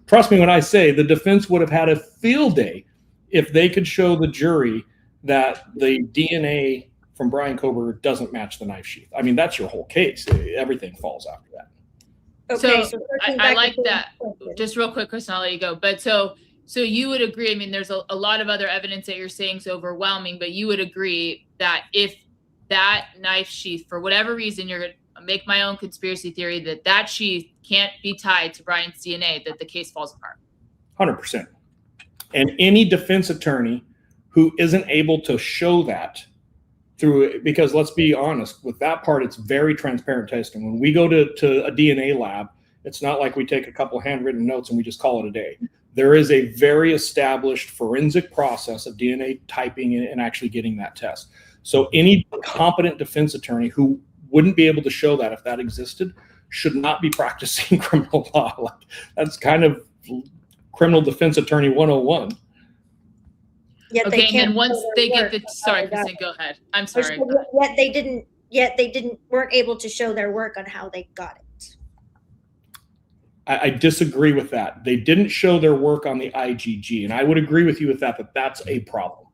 Trust me when I say the defense would have had a field day if they could show the jury that the DNA from Bryan Kohberger doesn't match the knife sheath. I mean, that's your whole case. Everything falls after that. Okay, so I like that. Just real quick, Kristen, I'll let you go. But so So you would agree, I mean, there's a lot of other evidence that you're saying is overwhelming, but you would agree that if that knife sheath, for whatever reason, you're going to make my own conspiracy theory that sheath can't be tied to Bryan's DNA, that the case falls apart. 100%. And any defense attorney who isn't able to show that through, because let's be honest, with that part, it's very transparent testing. When we go to a DNA lab, it's not like we take a couple handwritten notes and we just call it a day. There is a very established forensic process of DNA typing and actually getting that test. So any competent defense attorney who wouldn't be able to show that if that existed should not be practicing criminal law. Like, that's kind of criminal defense attorney 101. Yet Okay, and then once they get work. sorry, Kristen, go ahead. I'm sorry. Yet they weren't able to show their work on how they got it. I disagree with that. They didn't show their work on the IgG, and I would agree with you with that, that's a problem.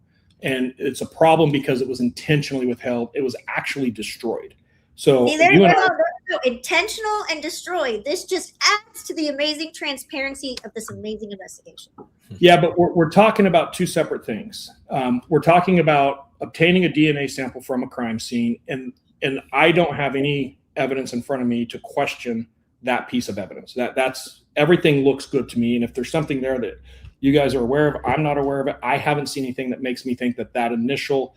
And it's a problem because it was intentionally withheld. It was actually destroyed. So See, there you go. Intentional and destroyed. This just adds to the amazing transparency of this amazing investigation. Yeah, but we're talking about two separate things. We're talking about obtaining a DNA sample from a crime scene, and I don't have any evidence in front of me to question that piece of evidence. That's everything looks good to me. And if there's something there that you guys are aware of, I'm not aware of it. I haven't seen anything that makes me think that initial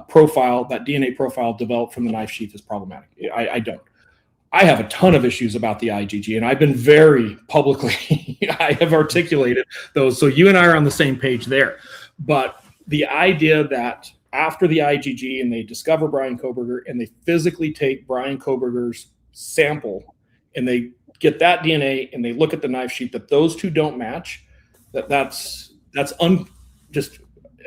profile, that DNA profile developed from the knife sheath is problematic. I don't. I have a ton of issues about the IgG, and I've been very publicly, I have articulated those. So you and I are on the same page there. But the idea that after the IgG and they discover Bryan Kohberger and they physically take Bryan Kohberger's sample and they get that DNA and they look at the knife sheath, that those two don't match, that's just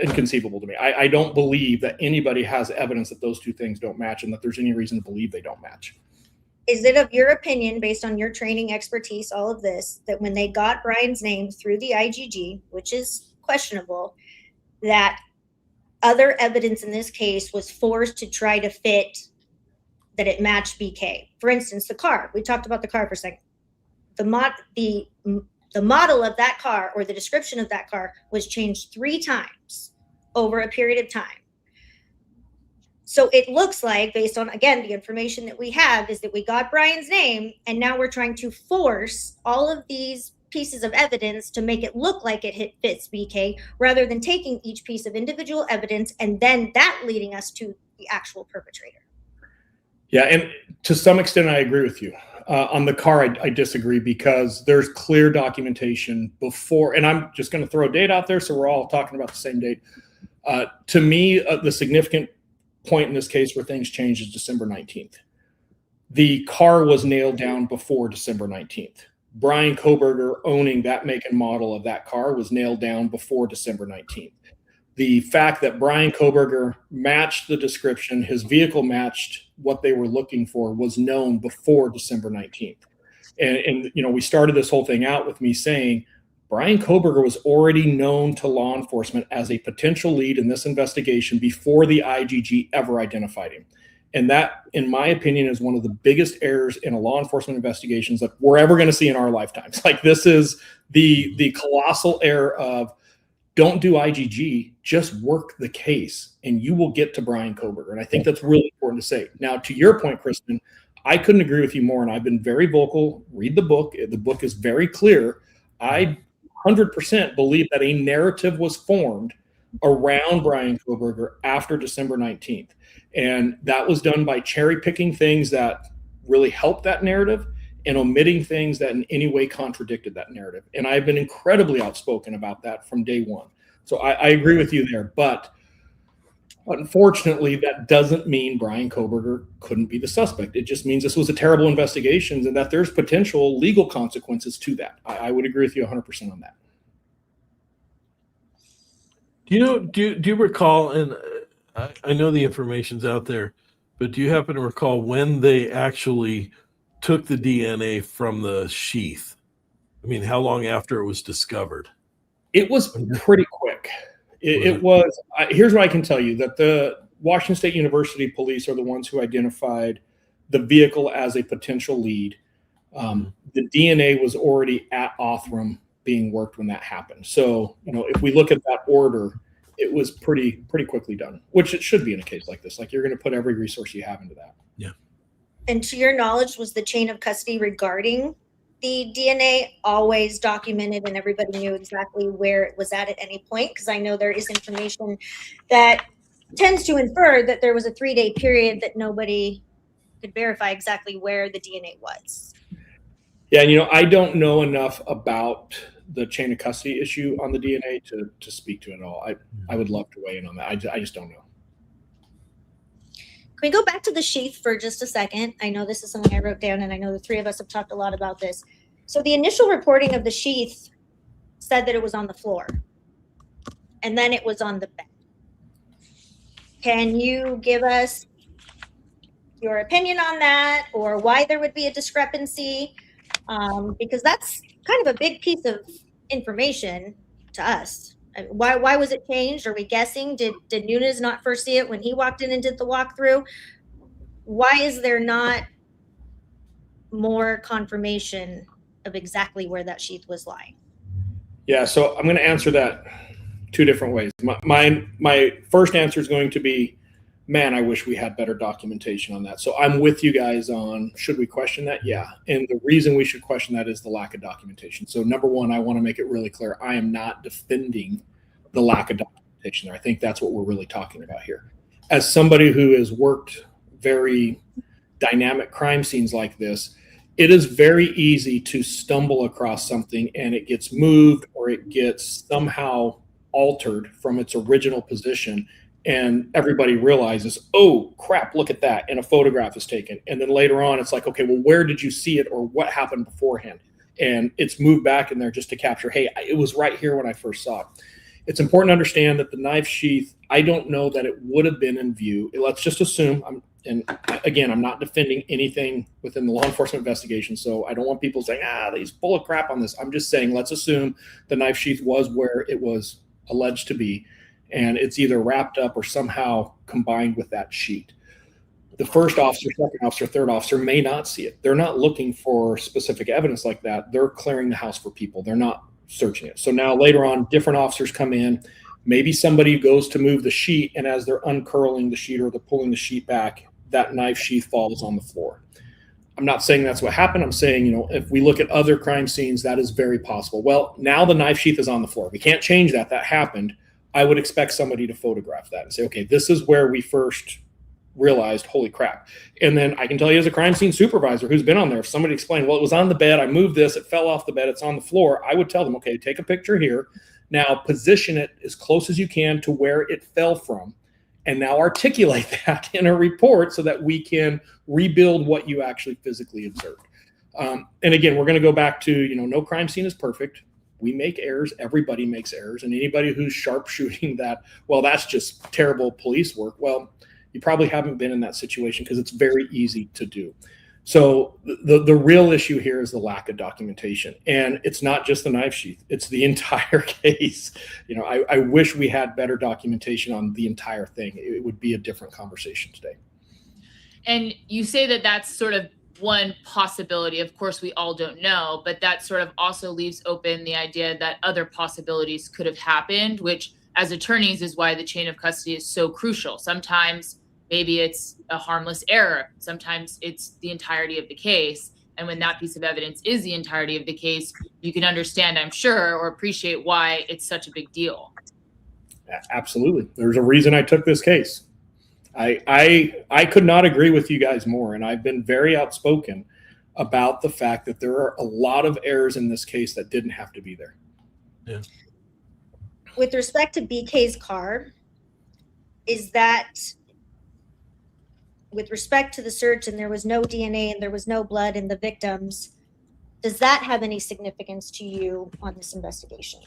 inconceivable to me. I don't believe that anybody has evidence that those two things don't match and that there's any reason to believe they don't match. Is it of your opinion, based on your training, expertise, all of this, that when they got Bryan's name through the IgG, which is questionable, that other evidence in this case was forced to try to fit that it matched BK? For instance, the car. We talked about the car for a second. The model of that car, or the description of that car, was changed 3 times over a period of time. So it looks like, based on, again, the information that we have, is that we got Bryan's name, and now we're trying to force all of these pieces of evidence to make it look like it fits BK, rather than taking each piece of individual evidence and then that leading us to the actual perpetrator. Yeah, and to some extent, I agree with you. On the car, I disagree, because there's clear documentation before, and I'm just going to throw a date out there so we're all talking about the same date. To me, the significant point in this case where things changed is December 19th. The car was nailed down before December 19th. Bryan Kohberger owning that make and model of that car was nailed down before December 19th. The fact that Bryan Kohberger matched the description, his vehicle matched what they were looking for, was known before December 19th. And you know, we started this whole thing out with me saying Bryan Kohberger was already known to law enforcement as a potential lead in this investigation before the IgG ever identified him. And that, in my opinion, is one of the biggest errors in a law enforcement investigations that we're ever going to see in our lifetimes. Like, this is the colossal error of, don't do IgG, just work the case and you will get to Bryan Kohberger. And I think that's really important to say. Now, to your point, Kristen, I couldn't agree with you more. And I've been very vocal. Read the book. The book is very clear. I 100% believe that a narrative was formed around Bryan Kohberger after December 19th. And that was done by cherry picking things that really helped that narrative and omitting things that in any way contradicted that narrative. And I've been incredibly outspoken about that from day one. So I agree with you there. But unfortunately, that doesn't mean Bryan Kohberger couldn't be the suspect. It just means this was a terrible investigation and that there's potential legal consequences to that. I would agree with you 100% on that. Do you recall, and I know the information's out there, but do you happen to recall when they actually took the DNA from the sheath? I mean, how long after it was discovered? It was pretty quick. It was, here's what I can tell you, that the Washington State University police are the ones who identified the vehicle as a potential lead. The DNA was already at Othram being worked when that happened. So, if we look at that order, it was pretty quickly done, which it should be in a case like this. Like, you're going to put every resource you have into that. Yeah. And to your knowledge, was the chain of custody regarding the DNA always documented and everybody knew exactly where it was at any point? Because I know there is information that tends to infer that there was a 3-day period that nobody could verify exactly where the DNA was. Yeah, and I don't know enough about the chain of custody issue on the DNA to speak to it at all. I would love to weigh in on that. I just don't know. Can we go back to the sheath for just a second? I know this is something I wrote down, and I know the three of us have talked a lot about this. So the initial reporting of the sheath said that it was on the floor, and then it was on the bed. Can you give us your opinion on that, or why there would be a discrepancy? Because that's kind of a big piece of information to us. Why was it changed? Are we guessing? Did Nunes not first see it when he walked in and did the walkthrough? Why is there not more confirmation of exactly where that sheath was lying? Yeah, so I'm going to answer that two different ways. My first answer is going to be, man, I wish we had better documentation on that. So I'm with you guys on, should we question that? Yeah. And the reason we should question that is the lack of documentation. So number one, I want to make it really clear. I am not defending the lack of documentation there. I think that's what we're really talking about here. As somebody who has worked very dynamic crime scenes like this, it is very easy to stumble across something and it gets moved or it gets somehow altered from its original position. And everybody realizes, oh, crap, look at that. And a photograph is taken. And then later on, it's like, okay, well, where did you see it or what happened beforehand? And it's moved back in there just to capture, hey, it was right here when I first saw it. It's important to understand that the knife sheath, I don't know that it would have been in view. Let's just assume, and again, I'm not defending anything within the law enforcement investigation, so I don't want people saying, he's full of crap on this. I'm just saying, let's assume the knife sheath was where it was alleged to be, and it's either wrapped up or somehow combined with that sheet. The first officer, second officer, third officer may not see it. They're not looking for specific evidence like that. They're clearing the house for people. They're not searching it. So now later on, different officers come in. Maybe somebody goes to move the sheet, and as they're uncurling the sheet or they're pulling the sheet back, that knife sheath falls on the floor. I'm not saying that's what happened. I'm saying, if we look at other crime scenes, that is very possible. Well, now the knife sheath is on the floor. We can't change that. That happened. I would expect somebody to photograph that and say, okay, this is where we first realized, holy crap. And then I can tell you as a crime scene supervisor who's been on there, if somebody explained, well, it was on the bed, I moved this, it fell off the bed, it's on the floor, I would tell them, okay, take a picture here. Now position it as close as you can to where it fell from. And now articulate that in a report so that we can rebuild what you actually physically observed. And again, we're going to go back to, no crime scene is perfect. We make errors. Everybody makes errors. And anybody who's sharpshooting that, well, that's just terrible police work. Well, you probably haven't been in that situation because it's very easy to do. So the real issue here is the lack of documentation. And it's not just the knife sheath. It's the entire case. I wish we had better documentation on the entire thing. It would be a different conversation today. And you say that that's sort of one possibility. Of course, we all don't know, but that sort of also leaves open the idea that other possibilities could have happened, which as attorneys is why the chain of custody is so crucial. Sometimes maybe it's a harmless error. Sometimes it's the entirety of the case. And when that piece of evidence is the entirety of the case, you can understand, I'm sure, or appreciate why it's such a big deal. Absolutely. There's a reason I took this case. I could not agree with you guys more. And I've been very outspoken about the fact that there are a lot of errors in this case that didn't have to be there. Yeah. With respect to BK's car, is that with respect to the search and there was no DNA and there was no blood in the victims, does that have any significance to you on this investigation?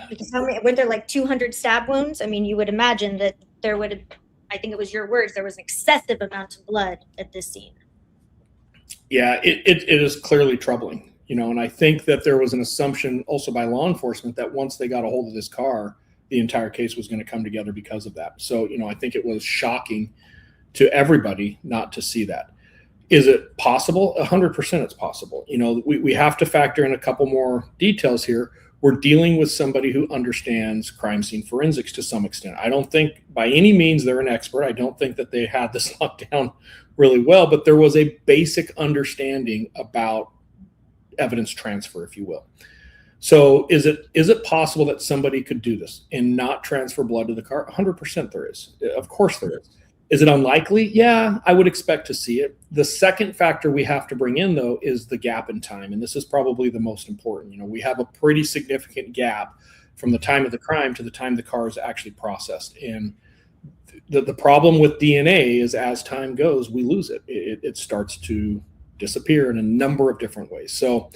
Because weren't there like 200 stab wounds? I mean, you would imagine that there would have, I think it was your words, there was an excessive amount of blood at this scene. Yeah, it is clearly troubling, and I think that there was an assumption also by law enforcement that once they got a hold of this car, the entire case was going to come together because of that. So, I think it was shocking to everybody not to see that. Is it possible? 100% it's possible. You know, we have to factor in a couple more details here. We're dealing with somebody who understands crime scene forensics to some extent. I don't think by any means they're an expert. I don't think that they had this locked down really well, but there was a basic understanding about evidence transfer, if you will. So is it possible that somebody could do this and not transfer blood to the car? 100% there is. Of course there is. Is it unlikely? Yeah, I would expect to see it. The second factor we have to bring in, though, is the gap in time. And this is probably the most important. You know, we have a pretty significant gap from the time of the crime to the time the car is actually processed. And the problem with DNA is as time goes, we lose it. It starts to disappear in a number of different ways. So,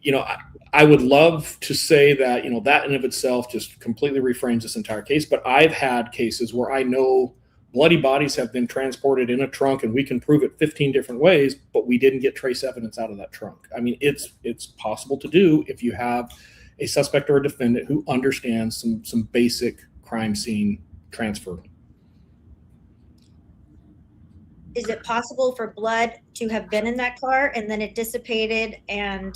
you know, I would love to say that, you know, that in of itself just completely reframes this entire case. But I've had cases where I know bloody bodies have been transported in a trunk and we can prove it 15 different ways, but we didn't get trace evidence out of that trunk. I mean, it's possible to do if you have a suspect or a defendant who understands some basic crime scene transfer. Is it possible for blood to have been in that car and then it dissipated and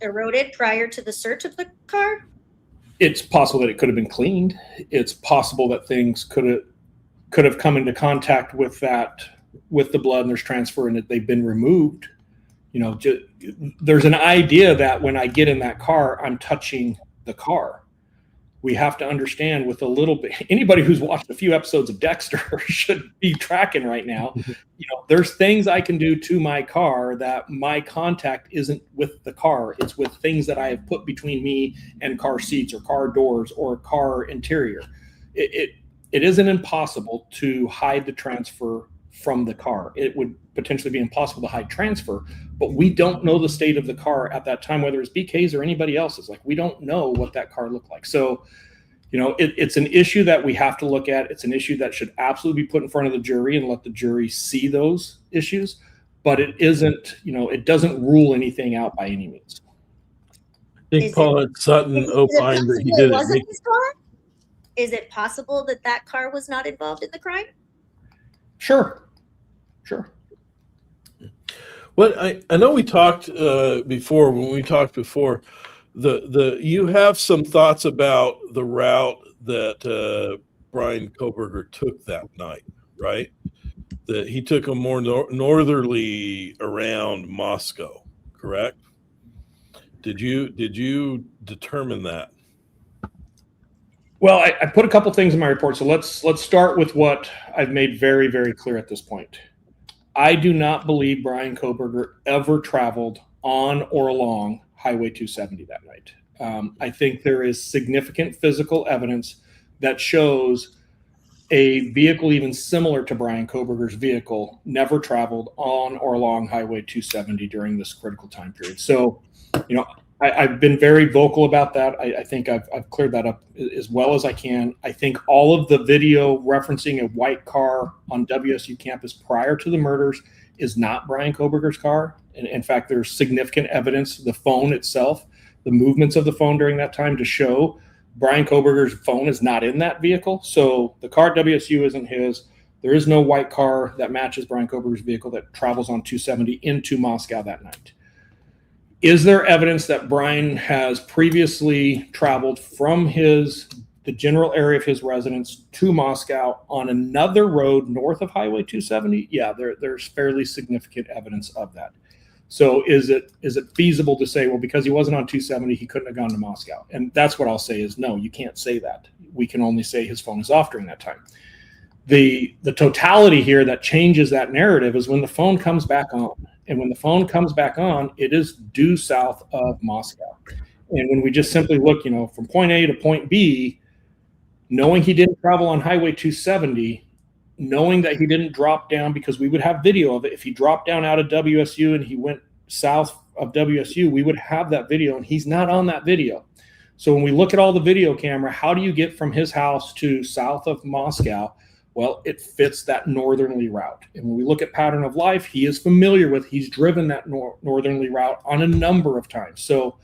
eroded prior to the search of the car? It's possible that it could have been cleaned. It's possible that things could have come into contact with the blood and there's transfer and that they've been removed. You know, there's an idea that when I get in that car, I'm touching the car. We have to understand with a little bit, anybody who's watched a few episodes of Dexter should be tracking right now. You know, there's things I can do to my car that my contact isn't with the car. It's with things that I have put between me and car seats or car doors or car interior. It isn't impossible to hide the transfer from the car. It would potentially be impossible to hide transfer, but we don't know the state of the car at that time, whether it's BK's or anybody else's. Like, we don't know what that car looked like. So, you know, it's an issue that we have to look at. It's an issue that should absolutely be put in front of the jury and let the jury see those issues, but it isn't, you know, it doesn't rule anything out by any means. I think Paulette Sutton opined that he did it. Is it possible that that car was not involved in the crime? Sure. Well, I know we talked before. When we talked before, you have some thoughts about the route that Bryan Kohberger took that night, right? That he took a more northerly around Moscow, correct? Did you determine that? Well, I put a couple things in my report. So let's start with what I've made very, very clear at this point. I do not believe Bryan Kohberger ever traveled on or along Highway 270 that night. I think there is significant physical evidence that shows a vehicle even similar to Bryan Kohberger's vehicle never traveled on or along Highway 270 during this critical time period. So, you know, I've been very vocal about that. I think I've cleared that up as well as I can. I think all of the video referencing a white car on WSU campus prior to the murders is not Bryan Kohberger's car. And in fact, there's significant evidence, the phone itself, the movements of the phone during that time to show Bryan Kohberger's phone is not in that vehicle. So the car at WSU isn't his. There is no white car that matches Bryan Kohberger's vehicle that travels on 270 into Moscow that night. Is there evidence that Bryan has previously traveled from the general area of his residence to Moscow on another road north of Highway 270? Yeah, there's fairly significant evidence of that. So is it feasible to say, well, because he wasn't on 270, he couldn't have gone to Moscow? And that's what I'll say is no, you can't say that. We can only say his phone is off during that time. The totality here that changes that narrative is when the phone comes back on. And when the phone comes back on, it is due south of Moscow. And when we just simply look, you know, from point A to point B, knowing he didn't travel on Highway 270, knowing that he didn't drop down, because we would have video of it. If he dropped down out of WSU and he went south of WSU, we would have that video, and he's not on that video. So when we look at all the video camera, how do you get from his house to south of Moscow? Well, it fits that northerly route. And when we look at pattern of life, he is familiar with, he's driven that northerly route on a number of times. So,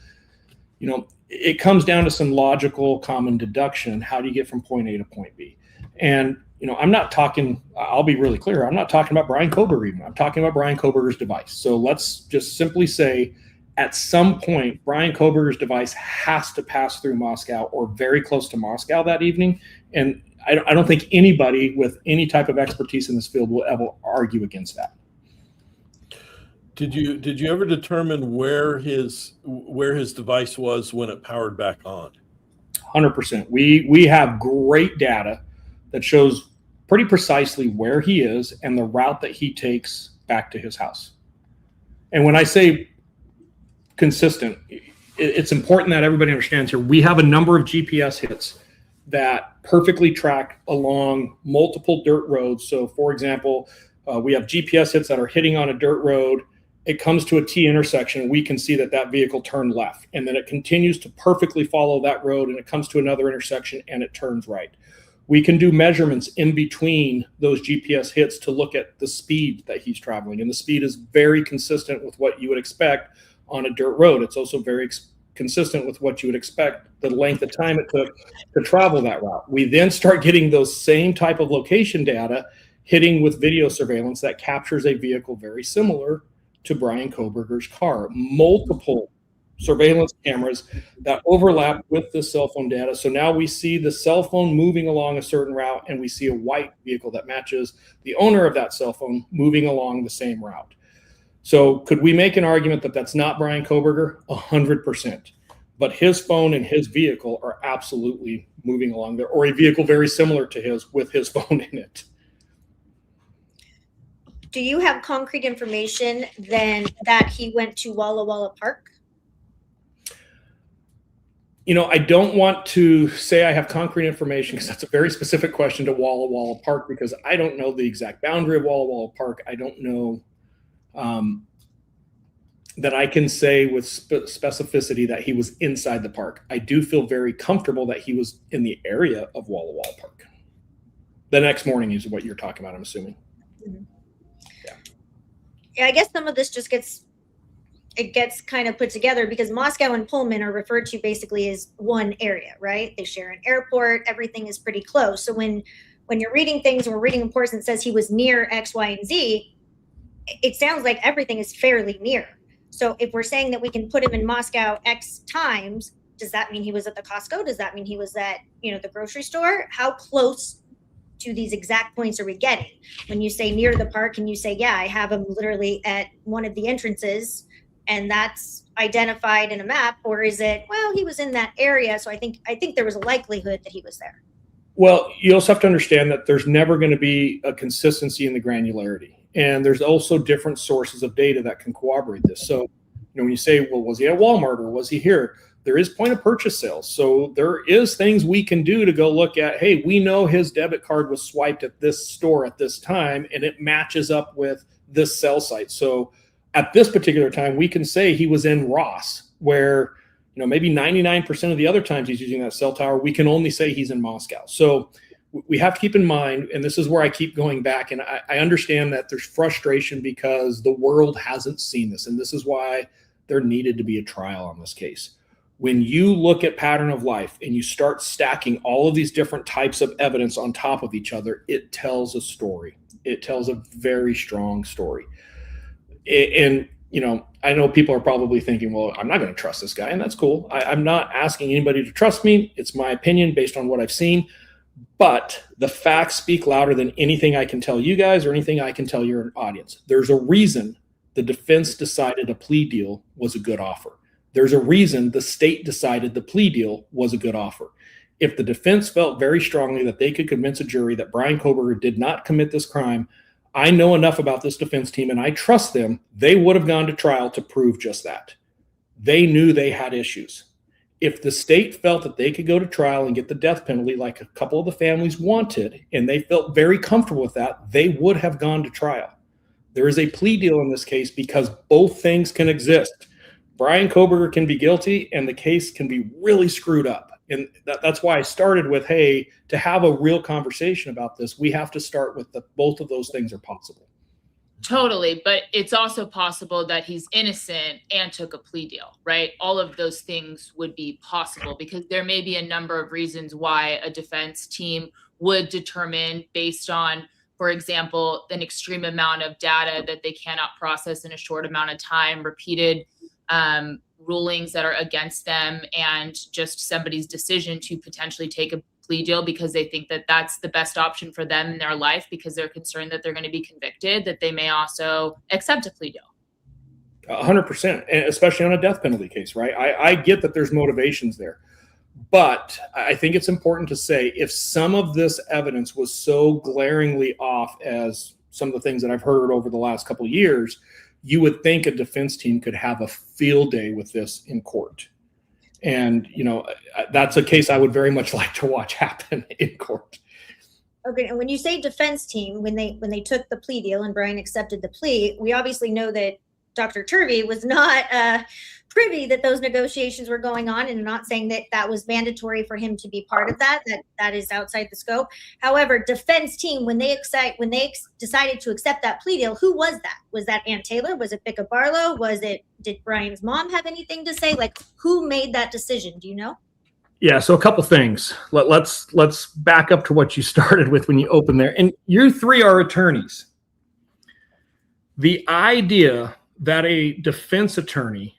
you know, it comes down to some logical common deduction. How do you get from point A to point B? And I'm not talking, I'll be really clear. I'm not talking about Bryan Kohberger even. I'm talking about Bryan Kohberger's device. So let's just simply say at some point, Bryan Kohberger's device has to pass through Moscow or very close to Moscow that evening. And I don't think anybody with any type of expertise in this field will ever argue against that. Did you ever determine where his device was when it powered back on? 100%. We have great data that shows pretty precisely where he is and the route that he takes back to his house. And when I say consistent, it's important that everybody understands here. We have a number of GPS hits that perfectly track along multiple dirt roads. So for example, we have GPS hits that are hitting on a dirt road. It comes to a T intersection. We can see that that vehicle turned left, and then it continues to perfectly follow that road, and it comes to another intersection and it turns right. We can do measurements in between those GPS hits to look at the speed that he's traveling, and the speed is very consistent with what you would expect on a dirt road. It's also very consistent with what you would expect the length of time it took to travel that route. We then start getting those same type of location data hitting with video surveillance that captures a vehicle very similar to Bryan Kohberger's car. Multiple surveillance cameras that overlap with the cell phone data. So now we see the cell phone moving along a certain route, and we see a white vehicle that matches the owner of that cell phone moving along the same route. So could we make an argument that that's not Bryan Kohberger? 100%. But his phone and his vehicle are absolutely moving along there, or a vehicle very similar to his with his phone in it. Do you have concrete information then that he went to Walla Walla Park? I don't want to say I have concrete information because that's a very specific question to Walla Walla Park, because I don't know the exact boundary of Walla Walla Park. I don't know that I can say with specificity that he was inside the park. I do feel very comfortable that he was in the area of Walla Walla Park. The next morning is what you're talking about, I'm assuming. Mm-hmm. Yeah, I guess some of this just gets kind of put together because Moscow and Pullman are referred to basically as one area, right? They share an airport. Everything is pretty close. So when you're reading things, and we're reading reports that says he was near X, Y, and Z, it sounds like everything is fairly near. So if we're saying that we can put him in Moscow X times, does that mean he was at the Costco? Does that mean he was at, the grocery store? How close to these exact points are we getting? When you say near the park, can you say, yeah, I have him literally at one of the entrances and that's identified in a map? Or is it, well, he was in that area, so I think there was a likelihood that he was there? Well, you also have to understand that there's never going to be a consistency in the granularity. And there's also different sources of data that can corroborate this. So, when you say, well, was he at Walmart or was he here? There is point of purchase sales. So there is things we can do to go look at, hey, we know his debit card was swiped at this store at this time, and it matches up with this cell site. So at this particular time, we can say he was in Ross, where, maybe 99% of the other times he's using that cell tower, we can only say he's in Moscow. So we have to keep in mind, and this is where I keep going back, and I understand that there's frustration because the world hasn't seen this, and this is why there needed to be a trial on this case. When you look at pattern of life and you start stacking all of these different types of evidence on top of each other, it tells a story. It tells a very strong story. And, I know people are probably thinking, well, I'm not going to trust this guy, and that's cool. I'm not asking anybody to trust me. It's my opinion based on what I've seen. But the facts speak louder than anything I can tell you guys or anything I can tell your audience. There's a reason the defense decided a plea deal was a good offer. There's a reason the state decided the plea deal was a good offer. If the defense felt very strongly that they could convince a jury that Bryan Kohberger did not commit this crime, I know enough about this defense team and I trust them, they would have gone to trial to prove just that. They knew they had issues. If the state felt that they could go to trial and get the death penalty like a couple of the families wanted, and they felt very comfortable with that, they would have gone to trial. There is a plea deal in this case because both things can exist. Bryan Kohberger can be guilty and the case can be really screwed up. And that's why I started with, hey, to have a real conversation about this, we have to start with both of those things are possible. Totally, but it's also possible that he's innocent and took a plea deal, right? All of those things would be possible because there may be a number of reasons why a defense team would determine based on, for example, an extreme amount of data that they cannot process in a short amount of time, repeated rulings that are against them, and just somebody's decision to potentially take a plea deal because they think that that's the best option for them in their life because they're concerned that they're going to be convicted, that they may also accept a plea deal. 100%, especially on a death penalty case, right? I get that there's motivations there, but I think it's important to say if some of this evidence was so glaringly off as some of the things that I've heard over the last couple of years, you would think a defense team could have a field day with this in court. And, that's a case I would very much like to watch happen in court. Okay, and when you say defense team, when they took the plea deal and Bryan accepted the plea, we obviously know that Dr. Turvey was not privy that those negotiations were going on, and not saying that that was mandatory for him to be part of that is outside the scope. However, defense team, when they decided to accept that plea deal, who was that? Was that Ann Taylor? Was it Bicca Barlow? Did Bryan's mom have anything to say? Like, who made that decision? Do you know? Yeah, so a couple things. Let's back up to what you started with when you opened there. And you three are attorneys. The idea that a defense attorney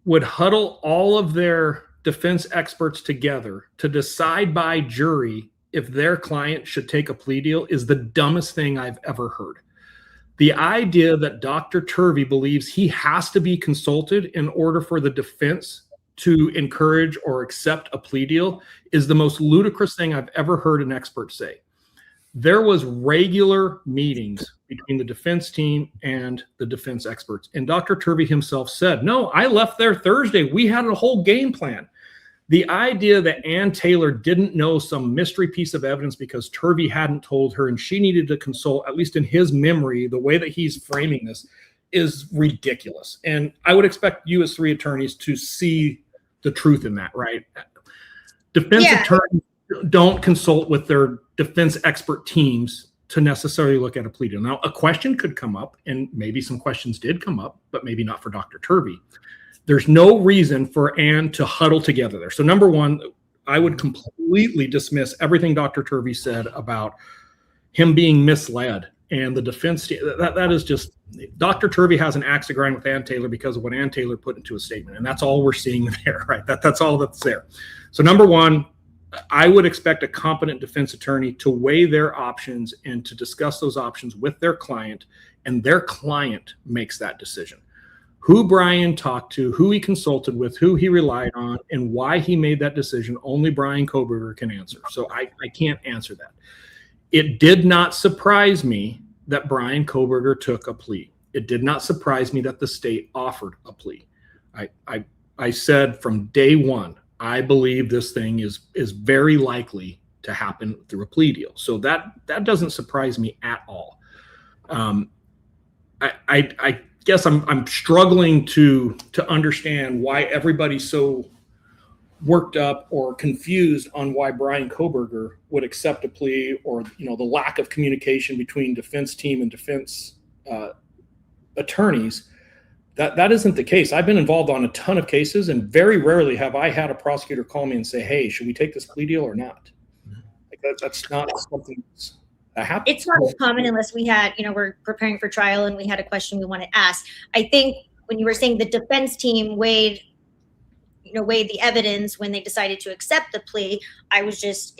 would huddle all of their defense experts together to decide by jury if their client should take a plea deal is the dumbest thing I've ever heard. The idea that Dr. Turvey believes he has to be consulted in order for the defense to encourage or accept a plea deal is the most ludicrous thing I've ever heard an expert say. There was regular meetings between the defense team and the defense experts. And Dr. Turvey himself said, no, I left there Thursday. We had a whole game plan. The idea that Ann Taylor didn't know some mystery piece of evidence because Turvey hadn't told her and she needed to consult, at least in his memory, the way that he's framing this is ridiculous. And I would expect you as three attorneys to see the truth in that, right? Defense attorneys don't consult with their defense expert teams to necessarily look at a plea deal. Now, a question could come up, and maybe some questions did come up, but maybe not for Dr. Turvey. There's no reason for Ann to huddle together there. So number one, I would completely dismiss everything Dr. Turvey said about him being misled and the defense. That is just, Dr. Turvey has an axe to grind with Ann Taylor because of what Ann Taylor put into a statement. And that's all we're seeing there, right? That's all that's there. So number one, I would expect a competent defense attorney to weigh their options and to discuss those options with their client, and their client makes that decision. Who Bryan talked to, who he consulted with, who he relied on, and why he made that decision, only Bryan Kohberger can answer. So I can't answer that. It did not surprise me that Bryan Kohberger took a plea. It did not surprise me that the state offered a plea. I said from day one, I believe this thing is very likely to happen through a plea deal. So that doesn't surprise me at all. I guess I'm struggling to understand why everybody's so worked up or confused on why Bryan Kohberger would accept a plea, or the lack of communication between defense team and defense attorneys. That isn't the case. I've been involved on a ton of cases, and very rarely have I had a prosecutor call me and say, hey, should we take this plea deal or not? Like that's not something that happens. It's not as common unless we had, we're preparing for trial and we had a question we want to ask. I think when you were saying the defense team weighed the evidence when they decided to accept the plea, I was just,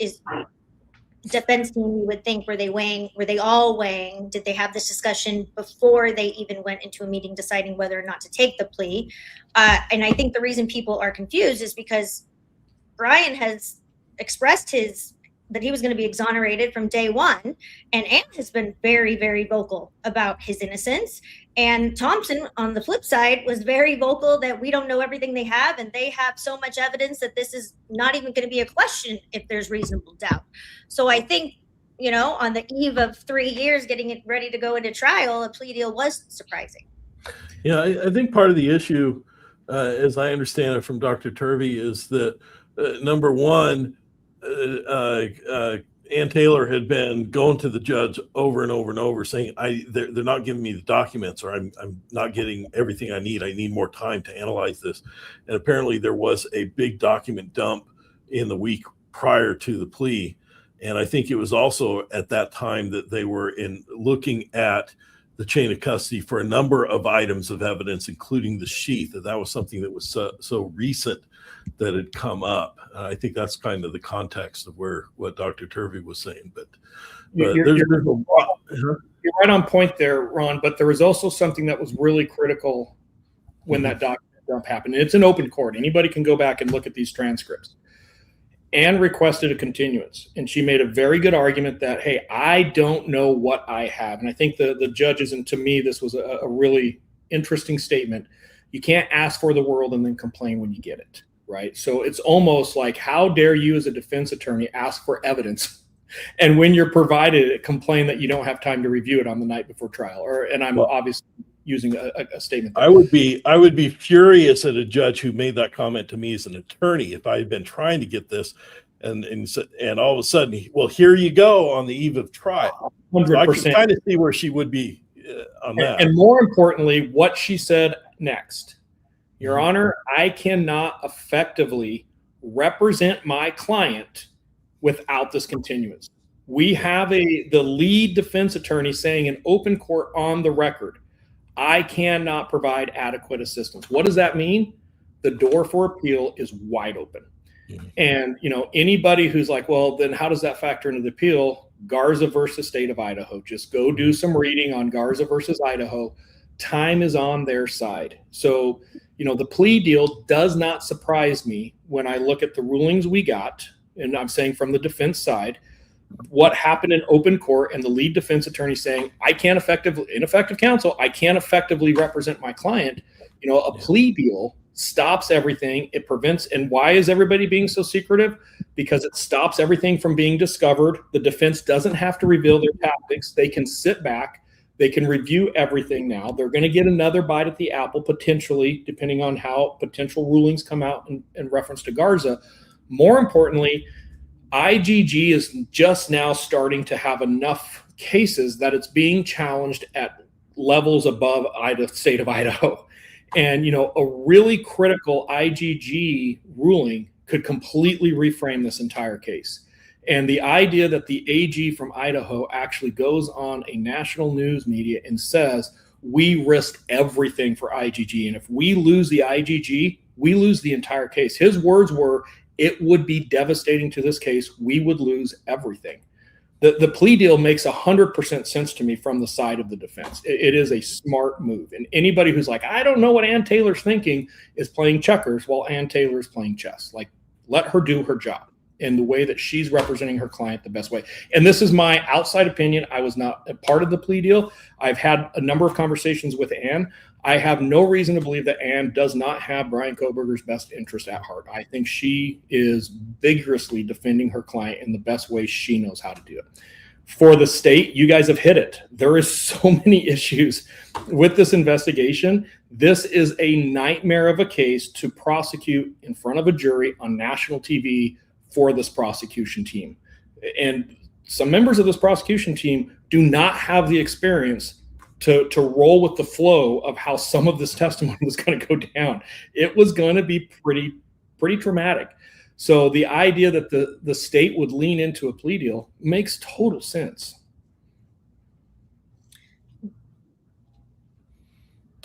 defense team, you would think, were they all weighing? Did they have this discussion before they even went into a meeting deciding whether or not to take the plea? And I think the reason people are confused is because Bryan has expressed that he was going to be exonerated from day one, and Ann has been very, very vocal about his innocence. And Thompson, on the flip side, was very vocal that we don't know everything they have, and they have so much evidence that this is not even going to be a question if there's reasonable doubt. So I think, on the eve of 3 years getting it ready to go into trial, a plea deal was surprising. Yeah, I think part of the issue, as I understand it from Dr. Turvey, is that number one, Ann Taylor had been going to the judge over and over and over saying, they're not giving me the documents, or I'm not getting everything I need. I need more time to analyze this. And apparently there was a big document dump in the week prior to the plea. And I think it was also at that time that they were looking at the chain of custody for a number of items of evidence, including the sheath. That was something that was so recent that had come up. I think that's kind of the context of what Dr. Turvey was saying. But you're right on point there, Ron. But there was also something that was really critical when that document dump happened. And it's an open court. Anybody can go back and look at these transcripts. Ann requested a continuance, and she made a very good argument that, hey, I don't know what I have. And I think the judges, and to me, this was a really interesting statement. You can't ask for the world and then complain when you get it, right? So it's almost like, how dare you as a defense attorney ask for evidence, and when you're provided it, complain that you don't have time to review it on the night before trial? And I'm obviously using a statement there. I would be furious at a judge who made that comment to me as an attorney if I had been trying to get this and all of a sudden, well, here you go on the eve of trial. 100%. So I can kind of see where she would be on that. And more importantly, what she said next. Your Honor, I cannot effectively represent my client without this continuance. We have the lead defense attorney saying in open court on the record, I cannot provide adequate assistance. What does that mean? The door for appeal is wide open. And, anybody who's like, well, then how does that factor into the appeal? Garza versus State of Idaho. Just go do some reading on Garza versus Idaho. Time is on their side. So, the plea deal does not surprise me when I look at the rulings we got, and I'm saying from the defense side, what happened in open court and the lead defense attorney saying, ineffective counsel, I can't effectively represent my client. A plea deal stops everything. It prevents. And why is everybody being so secretive? Because it stops everything from being discovered. The defense doesn't have to reveal their tactics. They can sit back. They can review everything now. They're going to get another bite at the apple, potentially, depending on how potential rulings come out in reference to Garza. More importantly, IGG is just now starting to have enough cases that it's being challenged at levels above State of Idaho. And, a really critical IGG ruling could completely reframe this entire case. And the idea that the AG from Idaho actually goes on a national news media and says, we risked everything for IGG. And if we lose the IGG, we lose the entire case. His words were, it would be devastating to this case. We would lose everything. The plea deal makes 100% sense to me from the side of the defense. It is a smart move. And anybody who's like, I don't know what Ann Taylor's thinking, is playing checkers while Ann Taylor is playing chess. Like, let her do her job in the way that she's representing her client the best way. And this is my outside opinion. I was not a part of the plea deal. I've had a number of conversations with Ann. I have no reason to believe that Ann does not have Bryan Kohberger's best interest at heart. I think she is vigorously defending her client in the best way she knows how to do it. For the state, you guys have hit it. There is so many issues with this investigation. This is a nightmare of a case to prosecute in front of a jury on national TV for this prosecution team. And some members of this prosecution team do not have the experience to roll with the flow of how some of this testimony was going to go down. It was going to be pretty traumatic. So the idea that the state would lean into a plea deal makes total sense.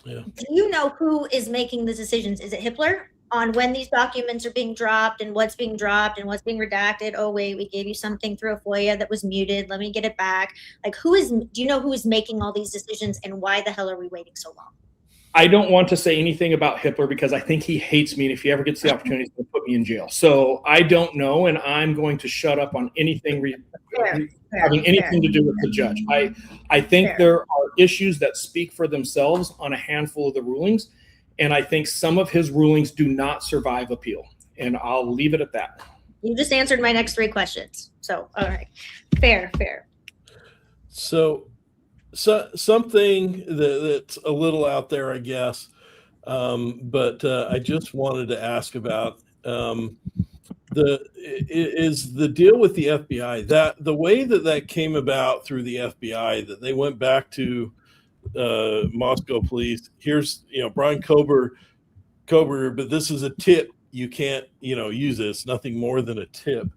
Yeah. Do you know who is making the decisions? Is it Hippler on when these documents are being dropped and what's being dropped and what's being redacted? Oh, wait, we gave you something through a FOIA that was muted. Let me get it back. Like, do you know who is making all these decisions, and why the hell are we waiting so long? I don't want to say anything about Hippler because I think he hates me, and if he ever gets the opportunity, he's going to put me in jail. So I don't know, and I'm going to shut up on anything having anything to do with the judge. I think there are issues that speak for themselves on a handful of the rulings, and I think some of his rulings do not survive appeal, and I'll leave it at that. You just answered my next 3 questions. So, all right. Fair. So something that's a little out there, I guess, but I just wanted to ask about is the deal with the FBI, that the way that came about through the FBI, that they went back to Moscow police. Here's, Bryan Kohberger, but this is a tip. You can't, use this. Nothing more than a tip.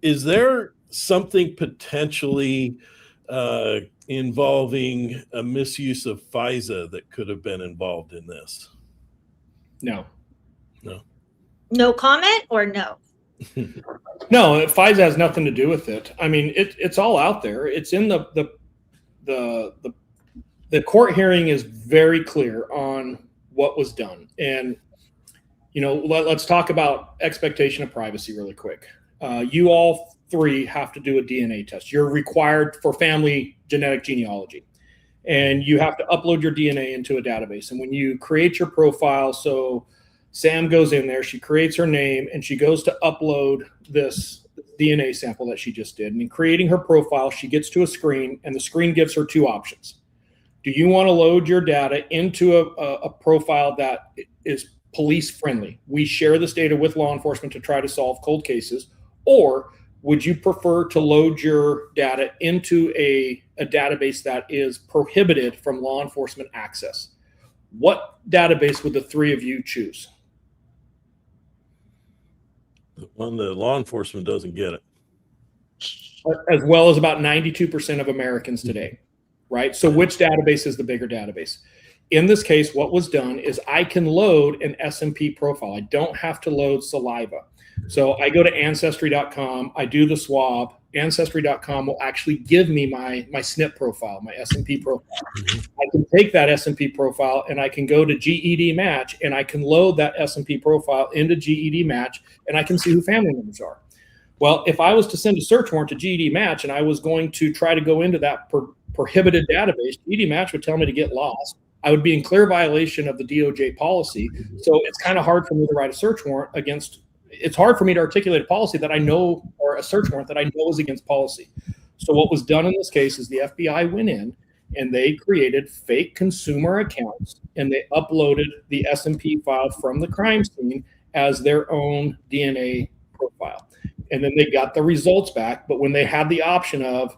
Is there something potentially involving a misuse of FISA that could have been involved in this? No. No comment or no? No, FISA has nothing to do with it. I mean, it's all out there. It's in the court hearing is very clear on what was done. And, let's talk about expectation of privacy really quick. You all three have to do a DNA test. You're required for family genetic genealogy. And you have to upload your DNA into a database. And when you create your profile, so Sam goes in there, she creates her name, and she goes to upload this DNA sample that she just did. And in creating her profile, she gets to a screen, and the screen gives her two options. Do you want to load your data into a profile that is police friendly? We share this data with law enforcement to try to solve cold cases. Or would you prefer to load your data into a database that is prohibited from law enforcement access? What database would the three of you choose? The one that law enforcement doesn't get it. As well as about 92% of Americans today, right? So which database is the bigger database? In this case, what was done is I can load an S&P profile. I don't have to load saliva. So I go to Ancestry.com, I do the swab. Ancestry.com will actually give me my SNP profile, my S&P profile. I can take that S&P profile and I can go to GED Match and I can load that S&P profile into GED Match and I can see who family members are. Well, if I was to send a search warrant to GED Match and I was going to try to go into that prohibited database, GED Match would tell me to get lost. I would be in clear violation of the DOJ policy. So it's kind of hard for me to write a search warrant against. It's hard for me to articulate a policy that I know, or a search warrant that I know is against policy. So what was done in this case is the FBI went in and they created fake consumer accounts and they uploaded the S&P file from the crime scene as their own DNA profile. And then they got the results back. But when they had the option of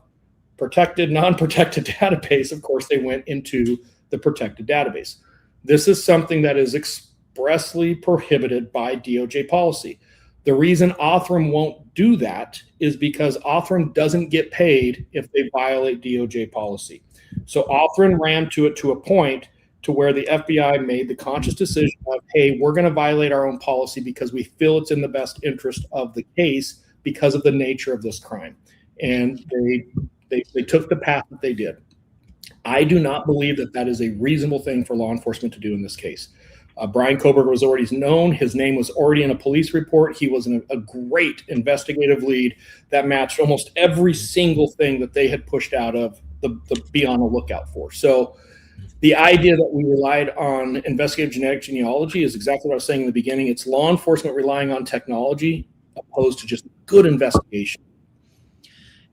protected, non-protected database, of course, they went into the protected database. This is something that is expressly prohibited by DOJ policy. The reason Othram won't do that is because Othram doesn't get paid if they violate DOJ policy. So Othram ran to it to a point to where the FBI made the conscious decision of, hey, we're going to violate our own policy because we feel it's in the best interest of the case because of the nature of this crime. And they took the path that they did. I do not believe that that is a reasonable thing for law enforcement to do in this case. Bryan Kohberger was already known. His name was already in a police report. He was a great investigative lead that matched almost every single thing that they had pushed out of the be on the lookout for. So the idea that we relied on investigative genetic genealogy is exactly what I was saying in the beginning. It's law enforcement relying on technology opposed to just good investigation.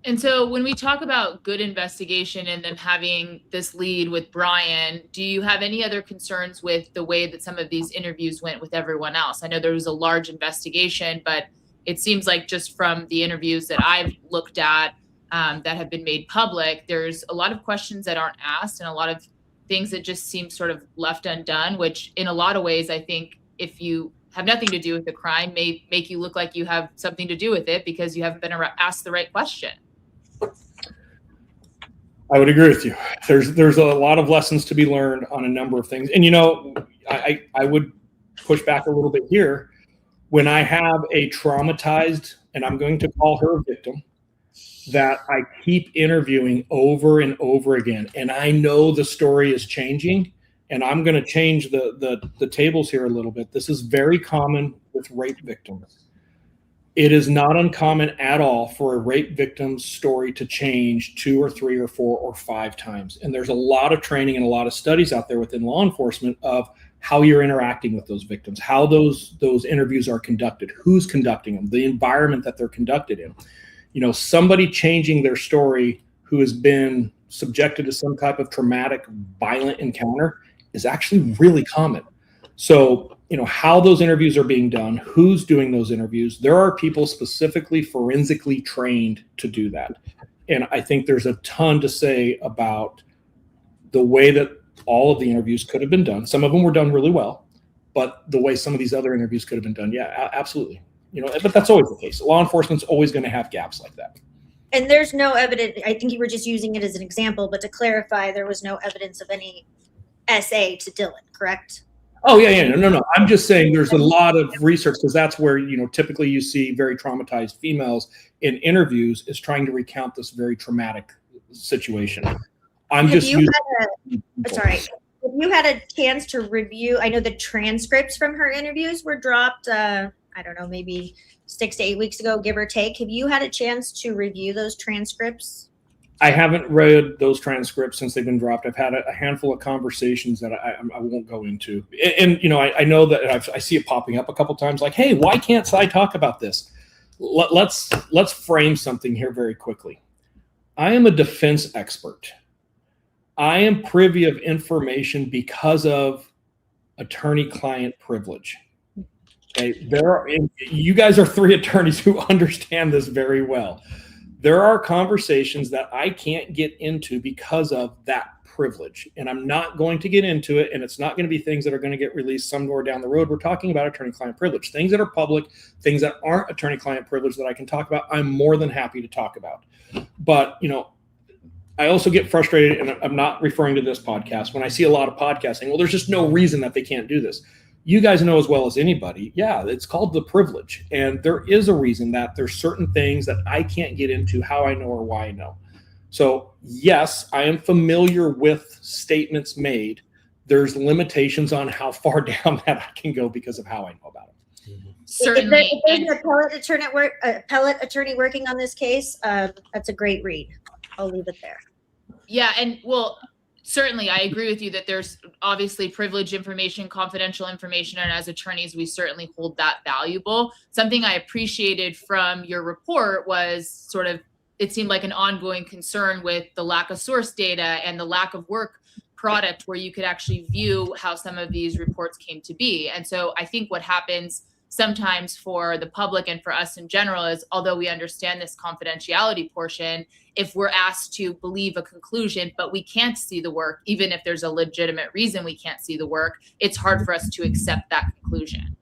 And so when we talk about good investigation and them having this lead with Bryan, do you have any other concerns with the way that some of these interviews went with everyone else? I know there was a large investigation, but it seems like just from the interviews that I've looked at that have been made public, there's a lot of questions that aren't asked and a lot of things that just seem sort of left undone, which in a lot of ways, I think if you have nothing to do with the crime, may make you look like you have something to do with it because you haven't been asked the right question. I would agree with you. There's a lot of lessons to be learned on a number of things. And, I would push back a little bit here. When I have a traumatized, and I'm going to call her a victim, that I keep interviewing over and over again, and I know the story is changing, and I'm going to change the tables here a little bit. This is very common with rape victims. It is not uncommon at all for a rape victim's story to change 2 or 3 or 4 or 5 times. And there's a lot of training and a lot of studies out there within law enforcement of how you're interacting with those victims, how those interviews are conducted, who's conducting them, the environment that they're conducted in. Somebody changing their story who has been subjected to some type of traumatic, violent encounter is actually really common. So how those interviews are being done, who's doing those interviews. There are people specifically forensically trained to do that. And I think there's a ton to say about the way that all of the interviews could have been done. Some of them were done really well, but the way some of these other interviews could have been done, yeah, absolutely. But that's always the case. Law enforcement's always going to have gaps like that. And there's no evidence. I think you were just using it as an example, but to clarify, there was no evidence of any SA to Dylan, correct? Oh, yeah. No. I'm just saying there's a lot of research, because that's where, typically you see very traumatized females in interviews is trying to recount this very traumatic situation. Have you had a chance to review? I know the transcripts from her interviews were dropped, I don't know, maybe 6 to 8 weeks ago, give or take. Have you had a chance to review those transcripts? I haven't read those transcripts since they've been dropped. I've had a handful of conversations that I won't go into. And I know that I see it popping up a couple times like, hey, why can't I talk about this? Let's frame something here very quickly. I am a defense expert. I am privy of information because of attorney-client privilege. Okay, you guys are 3 attorneys who understand this very well. There are conversations that I can't get into because of that privilege, and I'm not going to get into it, and it's not going to be things that are going to get released somewhere down the road. We're talking about attorney-client privilege, things that are public, things that aren't attorney-client privilege that I can talk about. I'm more than happy to talk about. But, I also get frustrated, and I'm not referring to this podcast, when I see a lot of podcasts saying, well, there's just no reason that they can't do this. You guys know as well as anybody, yeah, it's called the privilege. And there is a reason that there's certain things that I can't get into how I know or why I know. So yes, I am familiar with statements made. There's limitations on how far down that I can go because of how I know about it. Certainly. If there's an appellate attorney working on this case, that's a great read. I'll leave it there. Yeah, and certainly, I agree with you that there's obviously privileged information, confidential information, and as attorneys, we certainly hold that valuable. Something I appreciated from your report was it seemed like an ongoing concern with the lack of source data and the lack of work product where you could actually view how some of these reports came to be. And so I think what happens sometimes for the public and for us in general is, although we understand this confidentiality portion, if we're asked to believe a conclusion, but we can't see the work, even if there's a legitimate reason we can't see the work, it's hard for us to accept that conclusion.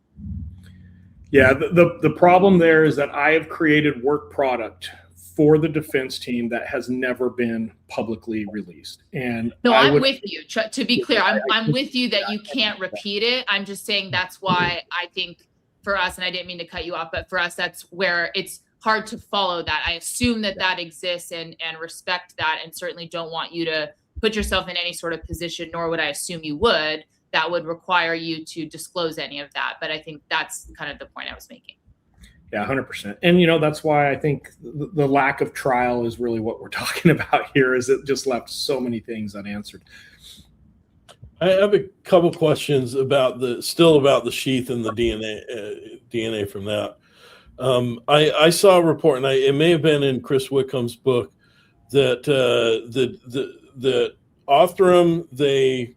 Yeah, the problem there is that I have created work product for the defense team that has never been publicly released. And no, I'm with you. To be clear, I'm with you that you can't repeat it. I'm just saying that's why I think for us, and I didn't mean to cut you off, but for us, that's where it's hard to follow that. I assume that exists and respect that, and certainly don't want you to put yourself in any sort of position, nor would I assume you would, that would require you to disclose any of that. But I think that's kind of the point I was making. Yeah, 100%. And, that's why I think the lack of trial is really what we're talking about here, is it just left so many things unanswered. I have a couple questions about the sheath and the DNA from that. I saw a report, and it may have been in Chris Wickham's book, that the Othram, they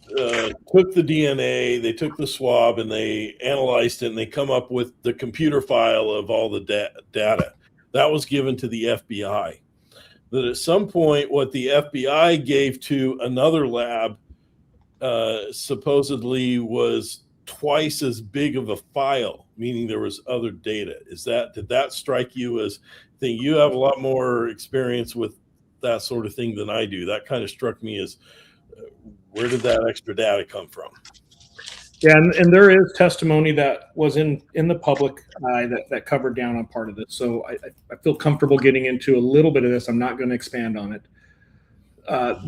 took the DNA, they took the swab, and they analyzed it, and they come up with the computer file of all the data. That was given to the FBI. That at some point, what the FBI gave to another lab supposedly was twice as big of a file, meaning there was other data. Did that strike you as thing? You have a lot more experience with that sort of thing than I do. That kind of struck me as where did that extra data come from? Yeah, and there is testimony that was in the public eye that covered down on part of this. So I feel comfortable getting into a little bit of this. I'm not going to expand on it.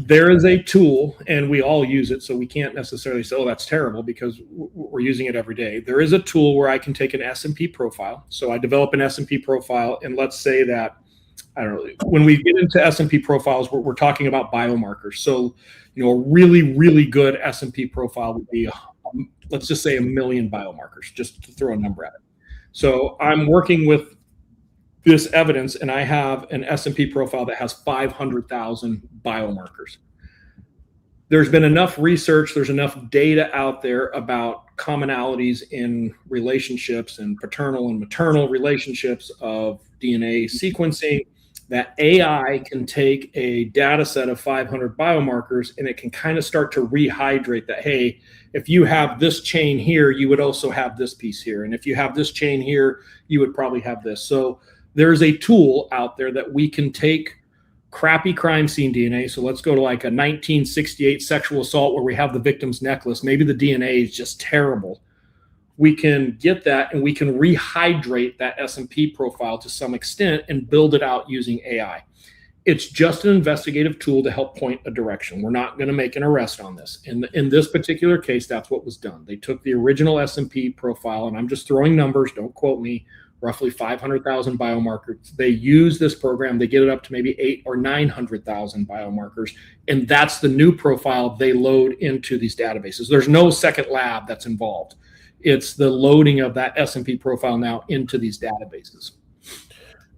There is a tool, and we all use it, so we can't necessarily say, oh, that's terrible, because we're using it every day. There is a tool where I can take an S&P profile. So I develop an S&P profile, and let's say that, I don't know, when we get into S&P profiles, we're talking about biomarkers. So, a really, really good S&P profile would be, let's just say 1 million biomarkers, just to throw a number at it. So I'm working with this evidence, and I have an S&P profile that has 500,000 biomarkers. there's been enough research, there's enough data out there about commonalities in relationships and paternal and maternal relationships of DNA sequencing that AI can take a data set of 500 biomarkers and it can kind of start to rehydrate that, hey, if you have this chain here, you would also have this piece here. And if you have this chain here, you would probably have this. So there's a tool out there that we can take crappy crime scene DNA. So let's go to like a 1968 sexual assault where we have the victim's necklace. Maybe the DNA is just terrible. We can get that and we can rehydrate that S&P profile to some extent and build it out using AI. It's just an investigative tool to help point a direction. We're not going to make an arrest on this. In this particular case, that's what was done. They took the original S&P profile, and I'm just throwing numbers, don't quote me, roughly 500,000 biomarkers. They use this program, they get it up to maybe 800,000 or 900,000 biomarkers, and that's the new profile they load into these databases. There's no second lab that's involved. It's the loading of that S&P profile now into these databases.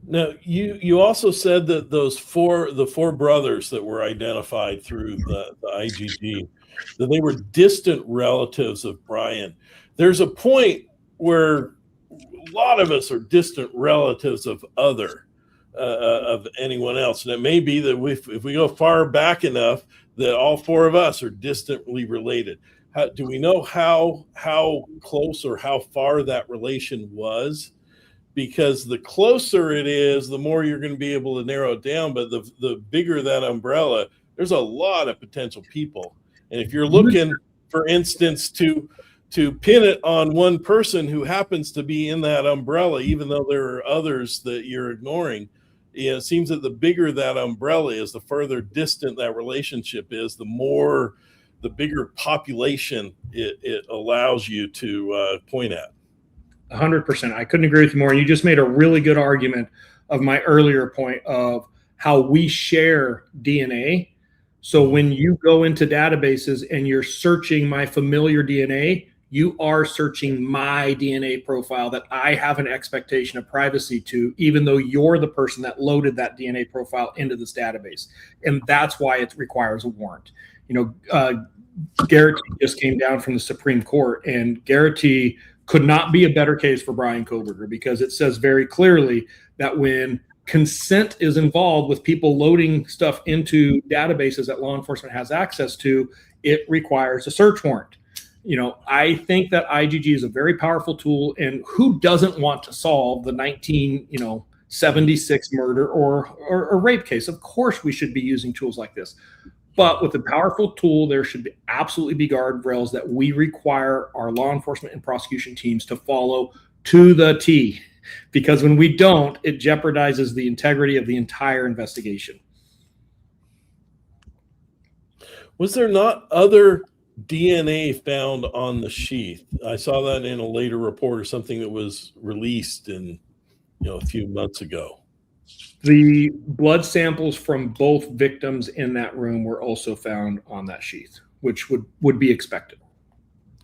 Now, you also said that the four brothers that were identified through the IGG, that they were distant relatives of Bryan. There's a point where a lot of us are distant relatives of anyone else, and it may be that if we go far back enough, that all four of us are distantly related. Do we know how close or how far that relation was? Because the closer it is, the more you're going to be able to narrow it down. But the bigger that umbrella, there's a lot of potential people. And if you're looking, for instance, to pin it on one person who happens to be in that umbrella, even though there are others that you're ignoring, it seems that the bigger that umbrella is, the further distant that relationship is, the bigger population it allows you to point at. 100%. I couldn't agree with you more. And you just made a really good argument of my earlier point of how we share DNA. So when you go into databases and you're searching my familiar DNA, you are searching my DNA profile that I have an expectation of privacy to, even though you're the person that loaded that DNA profile into this database. And that's why it requires a warrant. Garrity just came down from the Supreme Court, and Garrity could not be a better case for Bryan Kohberger, because it says very clearly that when consent is involved with people loading stuff into databases that law enforcement has access to, it requires a search warrant. I think that IGG is a very powerful tool, and who doesn't want to solve the 1976 murder or rape case? Of course, we should be using tools like this. But with a powerful tool, there should absolutely be guardrails that we require our law enforcement and prosecution teams to follow to the T, because when we don't, it jeopardizes the integrity of the entire investigation. Was there not other DNA found on the sheath? I saw that in a later report or something that was released a few months ago. The blood samples from both victims in that room were also found on that sheath, which would be expected.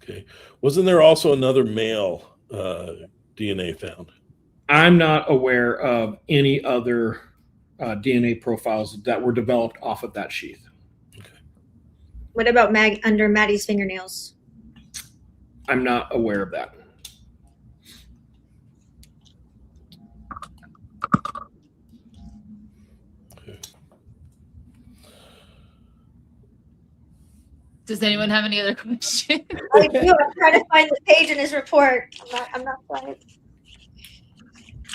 Okay. Wasn't there also another male DNA found? I'm not aware of any other DNA profiles that were developed off of that sheath. Okay. What about under Maddie's fingernails? I'm not aware of that. Does anyone have any other questions? I do. I'm trying to find the page in his report. I'm not finding.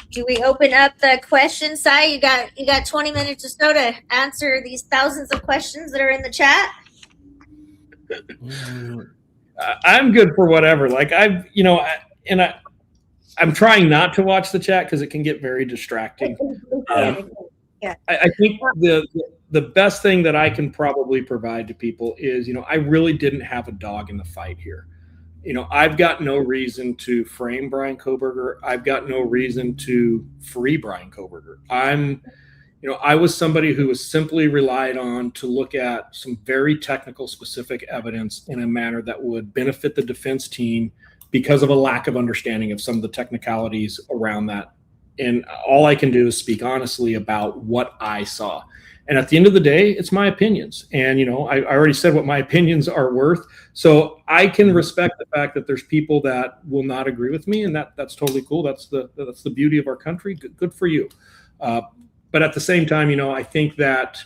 Do we open up the question side? You got 20 minutes or so to answer these thousands of questions that are in the chat. I'm good for whatever. I'm trying not to watch the chat because it can get very distracting. Yeah. I think the best thing that I can probably provide to people is, I really didn't have a dog in the fight here. I've got no reason to frame Bryan Kohberger. I've got no reason to free Bryan Kohberger. I was somebody who was simply relied on to look at some very technical, specific evidence in a manner that would benefit the defense team because of a lack of understanding of some of the technicalities around that. And all I can do is speak honestly about what I saw. And at the end of the day, it's my opinions. And, I already said what my opinions are worth. So I can respect the fact that there's people that will not agree with me, and that's totally cool. That's the beauty of our country. Good for you. But at the same time, I think that,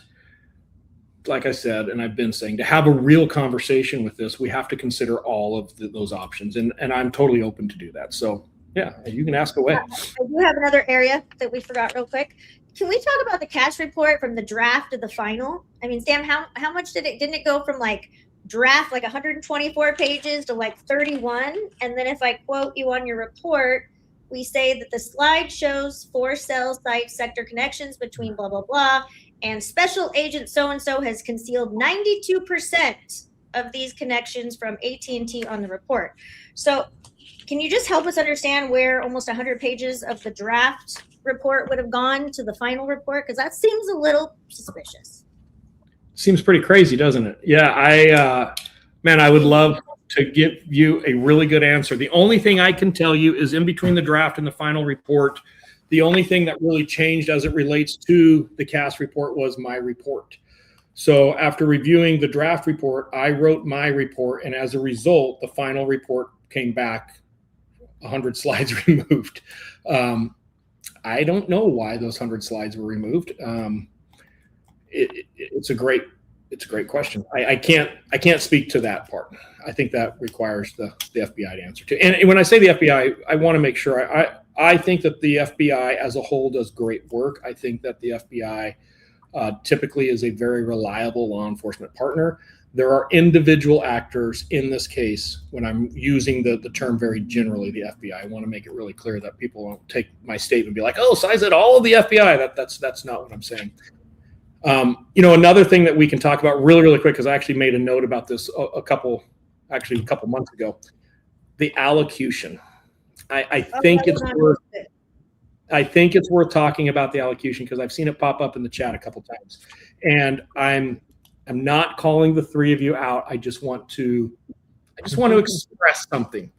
like I said, and I've been saying, to have a real conversation with this, we have to consider all of those options. And I'm totally open to do that. So yeah, you can ask away. I do have another area that we forgot real quick. Can we talk about the cash report from the draft to the final? I mean, Sam, how much didn't it go from like draft, like 124 pages to like 31? And then if I quote you on your report, we say that the slide shows 4 cell site sector connections between blah, blah, blah. And special agent so-and-so has concealed 92% of these connections from AT&T on the report. So can you just help us understand where almost 100 pages of the draft report would have gone to the final report? Because that seems a little suspicious. Seems pretty crazy, doesn't it? Yeah, I would love to give you a really good answer. The only thing I can tell you is in between the draft and the final report, the only thing that really changed as it relates to the CAS report was my report. So after reviewing the draft report, I wrote my report, and as a result, the final report came back 100 slides removed. I don't know why those 100 slides were removed. It's a great question. I can't speak to that part. I think that requires the FBI to answer to. And when I say the FBI, I want to make sure I think that the FBI as a whole does great work. I think that the FBI typically is a very reliable law enforcement partner. There are individual actors in this case. When I'm using the term very generally, the FBI, I want to make it really clear that people won't take my statement and be like, oh, so I said all of the FBI. That's not what I'm saying. Another thing that we can talk about really, really quick, because I actually made a note about this a couple months ago, the allocution. I think it's worth talking about the allocution because I've seen it pop up in the chat a couple times, and I'm not calling the three of you out. I just want to express something.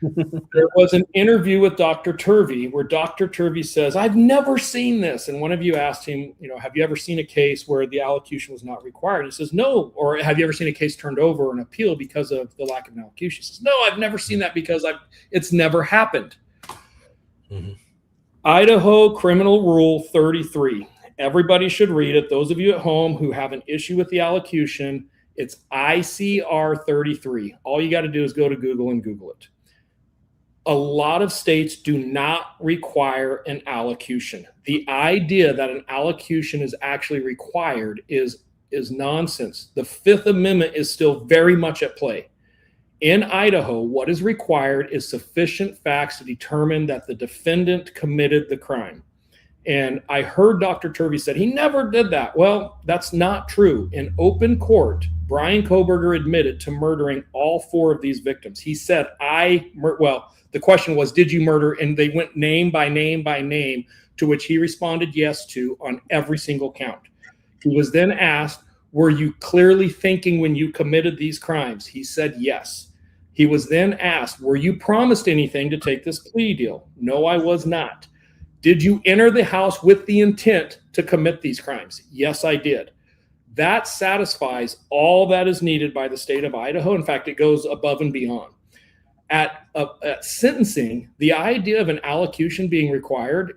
There was an interview with Dr. Turvey where Dr. Turvey says, I've never seen this. And one of you asked him, have you ever seen a case where the allocution was not required? He says, no. Or have you ever seen a case turned over or an appeal because of the lack of an allocution? He says, no, I've never seen that because it's never happened. Mm-hmm. Idaho Criminal Rule 33. Everybody should read it. Those of you at home who have an issue with the allocution, it's ICR 33. All you got to do is go to Google and Google it. A lot of states do not require an allocution. The idea that an allocution is actually required is nonsense. The Fifth Amendment is still very much at play. In Idaho, what is required is sufficient facts to determine that the defendant committed the crime. And I heard Dr. Turvey said he never did that. Well, that's not true. In open court, Bryan Kohberger admitted to murdering all 4 of these victims. He said, the question was, did you murder? And they went name by name by name, to which he responded yes to on every single count. He was then asked, were you clearly thinking when you committed these crimes? He said yes. He was then asked, were you promised anything to take this plea deal? No, I was not. Did you enter the house with the intent to commit these crimes? Yes, I did. That satisfies all that is needed by the state of Idaho. In fact, it goes above and beyond. At sentencing, the idea of an allocution being required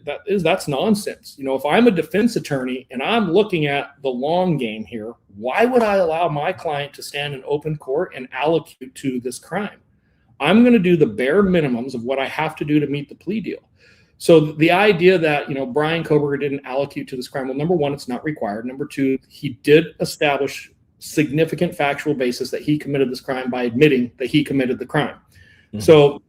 that's nonsense. If I'm a defense attorney and I'm looking at the long game here, why would I allow my client to stand in open court and allocute to this crime? I'm going to do the bare minimums of what I have to do to meet the plea deal. So the idea that, Bryan Kohberger didn't allocute to this crime, well, number one, it's not required. Number two, he did establish significant factual basis that he committed this crime by admitting that he committed the crime. Mm-hmm. So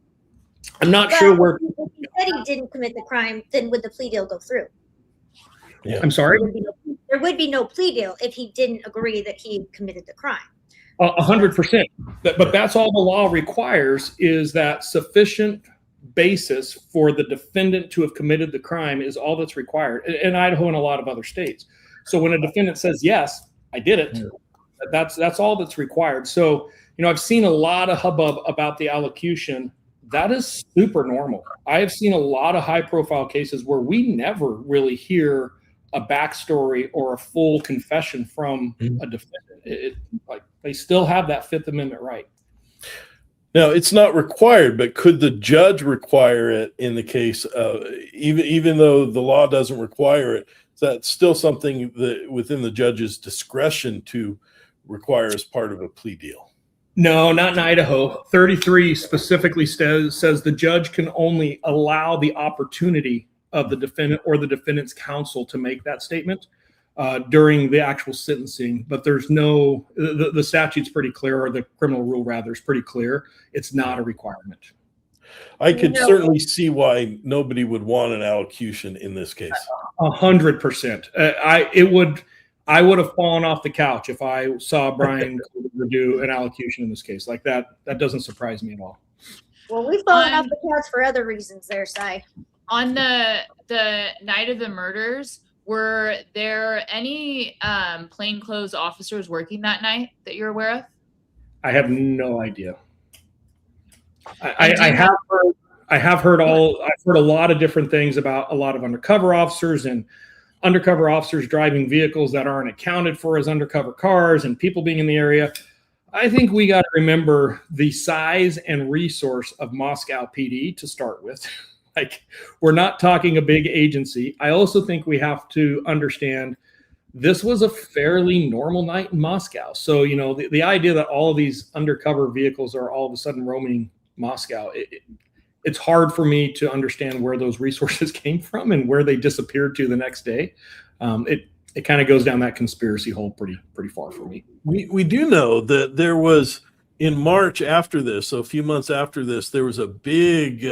I'm not sure where. If he said he didn't commit the crime, then would the plea deal go through? Yeah. I'm sorry? There would be no plea deal if he didn't agree that he committed the crime. 100%. But that's all the law requires, is that sufficient basis for the defendant to have committed the crime is all that's required in Idaho and a lot of other states. So when a defendant says, yes, I did it, that's all that's required. So, I've seen a lot of hubbub about the allocution. That is super normal. I have seen a lot of high profile cases where we never really hear a backstory or a full confession from a defendant. Like they still have that Fifth Amendment right. Now, it's not required, but could the judge require it in the case of, even though the law doesn't require it, is that still something that within the judge's discretion to require as part of a plea deal? No, not in Idaho. 33 specifically says the judge can only allow the opportunity of the defendant or the defendant's counsel to make that statement during the actual sentencing. But there's no, the statute's pretty clear, or the criminal rule rather is pretty clear. It's not a requirement. I could certainly see why nobody would want an allocution in this case. 100%. I would have fallen off the couch if I saw Bryan Kohberger do an allocution in this case. Like that doesn't surprise me at all. Well, we've fallen off the couch for other reasons there, Cy. On the night of the murders, were there any plainclothes officers working that night that you're aware of? I have no idea. I've heard a lot of different things about a lot of undercover officers and undercover officers driving vehicles that aren't accounted for as undercover cars and people being in the area. I think we got to remember the size and resource of Moscow PD to start with. Like, we're not talking a big agency. I also think we have to understand this was a fairly normal night in Moscow. So, you know, the idea that all of these undercover vehicles are all of a sudden roaming Moscow, it's hard for me to understand where those resources came from and where they disappeared to the next day. It kind of goes down that conspiracy hole pretty far for me. We do know that there was, in March after this, so a few months after this, there was a big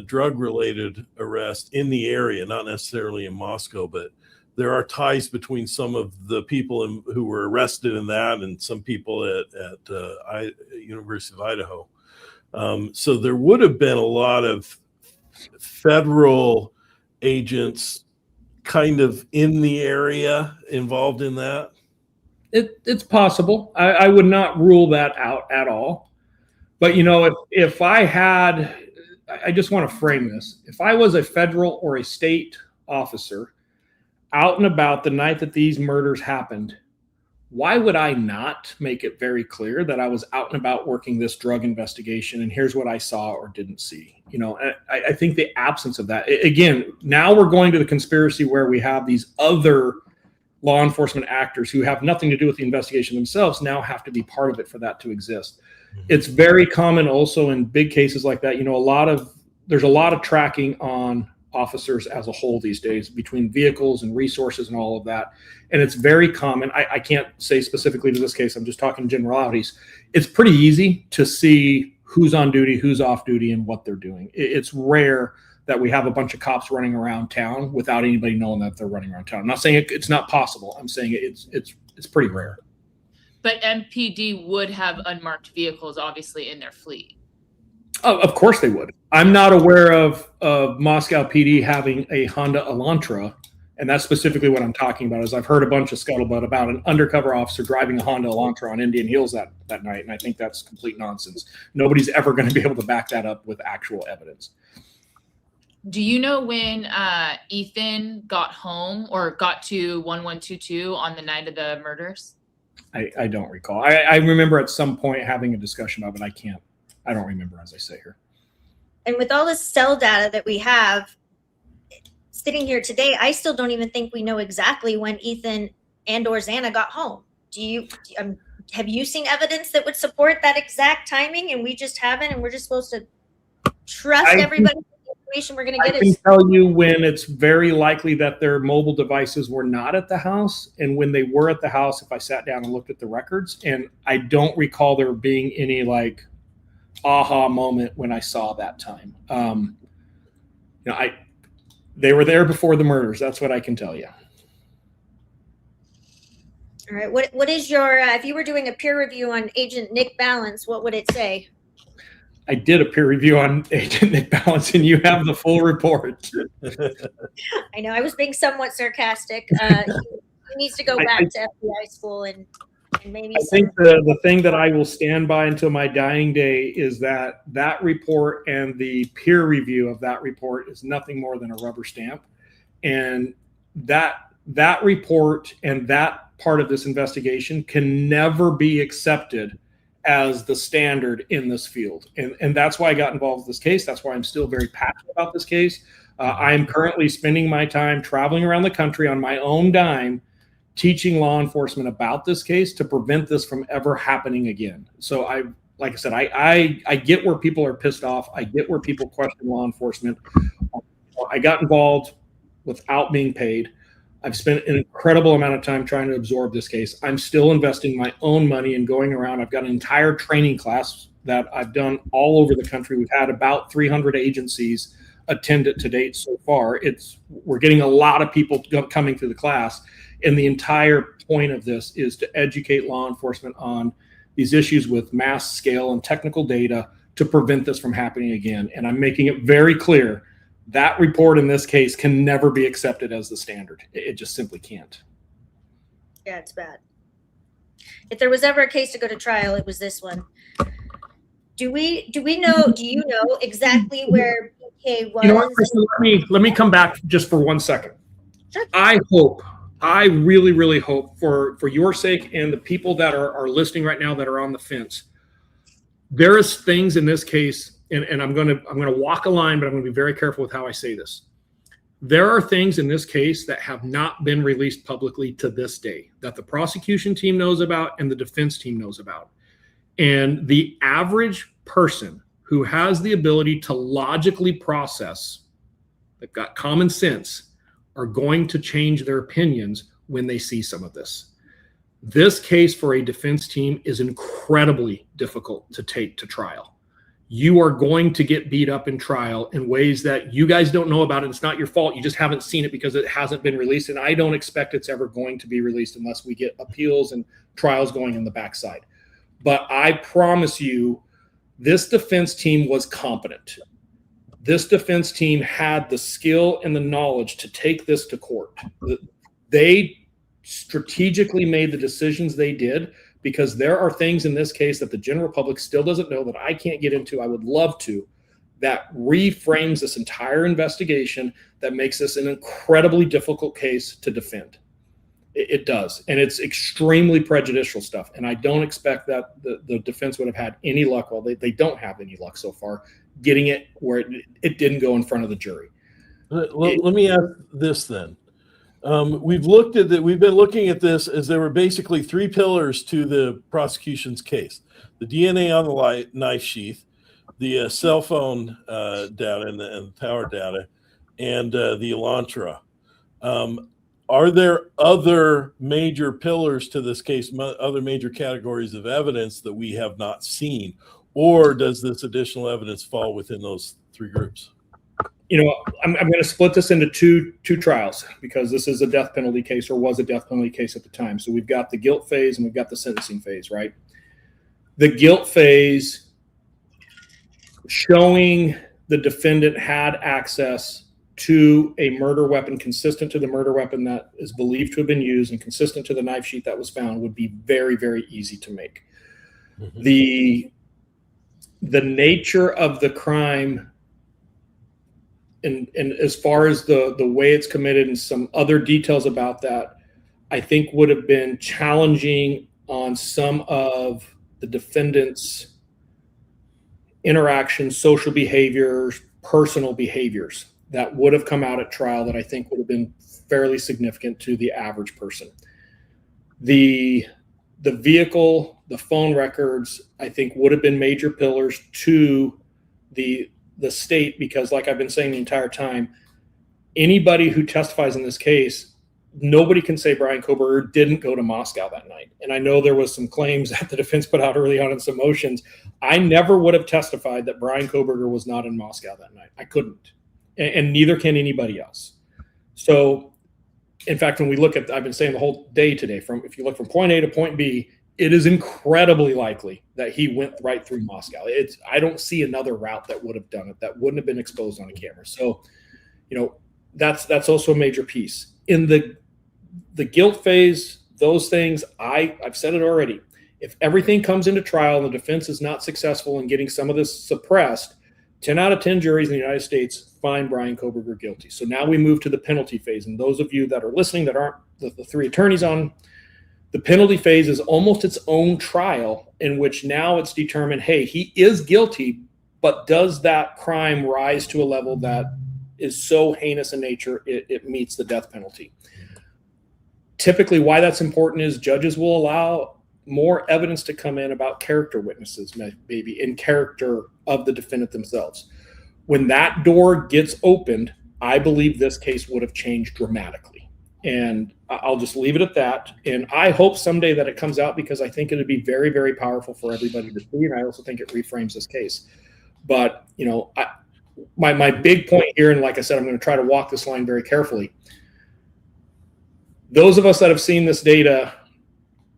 drug-related arrest in the area, not necessarily in Moscow, but there are ties between some of the people who were arrested in that and some people at University of Idaho. So there would have been a lot of federal agents kind of in the area involved in that. It's possible. I would not rule that out at all. But, you know, if I had, I just want to frame this. If I was a federal or a state officer out and about the night that these murders happened, why would I not make it very clear that I was out and about working this drug investigation and here's what I saw or didn't see? You know, I think the absence of that, again, now we're going to the conspiracy where we have these other law enforcement actors who have nothing to do with the investigation themselves now have to be part of it for that to exist. It's very common also in big cases like that. You know, there's a lot of tracking on officers as a whole these days between vehicles and resources and all of that. And it's very common. I can't say specifically to this case, I'm just talking generalities. It's pretty easy to see who's on duty, who's off duty, and what they're doing. It's rare that we have a bunch of cops running around town without anybody knowing that they're running around town. I'm not saying it's not possible. I'm saying it's pretty rare. But MPD would have unmarked vehicles, obviously, in their fleet. Oh, of course they would. I'm not aware of Moscow PD having a Honda Elantra, and that's specifically what I'm talking about. Is I've heard a bunch of scuttlebutt about an undercover officer driving a Honda Elantra on Indian Hills that night, and I think that's complete nonsense. Nobody's ever going to be able to back that up with actual evidence. Do you know when Ethan got home or got to 1122 on the night of the murders? I don't recall. I remember at some point having a discussion of it. I don't remember, as I say here. And with all this cell data that we have sitting here today, I still don't even think we know exactly when Ethan and or Xana got home. Have you seen evidence that would support that exact timing and we just haven't, and we're just supposed to trust everybody? We're going to get. I can tell you when it's very likely that their mobile devices were not at the house, and when they were at the house, if I sat down and looked at the records, and I don't recall there being any like aha moment when I saw that time. They were there before the murders. That's what I can tell you. All right. What is your if you were doing a peer review on Agent Nick Balance, what would it say? I did a peer review on Agent Nick Balance, and you have the full report. I know. I was being somewhat sarcastic. He needs to go back to FBI school and maybe. I think the thing that I will stand by until my dying day is that report and the peer review of that report is nothing more than a rubber stamp. And that report and that part of this investigation can never be accepted as the standard in this field. And that's why I got involved with this case. That's why I'm still very passionate about this case. I am currently spending my time traveling around the country on my own dime, teaching law enforcement about this case to prevent this from ever happening again. So like I said, I get where people are pissed off. I get where people question law enforcement. I got involved without being paid. I've spent an incredible amount of time trying to absorb this case. I'm still investing my own money and going around. I've got an entire training class that I've done all over the country. We've had about 300 agencies attend it to date so far. We're getting a lot of people coming through the class. And the entire point of this is to educate law enforcement on these issues with mass scale and technical data to prevent this from happening again. And I'm making it very clear that report in this case can never be accepted as the standard. It just simply can't. Yeah, it's bad. If there was ever a case to go to trial, it was this one. Do you know exactly where BK was? You know what, Kristen, let me come back just for 1 second. Sure. I really, really hope for your sake and the people that are listening right now that are on the fence, there is things in this case, and I'm gonna walk a line, but I'm gonna be very careful with how I say this. There are things in this case that have not been released publicly to this day that the prosecution team knows about and the defense team knows about. And the average person who has the ability to logically process, they've got common sense, are going to change their opinions when they see some of this. This case for a defense team is incredibly difficult to take to trial. You are going to get beat up in trial in ways that you guys don't know about, and it's not your fault. You just haven't seen it because it hasn't been released, and I don't expect it's ever going to be released unless we get appeals and trials going in the backside. But I promise you, this defense team was competent. This defense team had the skill and the knowledge to take this to court. They strategically made the decisions they did because there are things in this case that the general public still doesn't know that I can't get into. I would love to. That reframes this entire investigation, that makes this an incredibly difficult case to defend. It does. And it's extremely prejudicial stuff. And I don't expect that the defense would have had any luck. Well, they don't have any luck so far getting it where it didn't go in front of the jury. Let me ask this then. We've been looking at this as there were basically three pillars to the prosecution's case: the DNA on the knife sheath, the cell phone data and the tower data, and the Elantra. Are there other major pillars to this case, other major categories of evidence that we have not seen, or does this additional evidence fall within those three groups? You know, I'm going to split this into two trials because this is a death penalty case, or was a death penalty case at the time. So we've got the guilt phase and we've got the sentencing phase, right? The guilt phase showing the defendant had access to a murder weapon consistent to the murder weapon that is believed to have been used and consistent to the knife sheath that was found would be very, very easy to make. Mm-hmm. The nature of the crime and as far as the way it's committed and some other details about that, I think would have been challenging on some of the defendant's interactions, social behaviors, personal behaviors that would have come out at trial that I think would have been fairly significant to the average person. The vehicle, the phone records, I think would have been major pillars to the state, because like I've been saying the entire time, anybody who testifies in this case, nobody can say Bryan Kohberger didn't go to Moscow that night. And I know there was some claims that the defense put out early on in some motions. I never would have testified that Bryan Kohberger was not in Moscow that night. I couldn't. And neither can anybody else. So, in fact, when we look at, I've been saying the whole day today, if you look from point A to point B, it is incredibly likely that he went right through Moscow. I don't see another route that would have done it, that wouldn't have been exposed on a camera. So, you know, that's also a major piece. In the guilt phase, those things, I've said it already. If everything comes into trial and the defense is not successful in getting some of this suppressed, 10 out of 10 juries in the United States find Bryan Kohberger guilty. So now we move to the penalty phase. And those of you that are listening that aren't the three attorneys on, the penalty phase is almost its own trial in which now it's determined, hey, he is guilty, but does that crime rise to a level that is so heinous in nature it meets the death penalty? Typically, why that's important is judges will allow more evidence to come in about character witnesses, maybe in character of the defendant themselves. When that door gets opened, I believe this case would have changed dramatically. And I'll just leave it at that. And I hope someday that it comes out, because I think it would be very, very powerful for everybody to see. And I also think it reframes this case. But, you know, my big point here, and like I said, I'm going to try to walk this line very carefully. Those of us that have seen this data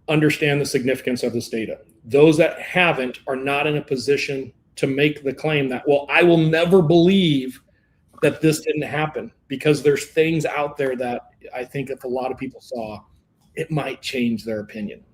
understand the significance of this data. Those that haven't are not in a position to make the claim that, well, I will never believe that this didn't happen, because there's things out there that I think if a lot of people saw, it might change their opinion.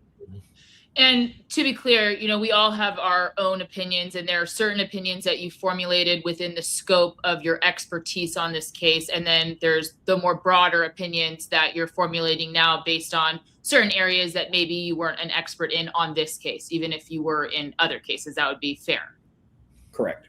And to be clear, you know, we all have our own opinions, and there are certain opinions that you formulated within the scope of your expertise on this case. And then there's the more broader opinions that you're formulating now based on certain areas that maybe you weren't an expert in on this case, even if you were in other cases. That would be fair. Correct.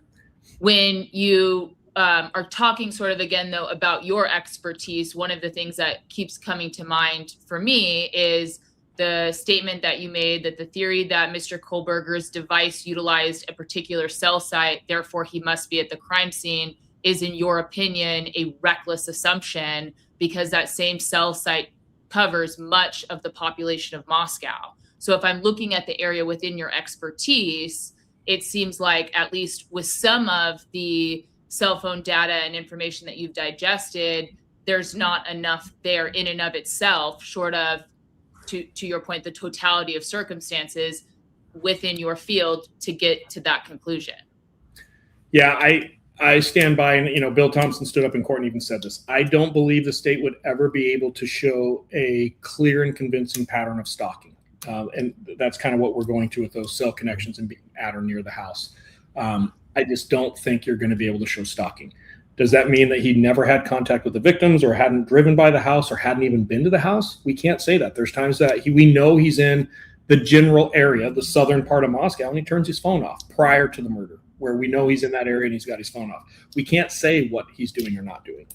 When you are talking sort of again, though, about your expertise, one of the things that keeps coming to mind for me is the statement that you made that the theory that Mr. Kohberger's device utilized a particular cell site, therefore he must be at the crime scene, is, in your opinion, a reckless assumption, because that same cell site covers much of the population of Moscow. So if I'm looking at the area within your expertise, it seems like, at least with some of the cell phone data and information that you've digested, there's not enough there in and of itself, short of, to your point, the totality of circumstances within your field to get to that conclusion. Yeah, I stand by, and, you know, Bill Thompson stood up in court and even said this. I don't believe the state would ever be able to show a clear and convincing pattern of stalking. And that's kind of what we're going to with those cell connections and being at or near the house. I just don't think you're going to be able to show stalking. Does that mean that he never had contact with the victims, or hadn't driven by the house, or hadn't even been to the house? We can't say that. There's times that we know he's in the general area, the southern part of Moscow, and he turns his phone off prior to the murder, where we know he's in that area and he's got his phone off. We can't say what he's doing or not doing.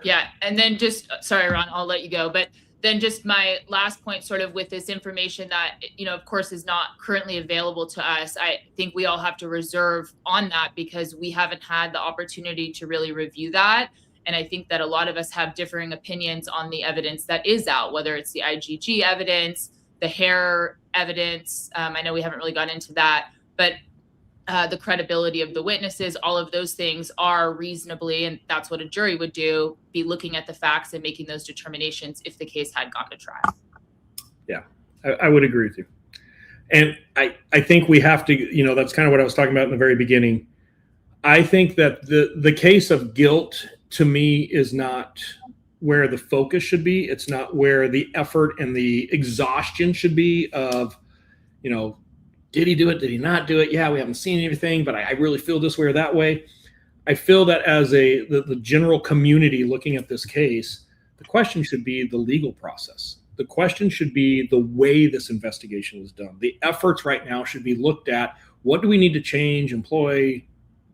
Yeah. And then just, sorry, Ron, I'll let you go. But then just my last point, sort of with this information that, you know, of course, is not currently available to us. I think we all have to reserve on that, because we haven't had the opportunity to really review that. And I think that a lot of us have differing opinions on the evidence that is out, whether it's the IgG evidence, the hair evidence. I know we haven't really gone into that, but the credibility of the witnesses, all of those things are reasonably, and that's what a jury would do, be looking at the facts and making those determinations if the case had gone to trial. Yeah, I would agree with you. And I think we have to, you know, that's kind of what I was talking about in the very beginning. I think that the case of guilt, to me, is not where the focus should be. It's not where the effort and the exhaustion should be of, you know, did he do it? Did he not do it? Yeah, we haven't seen anything, but I really feel this way or that way. I feel that as the general community looking at this case, the question should be the legal process. The question should be the way this investigation was done. The efforts right now should be looked at. What do we need to change, employ,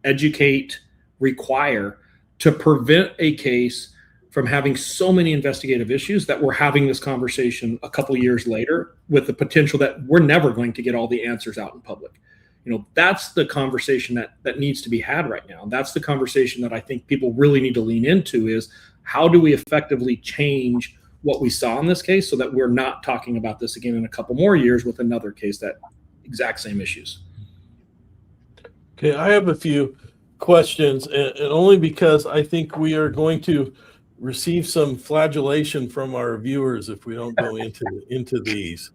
educate, require to prevent a case from having so many investigative issues that we're having this conversation a couple years later, with the potential that we're never going to get all the answers out in public. You know, that's the conversation that needs to be had right now. That's the conversation that I think people really need to lean into, is how do we effectively change what we saw in this case so that we're not talking about this again in a couple more years with another case that exact same issues. Okay, I have a few questions, and only because I think we are going to receive some flagellation from our viewers if we don't go into these.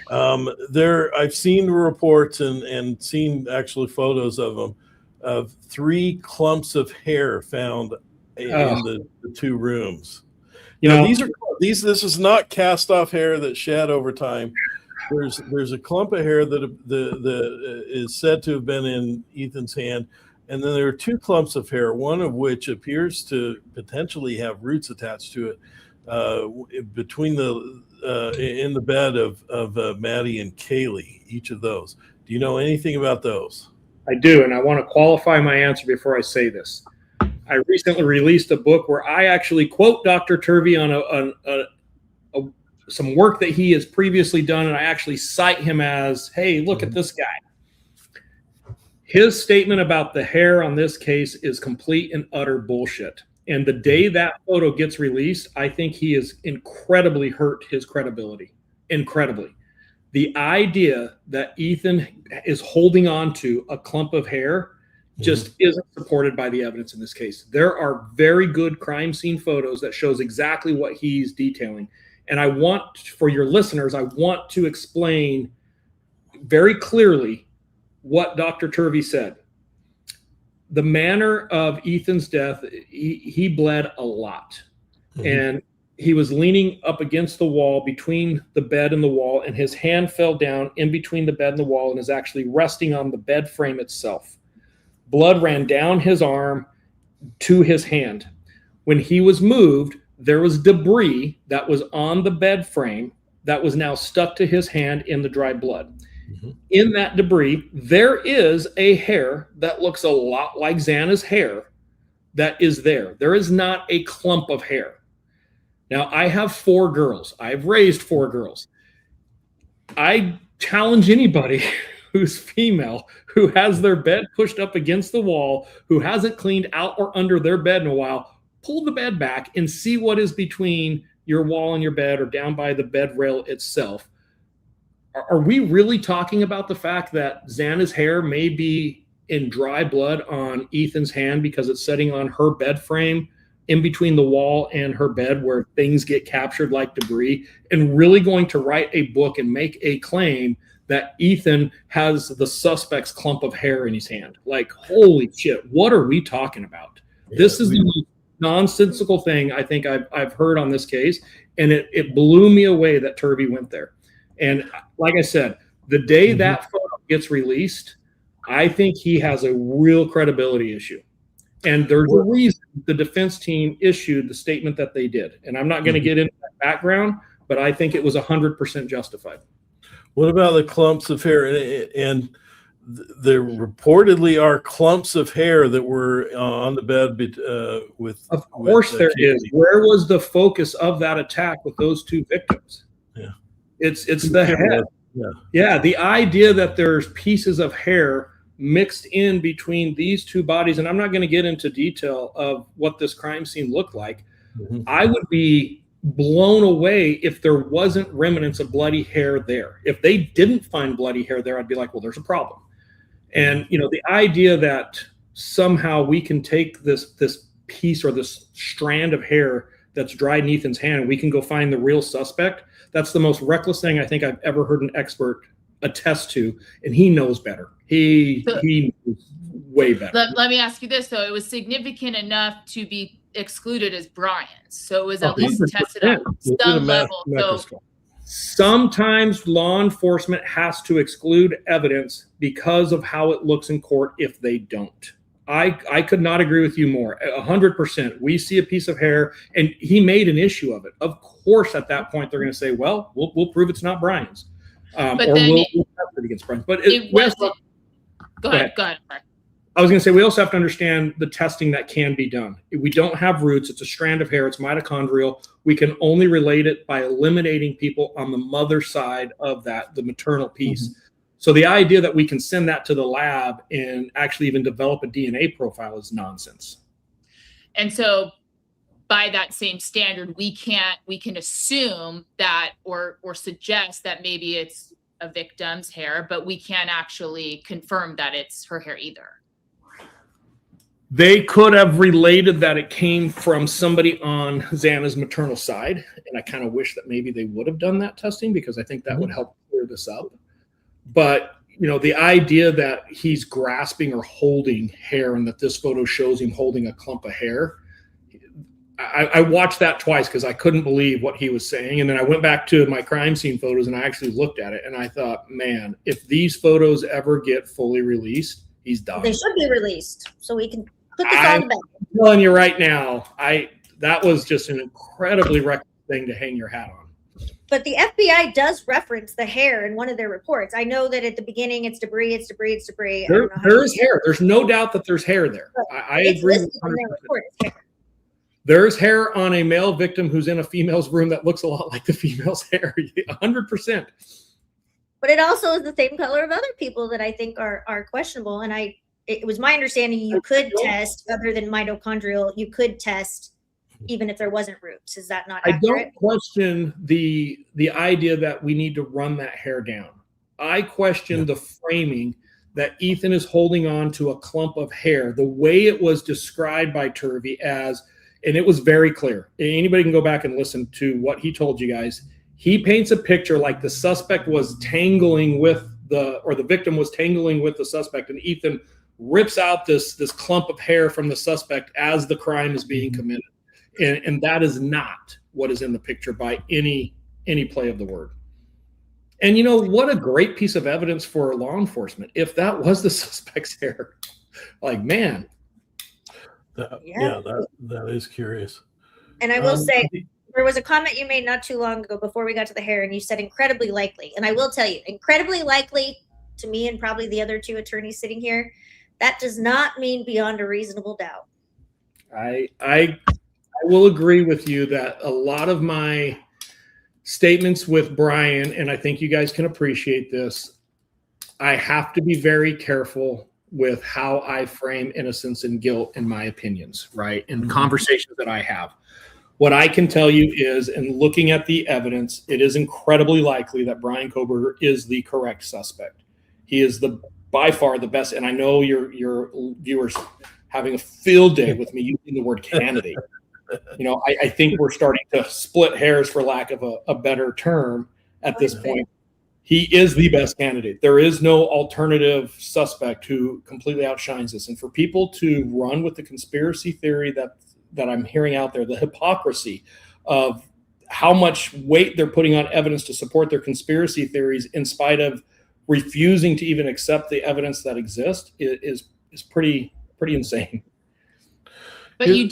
I've seen reports and seen actually photos of them, of 3 clumps of hair found in the 2 rooms. You know, this is not cast off hair that shed over time. There's a clump of hair that is said to have been in Ethan's hand. And then there are two clumps of hair, one of which appears to potentially have roots attached to it between in the bed of Maddie and Kaylee, each of those. Do you know anything about those? I do, and I want to qualify my answer before I say this. I recently released a book where I actually quote Dr. Turvey on some work that he has previously done, and I actually cite him as, hey, look at this guy. His statement about the hair on this case is complete and utter bullshit. And the day that photo gets released, I think he has incredibly hurt his credibility. Incredibly. The idea that Ethan is holding on to a clump of hair just isn't supported by the evidence in this case. There are very good crime scene photos that shows exactly what he's detailing. And I want, for your listeners, I want to explain very clearly what Dr. Turvey said. The manner of Ethan's death, he bled a lot. And he was leaning up against the wall between the bed and the wall, and his hand fell down in between the bed and the wall and is actually resting on the bed frame itself. Blood ran down his arm to his hand. When he was moved, there was debris that was on the bed frame that was now stuck to his hand in the dry blood. In that debris, there is a hair that looks a lot like Xana's hair that is there. There is not a clump of hair. Now, I have 4 girls. I've raised 4 girls. I challenge anybody who's female, who has their bed pushed up against the wall, who hasn't cleaned out or under their bed in a while, pull the bed back and see what is between your wall and your bed or down by the bed rail itself. Are we really talking about the fact that Xana's hair may be in dry blood on Ethan's hand because it's sitting on her bed frame in between the wall and her bed where things get captured like debris, and really going to write a book and make a claim that Ethan has the suspect's clump of hair in his hand? Like, holy shit, what are we talking about? Yeah, this is the most nonsensical thing I think I've heard on this case, and it blew me away that Turvey went there. And like I said, the day that photo gets released, I think he has a real credibility issue. And there's a reason the defense team issued the statement that they did. And I'm not going to get into that background, but I think it was 100% justified. What about the clumps of hair? And there reportedly are clumps of hair that were on the bed with. Of course there is. Where was the focus of that attack with those 2 victims? Yeah. It's the head. Yeah. The idea that there's pieces of hair mixed in between these 2 bodies, and I'm not going to get into detail of what this crime scene looked like. I would be blown away if there wasn't remnants of bloody hair there. If they didn't find bloody hair there, I'd be like, well, there's a problem. And, you know, the idea that somehow we can take this piece or this strand of hair that's dried in Ethan's hand and we can go find the real suspect, that's the most reckless thing I think I've ever heard an expert attest to, and he knows better. He knows way better. Let me ask you this, though. It was significant enough to be excluded as Bryan's, so it was at least tested at some level. So sometimes law enforcement has to exclude evidence because of how it looks in court if they don't. I could not agree with you more. 100%. We see a piece of hair, and he made an issue of it. Of course, at that point, they're going to say, well, we'll prove it's not Bryan's. Or we'll test it against Bryan's. But it wasn't. Go ahead. I was going to say, we also have to understand the testing that can be done. We don't have roots. It's a strand of hair. It's mitochondrial. We can only relate it by eliminating people on the mother side of that, the maternal piece. So the idea that we can send that to the lab and actually even develop a DNA profile is nonsense. And so by that same standard, we can assume that or suggest that maybe it's a victim's hair, but we can't actually confirm that it's her hair either. They could have related that it came from somebody on Xana's maternal side. And I kind of wish that maybe they would have done that testing, because I think that would help clear this up. But, you know, the idea that he's grasping or holding hair and that this photo shows him holding a clump of hair, I watched that twice because I couldn't believe what he was saying. And then I went back to my crime scene photos and I actually looked at it and I thought, man, if these photos ever get fully released, He's done. They should be released so we can put this all to bed. I'm telling you right now, that was just an incredibly reckless thing to hang your hat on. But the FBI does reference the hair in one of their reports. I know that at the beginning it's debris. There is hair. There's no doubt that there's hair there. I agree with 100%. There's hair on a male victim who's in a female's room that looks a lot like the female's hair. 100%. But it also is the same color of other people that I think are questionable. And it was my understanding you could test, other than mitochondrial, you could test even if there wasn't roots. Is that not accurate? I don't question the idea that we need to run that hair down. I question the framing that Ethan is holding on to a clump of hair, the way it was described by Turvey as, and it was very clear. Anybody can go back and listen to what he told you guys. He paints a picture like the suspect was tangling with the victim was tangling with the suspect, and Ethan rips out this clump of hair from the suspect as the crime is being committed. And that is not what is in the picture by any play of the word. And what a great piece of evidence for law enforcement if that was the suspect's hair. Like, man. That is curious. And I will say, there was a comment you made not too long ago before we got to the hair, and you said incredibly likely. And I will tell you, incredibly likely to me and probably the other two attorneys sitting here, that does not mean beyond a reasonable doubt. I will agree with you that a lot of my statements with Bryan, and I think you guys can appreciate this, I have to be very careful with how I frame innocence and guilt in my opinions, right? In conversations that I have. What I can tell you is, in looking at the evidence, it is incredibly likely that Bryan Kohberger is the correct suspect. He is by far the best, and I know your viewers having a field day with me using the word candidate. I think we're starting to split hairs, for lack of a better term, at this point. He is the best candidate. There is no alternative suspect who completely outshines this. And for people to run with the conspiracy theory that I'm hearing out there, the hypocrisy of how much weight they're putting on evidence to support their conspiracy theories in spite of refusing to even accept the evidence that exists is pretty insane. But you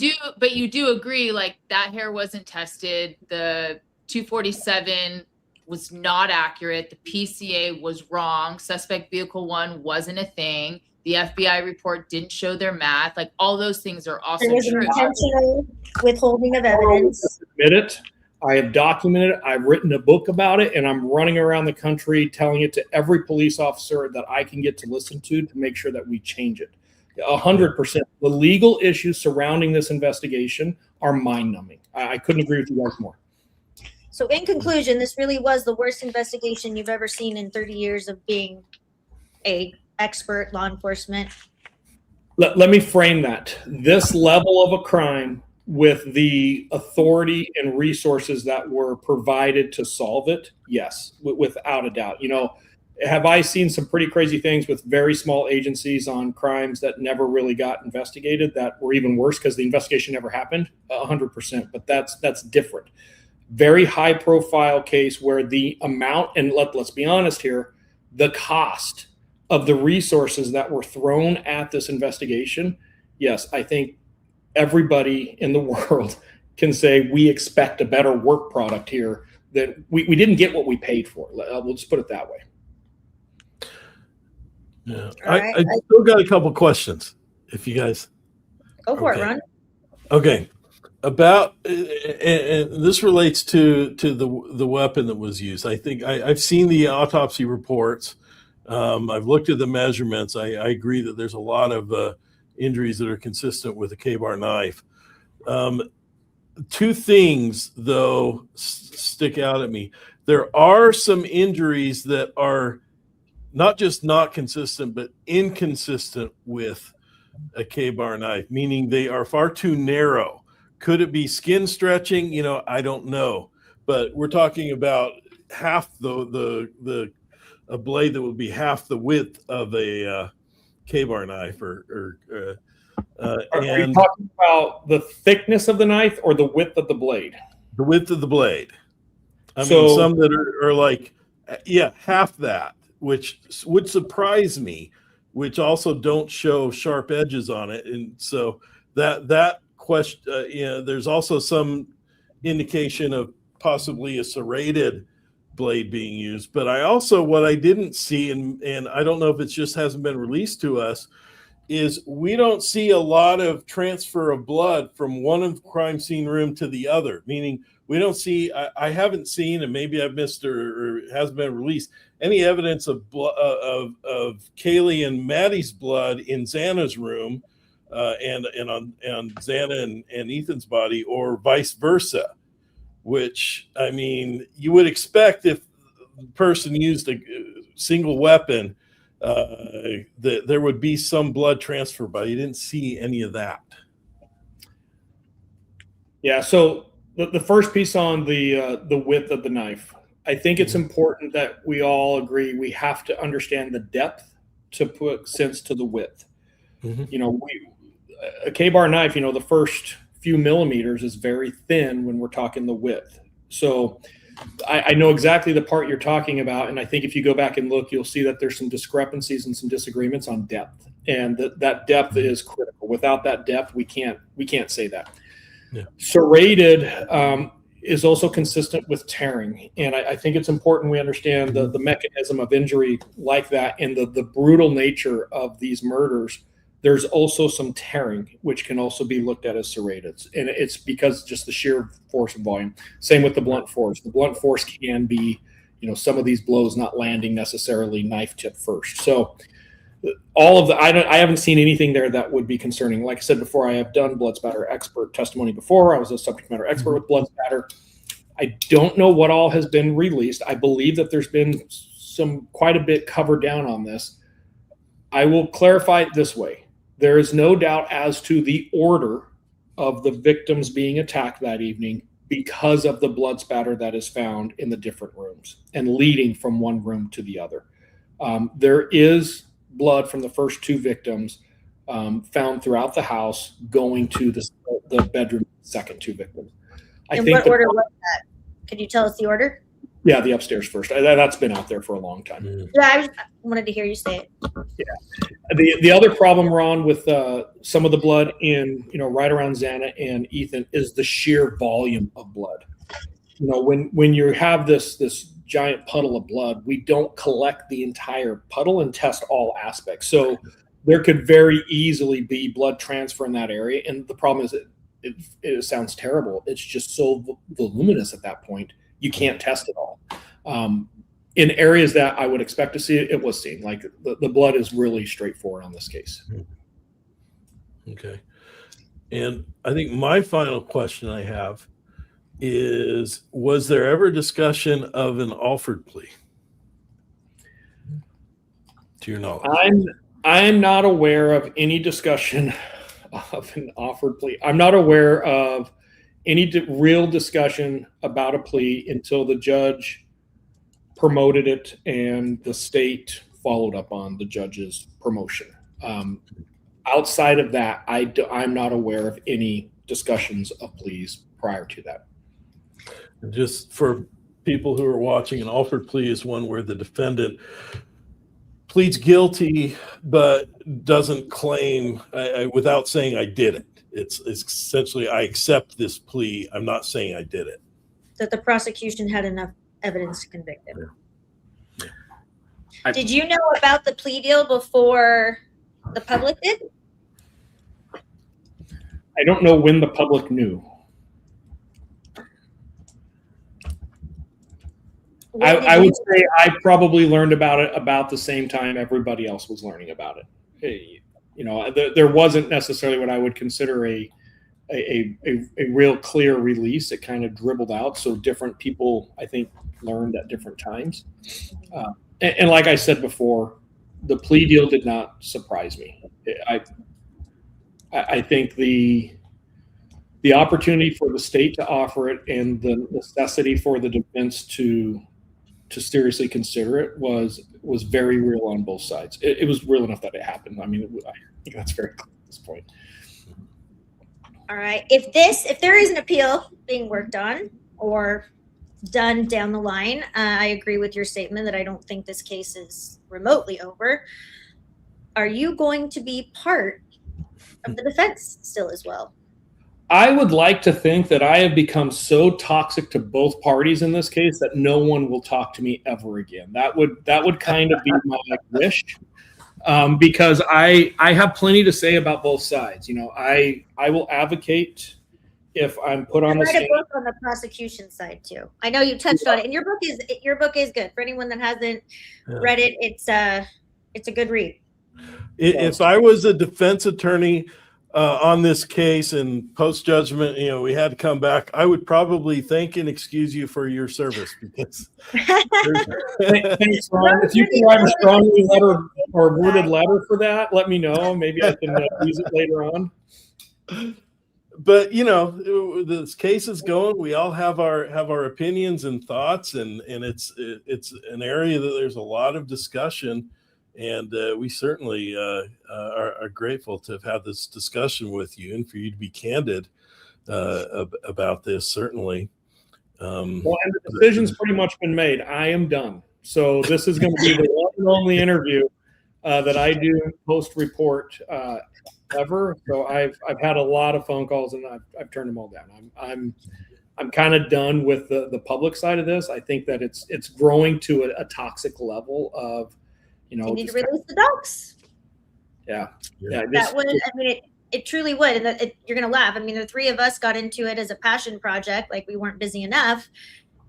do agree, like, that hair wasn't tested. The 247 was not accurate. The PCA was wrong. Suspect vehicle 1 wasn't a thing. The FBI report didn't show their math. Like, all those things are also There was true. intentional withholding of evidence. Admit it. I have documented it. I've written a book about it, and I'm running around the country telling it to every police officer that I can get to listen to make sure that we change it. 100%. The legal issues surrounding this investigation are mind-numbing. I couldn't agree with you guys more. So in conclusion, this really was the worst investigation you've ever seen in 30 years of being a expert law enforcement. Let me frame that. This level of a crime, with the authority and resources that were provided to solve it, yes, without a doubt. Have I seen some pretty crazy things with very small agencies on crimes that never really got investigated that were even worse because the investigation never happened? 100%, but that's different. Very high profile case where the amount, and let's be honest here, the cost of the resources that were thrown at this investigation, yes, I think everybody in the world can say we expect a better work product here, that we didn't get what we paid for. We'll just put it that way. Yeah, I still got a couple questions. If you guys go for it, Ron. Okay, about and this relates to the weapon that was used. I think I've seen the autopsy reports. I've looked at the measurements. I agree that there's a lot of injuries that are consistent with a K-bar knife. Two things though stick out at me. There are some injuries that are not just not consistent, but inconsistent with a K-bar knife, meaning they are far too narrow. Could it be skin stretching? I don't know, but we're talking about half a blade that would be half the width of a K-bar knife, Are you talking about the thickness of the knife or the width of the blade? The width of the blade. I mean, some that are like, half that, which would surprise me which also don't show sharp edges on it. And so that question, there's also some indication of possibly a serrated blade being used. But what I didn't see, and I don't know if it just hasn't been released to us, is we don't see a lot of transfer of blood from one of the crime scene room to the other, meaning we don't see, I haven't seen, and maybe I've missed or it hasn't been released, any evidence of Kaylee and Maddie's blood in Xana's room and on Xana and Ethan's body, or vice versa, which, I mean, you would expect if the person used a single weapon, that there would be some blood transfer, but you didn't see any of that. Yeah. So the first piece on the width of the knife, I think it's important that we all agree we have to understand the depth to put sense to the width. Mm-hmm. A K-bar knife, the first few millimeters is very thin when we're talking the width. So I know exactly the part you're talking about, and I think if you go back and look, you'll see that there's some discrepancies and some disagreements on depth, and that depth is critical. Without that depth, we can't say that. Yeah. Serrated is also consistent with tearing, and I think it's important we understand the mechanism of injury like that and the brutal nature of these murders. There's also some tearing, which can also be looked at as serrated. And it's because just the sheer force and volume. Same with the blunt force. The blunt force can be, some of these blows not landing necessarily knife tip first. So all of I haven't seen anything there that would be concerning. Like I said before, I have done blood spatter expert testimony before. I was a subject matter expert with blood spatter. I don't know what all has been released. I believe that there's been quite a bit covered down on this. I will clarify it this way. There is no doubt as to the order of the victims being attacked that evening because of the blood spatter that is found in the different rooms and leading from one room to the other. There is blood from the first two victims found throughout the house going to the bedroom, second two victims. In what order was that? Could you tell us the order? Yeah, the upstairs first. That's been out there for a long time. Yeah, I wanted to hear you say it. Yeah. The other problem, Ron, with some of the blood in, right around Xana and Ethan is the sheer volume of blood. When you have this giant puddle of blood, we don't collect the entire puddle and test all aspects. So there could very easily be blood transfer in that area. And the problem is it sounds terrible. It's just so voluminous at that point. You can't test it all. In areas that I would expect to see it was seen. Like the blood is really straightforward on this case. Okay. And I think my final question I have is, was there ever discussion of an offered plea? To your knowledge. I'm not aware of any discussion of an offered plea. I'm not aware of any real discussion about a plea until the judge promoted it and the state followed up on the judge's promotion. Outside of that, I'm not aware of any discussions of pleas prior to that. Just for people who are watching, an offered plea is one where the defendant pleads guilty but doesn't claim without saying I did it. It's essentially, I accept this plea. I'm not saying I did it. That the prosecution had enough evidence to convict him. Yeah. Did you know about the plea deal before the public did? I don't know when the public knew. I would say I probably learned about it about the same time everybody else was learning about it. There wasn't necessarily what I would consider a real clear release. It kind of dribbled out. So different people, I think, learned at different times. And like I said before, the plea deal did not surprise me. I think the opportunity for the state to offer it and the necessity for the defense to seriously consider it was very real on both sides. It was real enough that it happened. I mean, I think that's very clear at this point. All right. If there is an appeal being worked on or done down the line, I agree with your statement that I don't think this case is remotely over. are you going to be part of the defense still as well? I would like to think that I have become so toxic to both parties in this case that no one will talk to me ever again. That would kind of be my wish, because I have plenty to say about both sides. You know, I will advocate if I'm put on the Write a stand. book on the prosecution side too. I know you touched on it, and your book is good. For anyone that hasn't read it, it's a good read. If I was a defense attorney on this case and post judgment, you know, we had to come back, I would probably thank and excuse you for your service, because Thanks, Ron. If you can write a strongly letter or worded letter for that, let me know. Maybe I can use it later on. But you know, this case is going. We all have our opinions and thoughts, and it's an area that there's a lot of discussion, and we certainly are grateful to have had this discussion with you and for you to be candid about this. Certainly. Well, and the decision's pretty much been made. I am done. So this is going to be the one and only interview that I do post report ever. So I've had a lot of phone calls, and I've turned them all down. I'm kind of done with the public side of this. I think that it's growing to a toxic level of, you know, you need to release the docs. Yeah. That would, I mean, it truly would. And you're going to laugh. I mean, the three of us got into it as a passion project. Like, we weren't busy enough.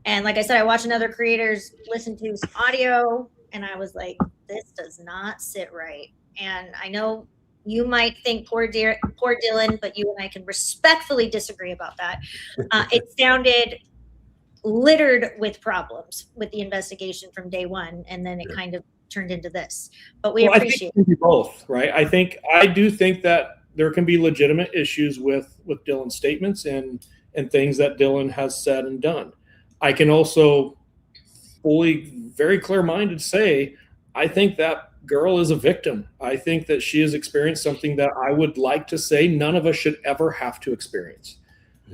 And like I said, I watched another creators listen to some audio, and I was like, this does not sit right. And I know you might think poor Dylan, but you and I can respectfully disagree about that. It sounded littered with problems with the investigation from day one, and then it kind of turned into this. But we appreciate I think it. Both, right? I do think that there can be legitimate issues with Dylan's statements and things that Dylan has said and done. I can also very clear-minded say, I think that girl is a victim. I think that she has experienced something that I would like to say none of us should ever have to experience.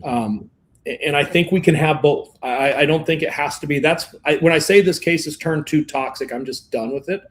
And I think we can have both. I don't think it has to be. When I say this case has turned too toxic, I'm just done with it.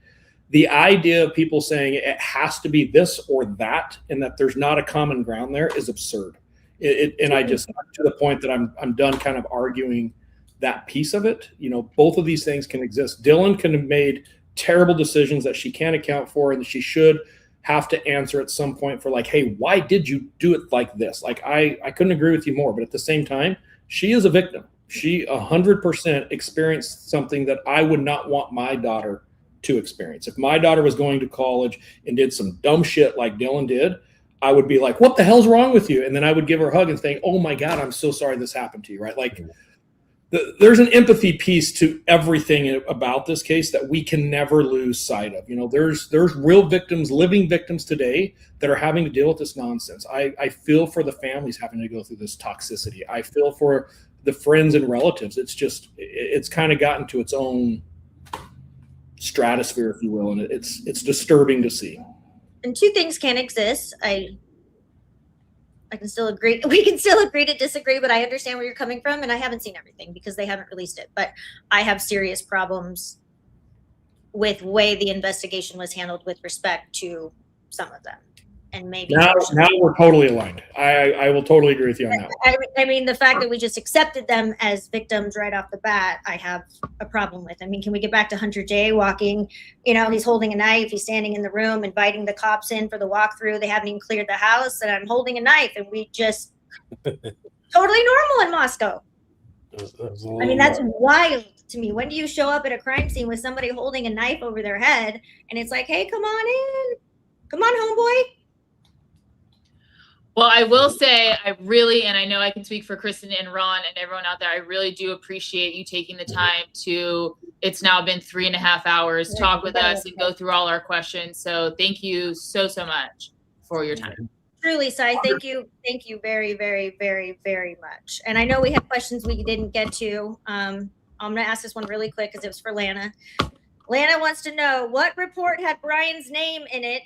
The idea of people saying it has to be this or that, and that there's not a common ground there, is absurd. And I just, to the point that I'm done kind of arguing that piece of it. You know, both of these things can exist. Dylan can have made terrible decisions that she can't account for, and she should have to answer at some point for, like, hey, why did you do it like this? Like, I couldn't agree with you more, but at the same time, she is a victim. She 100% experienced something that I would not want my daughter to experience. If my daughter was going to college and did some dumb shit like Dylan did, I would be like, what the hell's wrong with you? And then I would give her a hug and think, oh my God, I'm so sorry this happened to you, right? Like, there's an empathy piece to everything about this case that we can never lose sight of. You know, there's real victims, living victims today, that are having to deal with this nonsense. I feel for the families having to go through this toxicity. I feel for the friends and relatives. It's kind of gotten to its own stratosphere, if you will, and it's disturbing to see. And two things can exist. I can still agree. We can still agree to disagree, but I understand where you're coming from, and I haven't seen everything because they haven't released it. But I have serious problems with the way the investigation was handled with respect to some of them, and maybe now we're totally aligned. I will totally agree with you on that one. I mean, the fact that we just accepted them as victims right off the bat, I have a problem with. I mean, can we get back to Hunter J walking? You know, he's holding a knife. He's standing in the room, inviting the cops in for the walkthrough. They haven't even cleared the house, and I'm holding a knife, and we just totally normal in Moscow. I mean, that's wild to me. When do you show up at a crime scene with somebody holding a knife over their head, and it's like, hey, come on in, come on, homeboy? Well, I will say I really, and I know I can speak for Kristen and Ron and everyone out there, I really do appreciate you taking the time to, it's now been 3.5 hours, talk with us and go through all our questions. So thank you so much for your time. Truly, Sai, thank you very, very, very, very much. And I know we have questions we didn't get to. I'm going to ask this one really quick because it was for Lana. Lana wants to know, what report had Bryan's name in it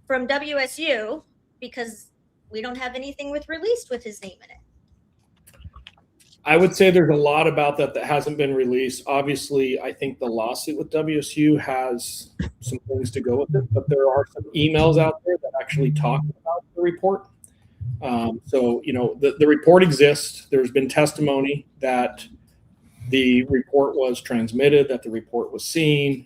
from WSU, because we don't have anything released with his name in it. I would say there's a lot about that that hasn't been released. Obviously, I think the lawsuit with WSU has some things to go with it, but there are some emails out there that actually talk about the report. So, the report exists. There's been testimony that the report was transmitted, that the report was seen.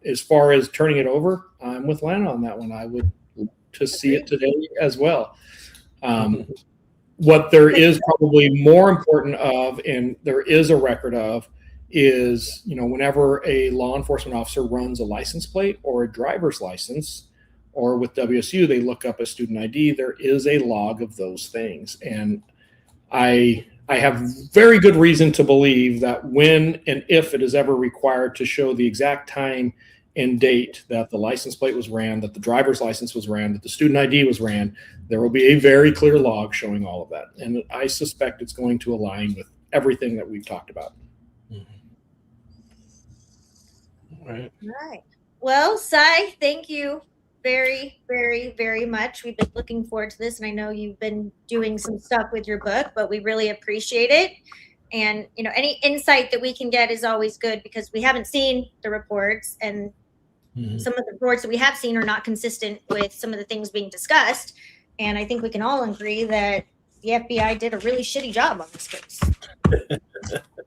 As far as turning it over, I'm with Lana on that one. I would like to see it today as well. What there is probably more important of, and there is a record of, is, whenever a law enforcement officer runs a license plate or a driver's license, or with WSU, they look up a student ID, there is a log of those things. And I have very good reason to believe that when and if it is ever required to show the exact time and date that the license plate was ran, that the driver's license was ran, that the student ID was ran, there will be a very clear log showing all of that. And I suspect it's going to align with everything that we've talked about. All right. All right. Well, Cy, thank you very, very, very much. We've been looking forward to this, and I know you've been doing some stuff with your book, but we really appreciate it. And, any insight that we can get is always good, because we haven't seen the reports, and some of the reports that we have seen are not consistent with some of the things being discussed. And I think we can all agree that the FBI did a really shitty job on this case.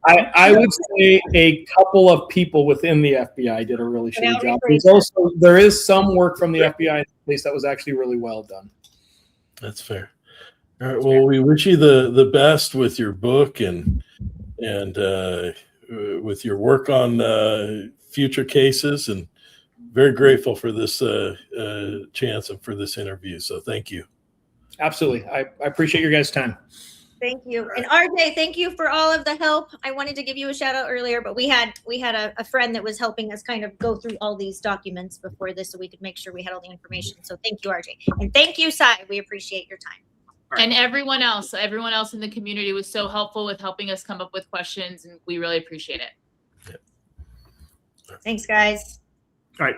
I would say a couple of people within the FBI did a really shitty job. There is some work from the FBI in the case that was actually really well done. That's fair. All right. Well, we wish you the best with your book and with your work on future cases, and very grateful for this chance and for this interview. So thank you. Absolutely. I appreciate your guys' time. Thank you. And RJ, thank you for all of the help. I wanted to give you a shout out earlier, but we had a friend that was helping us kind of go through all these documents before this, so we could make sure we had all the information. So thank you, RJ. And thank you, Cy. We appreciate your time. And everyone else in the community was so helpful with helping us come up with questions, and we really appreciate it. Thanks, guys. All right.